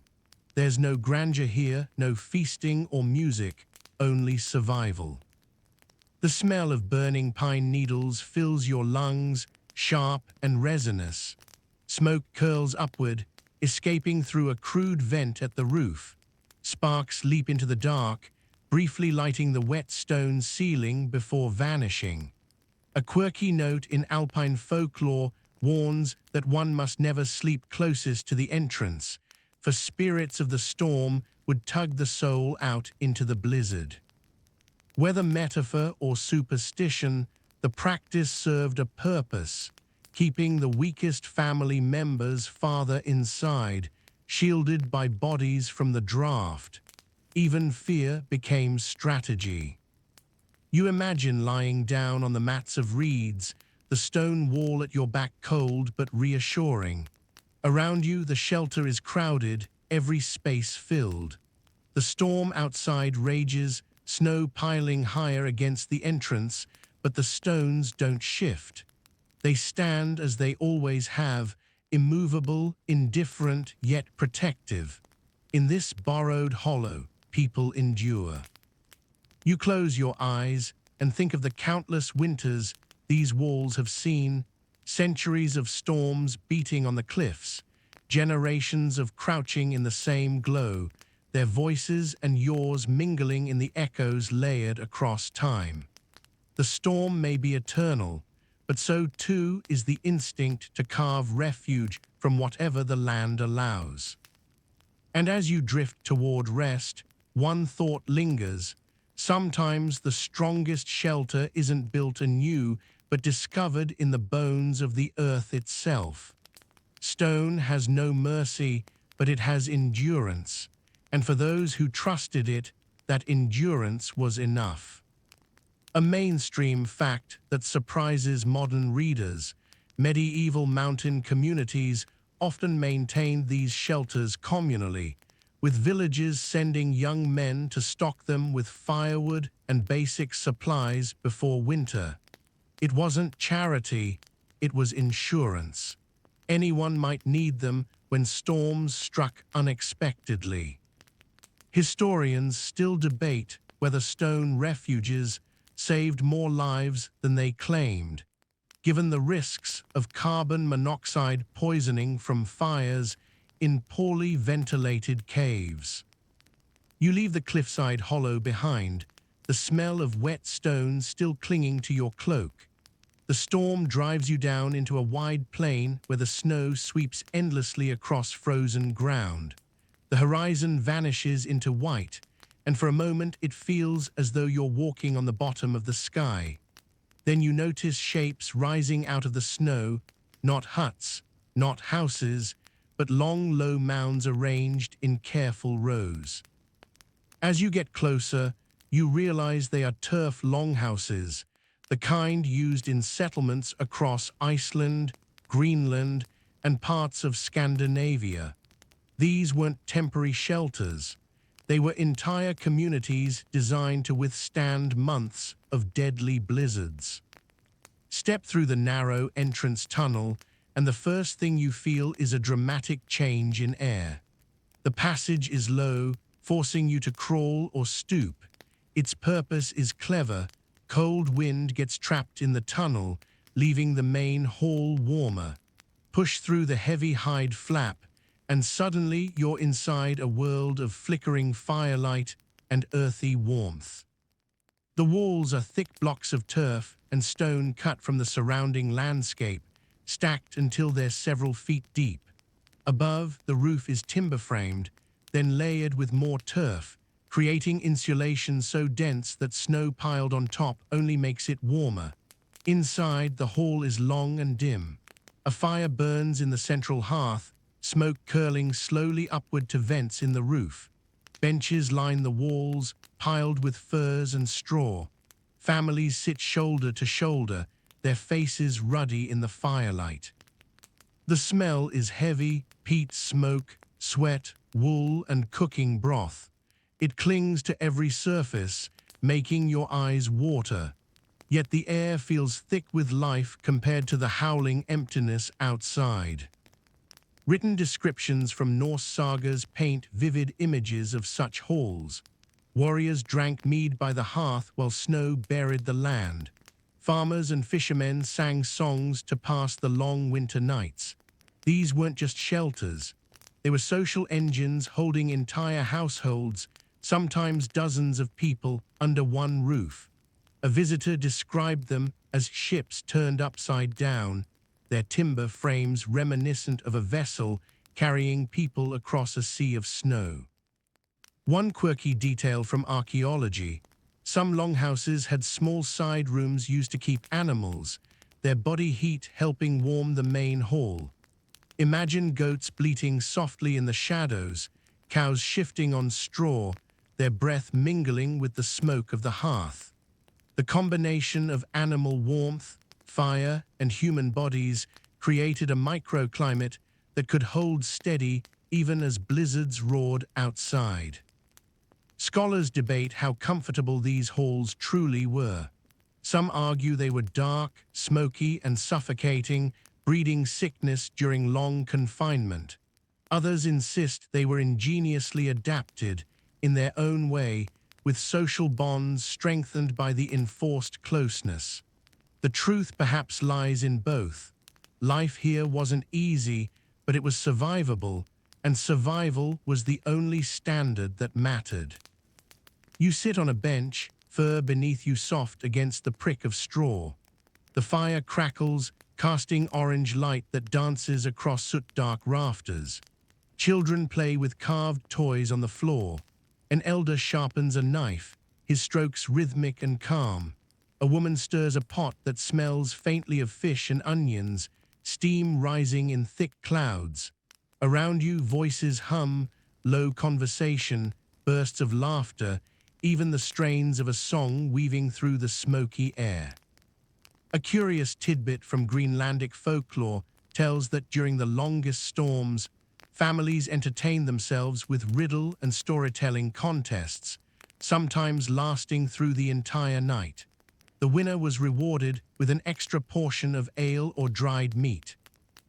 There's no grandeur here, no feasting or music, only survival. The smell of burning pine needles fills your lungs, sharp and resinous. Smoke curls upward, escaping through a crude vent at the roof. Sparks leap into the dark, briefly lighting the wet stone ceiling before vanishing. A quirky note in alpine folklore warns that one must never sleep closest to the entrance, for spirits of the storm would tug the soul out into the blizzard. Whether metaphor or superstition, the practice served a purpose, keeping the weakest family members farther inside, shielded by bodies from the draft. Even fear became strategy. You imagine lying down on the mats of reeds, the stone wall at your back cold but reassuring. Around you, the shelter is crowded, every space filled. The storm outside rages, snow piling higher against the entrance, but the stones don't shift. They stand as they always have, immovable, indifferent, yet protective. In this borrowed hollow, people endure. You close your eyes and think of the countless winters these walls have seen, centuries of storms beating on the cliffs, generations of crouching in the same glow, their voices and yours mingling in the echoes layered across time. The storm may be eternal, but so too is the instinct to carve refuge from whatever the land allows. And as you drift toward rest, one thought lingers. Sometimes the strongest shelter isn't built anew, but discovered in the bones of the earth itself. Stone has no mercy, but it has endurance. And for those who trusted it, that endurance was enough. A mainstream fact that surprises modern readers: medieval mountain communities often maintained these shelters communally, with villages sending young men to stock them with firewood and basic supplies before winter. It wasn't charity, it was insurance. Anyone might need them when storms struck unexpectedly. Historians still debate whether stone refuges saved more lives than they claimed, given the risks of carbon monoxide poisoning from fires in poorly ventilated caves. You leave the cliffside hollow behind, the smell of wet stone still clinging to your cloak. The storm drives you down into a wide plain where the snow sweeps endlessly across frozen ground. The horizon vanishes into white, and for a moment it feels as though you're walking on the bottom of the sky. Then you notice shapes rising out of the snow, not huts, not houses, but long, low mounds arranged in careful rows. As you get closer, you realize they are turf longhouses, the kind used in settlements across Iceland, Greenland, and parts of Scandinavia. These weren't temporary shelters. They were entire communities designed to withstand months of deadly blizzards. Step through the narrow entrance tunnel, and the first thing you feel is a dramatic change in air. The passage is low, forcing you to crawl or stoop. Its purpose is clever. Cold wind gets trapped in the tunnel, leaving the main hall warmer. Push through the heavy hide flap, and suddenly you're inside a world of flickering firelight and earthy warmth. The walls are thick blocks of turf and stone cut from the surrounding landscape, stacked until they're several feet deep. Above, the roof is timber-framed, then layered with more turf, creating insulation so dense that snow piled on top only makes it warmer. Inside, the hall is long and dim. A fire burns in the central hearth, smoke curling slowly upward to vents in the roof. Benches line the walls, piled with furs and straw. Families sit shoulder to shoulder, their faces ruddy in the firelight. The smell is heavy, peat smoke, sweat, wool, and cooking broth. It clings to every surface, making your eyes water. Yet the air feels thick with life compared to the howling emptiness outside. Written descriptions from Norse sagas paint vivid images of such halls. Warriors drank mead by the hearth while snow buried the land. Farmers and fishermen sang songs to pass the long winter nights. These weren't just shelters. They were social engines holding entire households, sometimes dozens of people under one roof. A visitor described them as ships turned upside down, their timber frames reminiscent of a vessel carrying people across a sea of snow. One quirky detail from archaeology: some longhouses had small side rooms used to keep animals, their body heat helping warm the main hall. Imagine goats bleating softly in the shadows, cows shifting on straw, their breath mingling with the smoke of the hearth. The combination of animal warmth, fire, and human bodies created a microclimate that could hold steady even as blizzards roared outside. Scholars debate how comfortable these halls truly were. Some argue they were dark, smoky, and suffocating, breeding sickness during long confinement. Others insist they were ingeniously adapted, in their own way, with social bonds strengthened by the enforced closeness. The truth perhaps lies in both. Life here wasn't easy, but it was survivable, and survival was the only standard that mattered. You sit on a bench, fur beneath you soft against the prick of straw. The fire crackles, casting orange light that dances across soot-dark rafters. Children play with carved toys on the floor. An elder sharpens a knife, his strokes rhythmic and calm. A woman stirs a pot that smells faintly of fish and onions, steam rising in thick clouds. Around you, voices hum, low conversation, bursts of laughter, even the strains of a song weaving through the smoky air. A curious tidbit from Greenlandic folklore tells that during the longest storms, families entertained themselves with riddle and storytelling contests, sometimes lasting through the entire night. The winner was rewarded with an extra portion of ale or dried meat.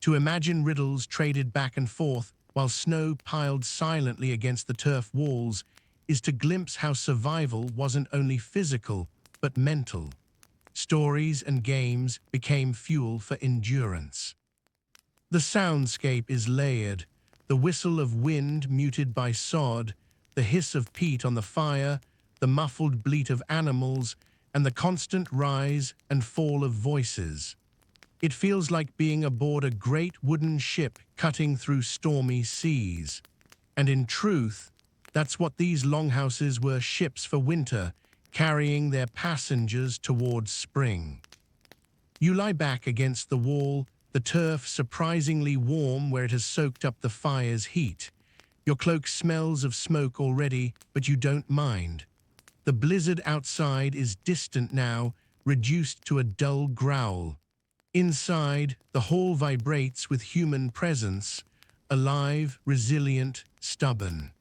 To imagine riddles traded back and forth while snow piled silently against the turf walls is to glimpse how survival wasn't only physical, but mental. Stories and games became fuel for endurance. The soundscape is layered, the whistle of wind muted by sod, the hiss of peat on the fire, the muffled bleat of animals, and the constant rise and fall of voices. It feels like being aboard a great wooden ship cutting through stormy seas. And in truth, that's what these longhouses were: ships for winter, carrying their passengers towards spring. You lie back against the wall, the turf surprisingly warm where it has soaked up the fire's heat. Your cloak smells of smoke already, but you don't mind. The blizzard outside is distant now, reduced to a dull growl. Inside, the hall vibrates with human presence, alive, resilient, stubborn.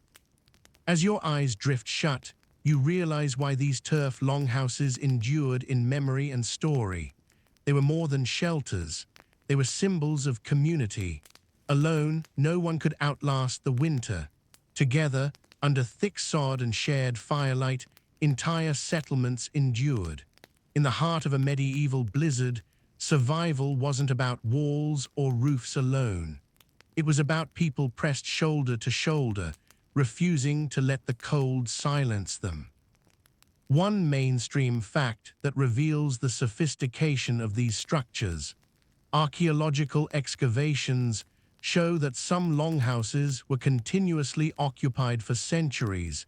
As your eyes drift shut, you realize why these turf longhouses endured in memory and story. They were more than shelters. They were symbols of community. Alone, no one could outlast the winter. Together, under thick sod and shared firelight, entire settlements endured. In the heart of a medieval blizzard, survival wasn't about walls or roofs alone. It was about people pressed shoulder to shoulder, refusing to let the cold silence them. One mainstream fact that reveals the sophistication of these structures: archaeological excavations show that some longhouses were continuously occupied for centuries,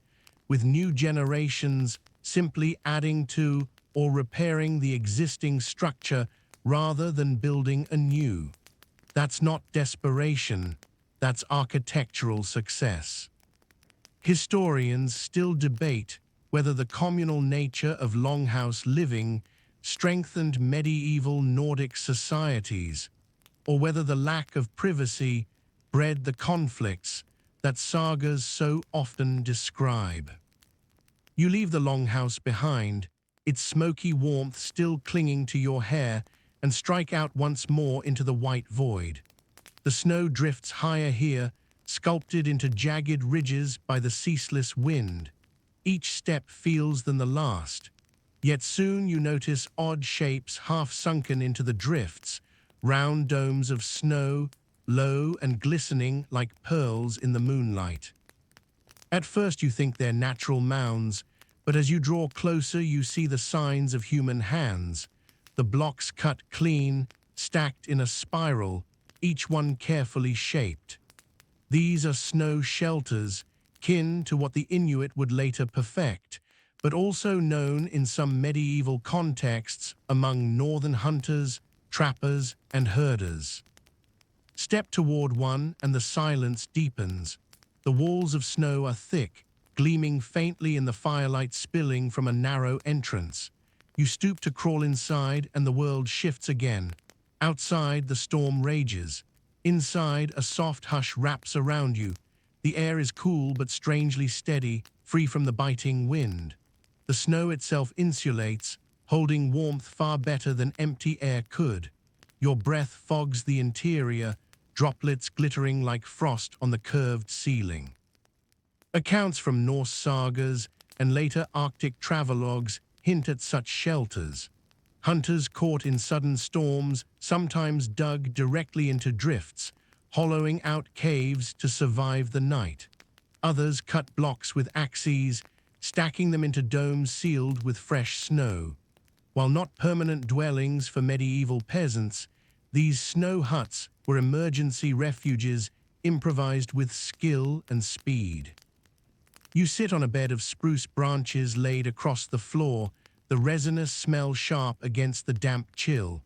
with new generations simply adding to or repairing the existing structure rather than building anew. That's not desperation, that's architectural success. Historians still debate whether the communal nature of longhouse living strengthened medieval Nordic societies, or whether the lack of privacy bred the conflicts that sagas so often describe. You leave the longhouse behind, its smoky warmth still clinging to your hair, and strike out once more into the white void. The snow drifts higher here, sculpted into jagged ridges by the ceaseless wind. Each step feels than the last, yet soon you notice odd shapes half sunken into the drifts, round domes of snow, low and glistening like pearls in the moonlight. At first you think they're natural mounds, but as you draw closer you see the signs of human hands, the blocks cut clean, stacked in a spiral, each one carefully shaped. These are snow shelters, kin to what the Inuit would later perfect, but also known in some medieval contexts among northern hunters, trappers, and herders. Step toward one and the silence deepens. The walls of snow are thick, gleaming faintly in the firelight spilling from a narrow entrance. You stoop to crawl inside and the world shifts again. Outside, the storm rages. Inside, a soft hush wraps around you. The air is cool but strangely steady, free from the biting wind. The snow itself insulates, holding warmth far better than empty air could. Your breath fogs the interior, droplets glittering like frost on the curved ceiling. Accounts from Norse sagas and later Arctic travelogues hint at such shelters. Hunters caught in sudden storms sometimes dug directly into drifts, hollowing out caves to survive the night. Others cut blocks with axes, stacking them into domes sealed with fresh snow. While not permanent dwellings for medieval peasants, these snow huts were emergency refuges improvised with skill and speed. You sit on a bed of spruce branches laid across the floor, the resinous smell sharp against the damp chill.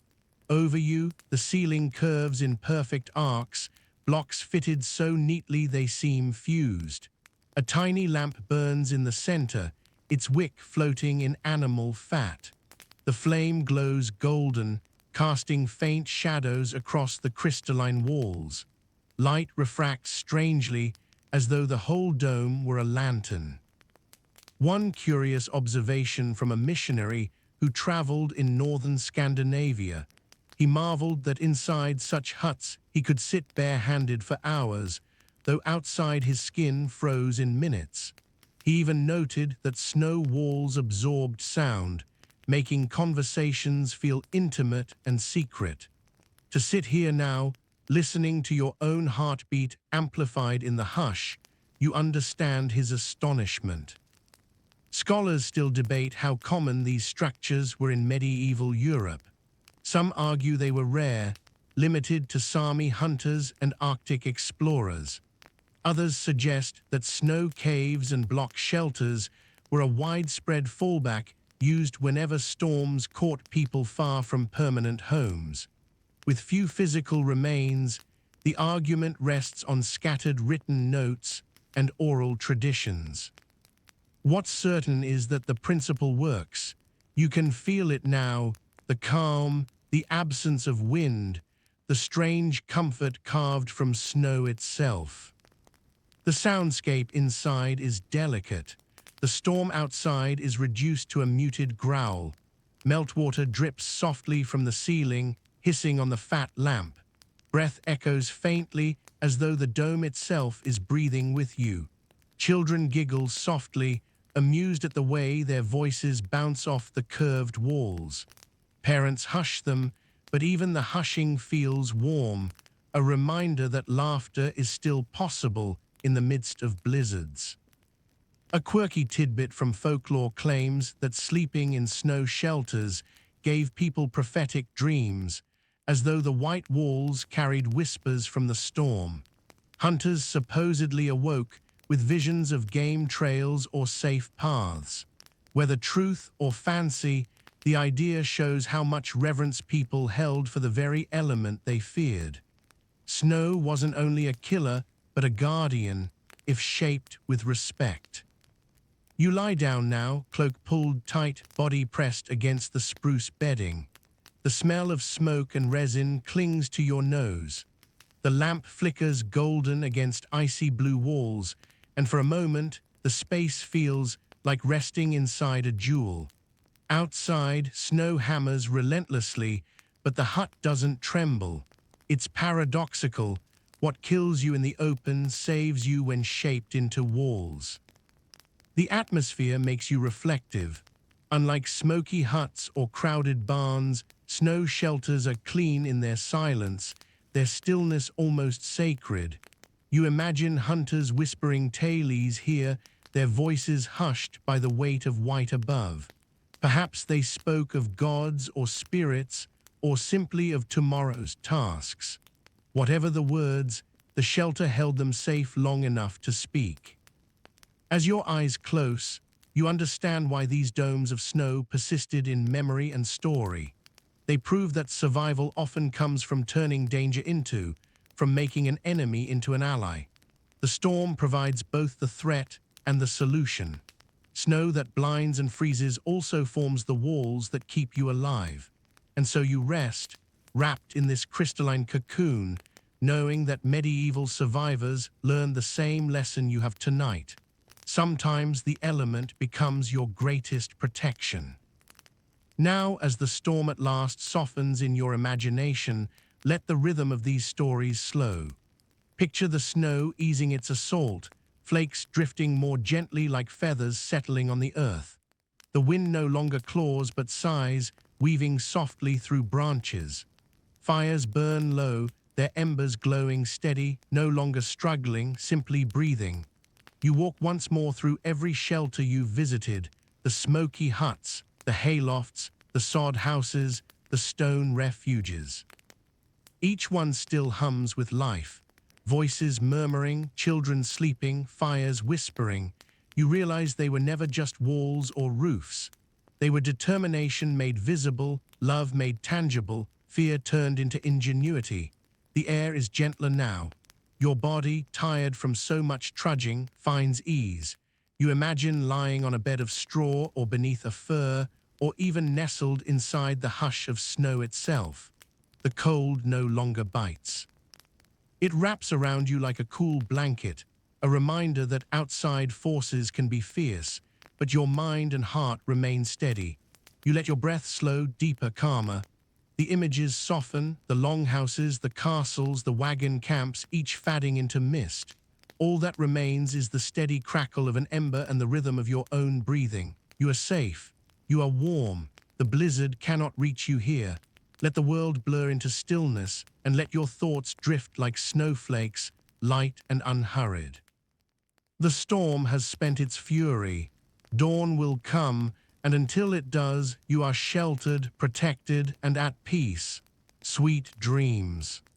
Over you, the ceiling curves in perfect arcs, blocks fitted so neatly they seem fused. A tiny lamp burns in the center, its wick floating in animal fat. The flame glows golden, casting faint shadows across the crystalline walls. Light refracts strangely, as though the whole dome were a lantern. One curious observation from a missionary who traveled in northern Scandinavia. He marveled that inside such huts he could sit bare-handed for hours, though outside his skin froze in minutes. He even noted that snow walls absorbed sound, making conversations feel intimate and secret. To sit here now, listening to your own heartbeat amplified in the hush, you understand his astonishment. Scholars still debate how common these structures were in medieval Europe. Some argue they were rare, limited to Sami hunters and Arctic explorers. Others suggest that snow caves and block shelters were a widespread fallback used whenever storms caught people far from permanent homes. With few physical remains, the argument rests on scattered written notes and oral traditions. What's certain is that the principle works. You can feel it now, the calm, the absence of wind, the strange comfort carved from snow itself. The soundscape inside is delicate. The storm outside is reduced to a muted growl. Meltwater drips softly from the ceiling, hissing on the fat lamp. Breath echoes faintly as though the dome itself is breathing with you. Children giggle softly, amused at the way their voices bounce off the curved walls. Parents hush them, but even the hushing feels warm, a reminder that laughter is still possible in the midst of blizzards. A quirky tidbit from folklore claims that sleeping in snow shelters gave people prophetic dreams, as though the white walls carried whispers from the storm. Hunters supposedly awoke with visions of game trails or safe paths. Whether truth or fancy, the idea shows how much reverence people held for the very element they feared. Snow wasn't only a killer, but a guardian, if shaped with respect. You lie down now, cloak pulled tight, body pressed against the spruce bedding. The smell of smoke and resin clings to your nose. The lamp flickers golden against icy blue walls, and for a moment, the space feels like resting inside a jewel. Outside, snow hammers relentlessly, but the hut doesn't tremble. It's paradoxical. What kills you in the open saves you when shaped into walls. The atmosphere makes you reflective. Unlike smoky huts or crowded barns, snow shelters are clean in their silence, their stillness almost sacred. You imagine hunters whispering tales here, their voices hushed by the weight of white above. Perhaps they spoke of gods or spirits, or simply of tomorrow's tasks. Whatever the words, the shelter held them safe long enough to speak. As your eyes close, you understand why these domes of snow persisted in memory and story. They prove that survival often comes from turning danger into, from making an enemy into an ally. The storm provides both the threat and the solution. Snow that blinds and freezes also forms the walls that keep you alive. And so you rest, wrapped in this crystalline cocoon, knowing that medieval survivors learned the same lesson you have tonight. Sometimes the element becomes your greatest protection. Now, as the storm at last softens in your imagination, let the rhythm of these stories slow. Picture the snow easing its assault, flakes drifting more gently like feathers settling on the earth. The wind no longer claws but sighs, weaving softly through branches. Fires burn low, their embers glowing steady, no longer struggling, simply breathing. You walk once more through every shelter you've visited, the smoky huts, the haylofts, the sod houses, the stone refuges. Each one still hums with life, voices murmuring, children sleeping, fires whispering. You realize they were never just walls or roofs. They were determination made visible, love made tangible, fear turned into ingenuity. The air is gentler now. Your body, tired from so much trudging, finds ease. You imagine lying on a bed of straw or beneath a fir, or even nestled inside the hush of snow itself. The cold no longer bites. It wraps around you like a cool blanket, a reminder that outside forces can be fierce, but your mind and heart remain steady. You let your breath slow, deeper, calmer. The images soften, the longhouses, the castles, the wagon camps, each fading into mist. All that remains is the steady crackle of an ember and the rhythm of your own breathing. You are safe. You are warm. The blizzard cannot reach you here. Let the world blur into stillness and let your thoughts drift like snowflakes, light and unhurried. The storm has spent its fury. Dawn will come, and until it does, you are sheltered, protected, and at peace. Sweet dreams.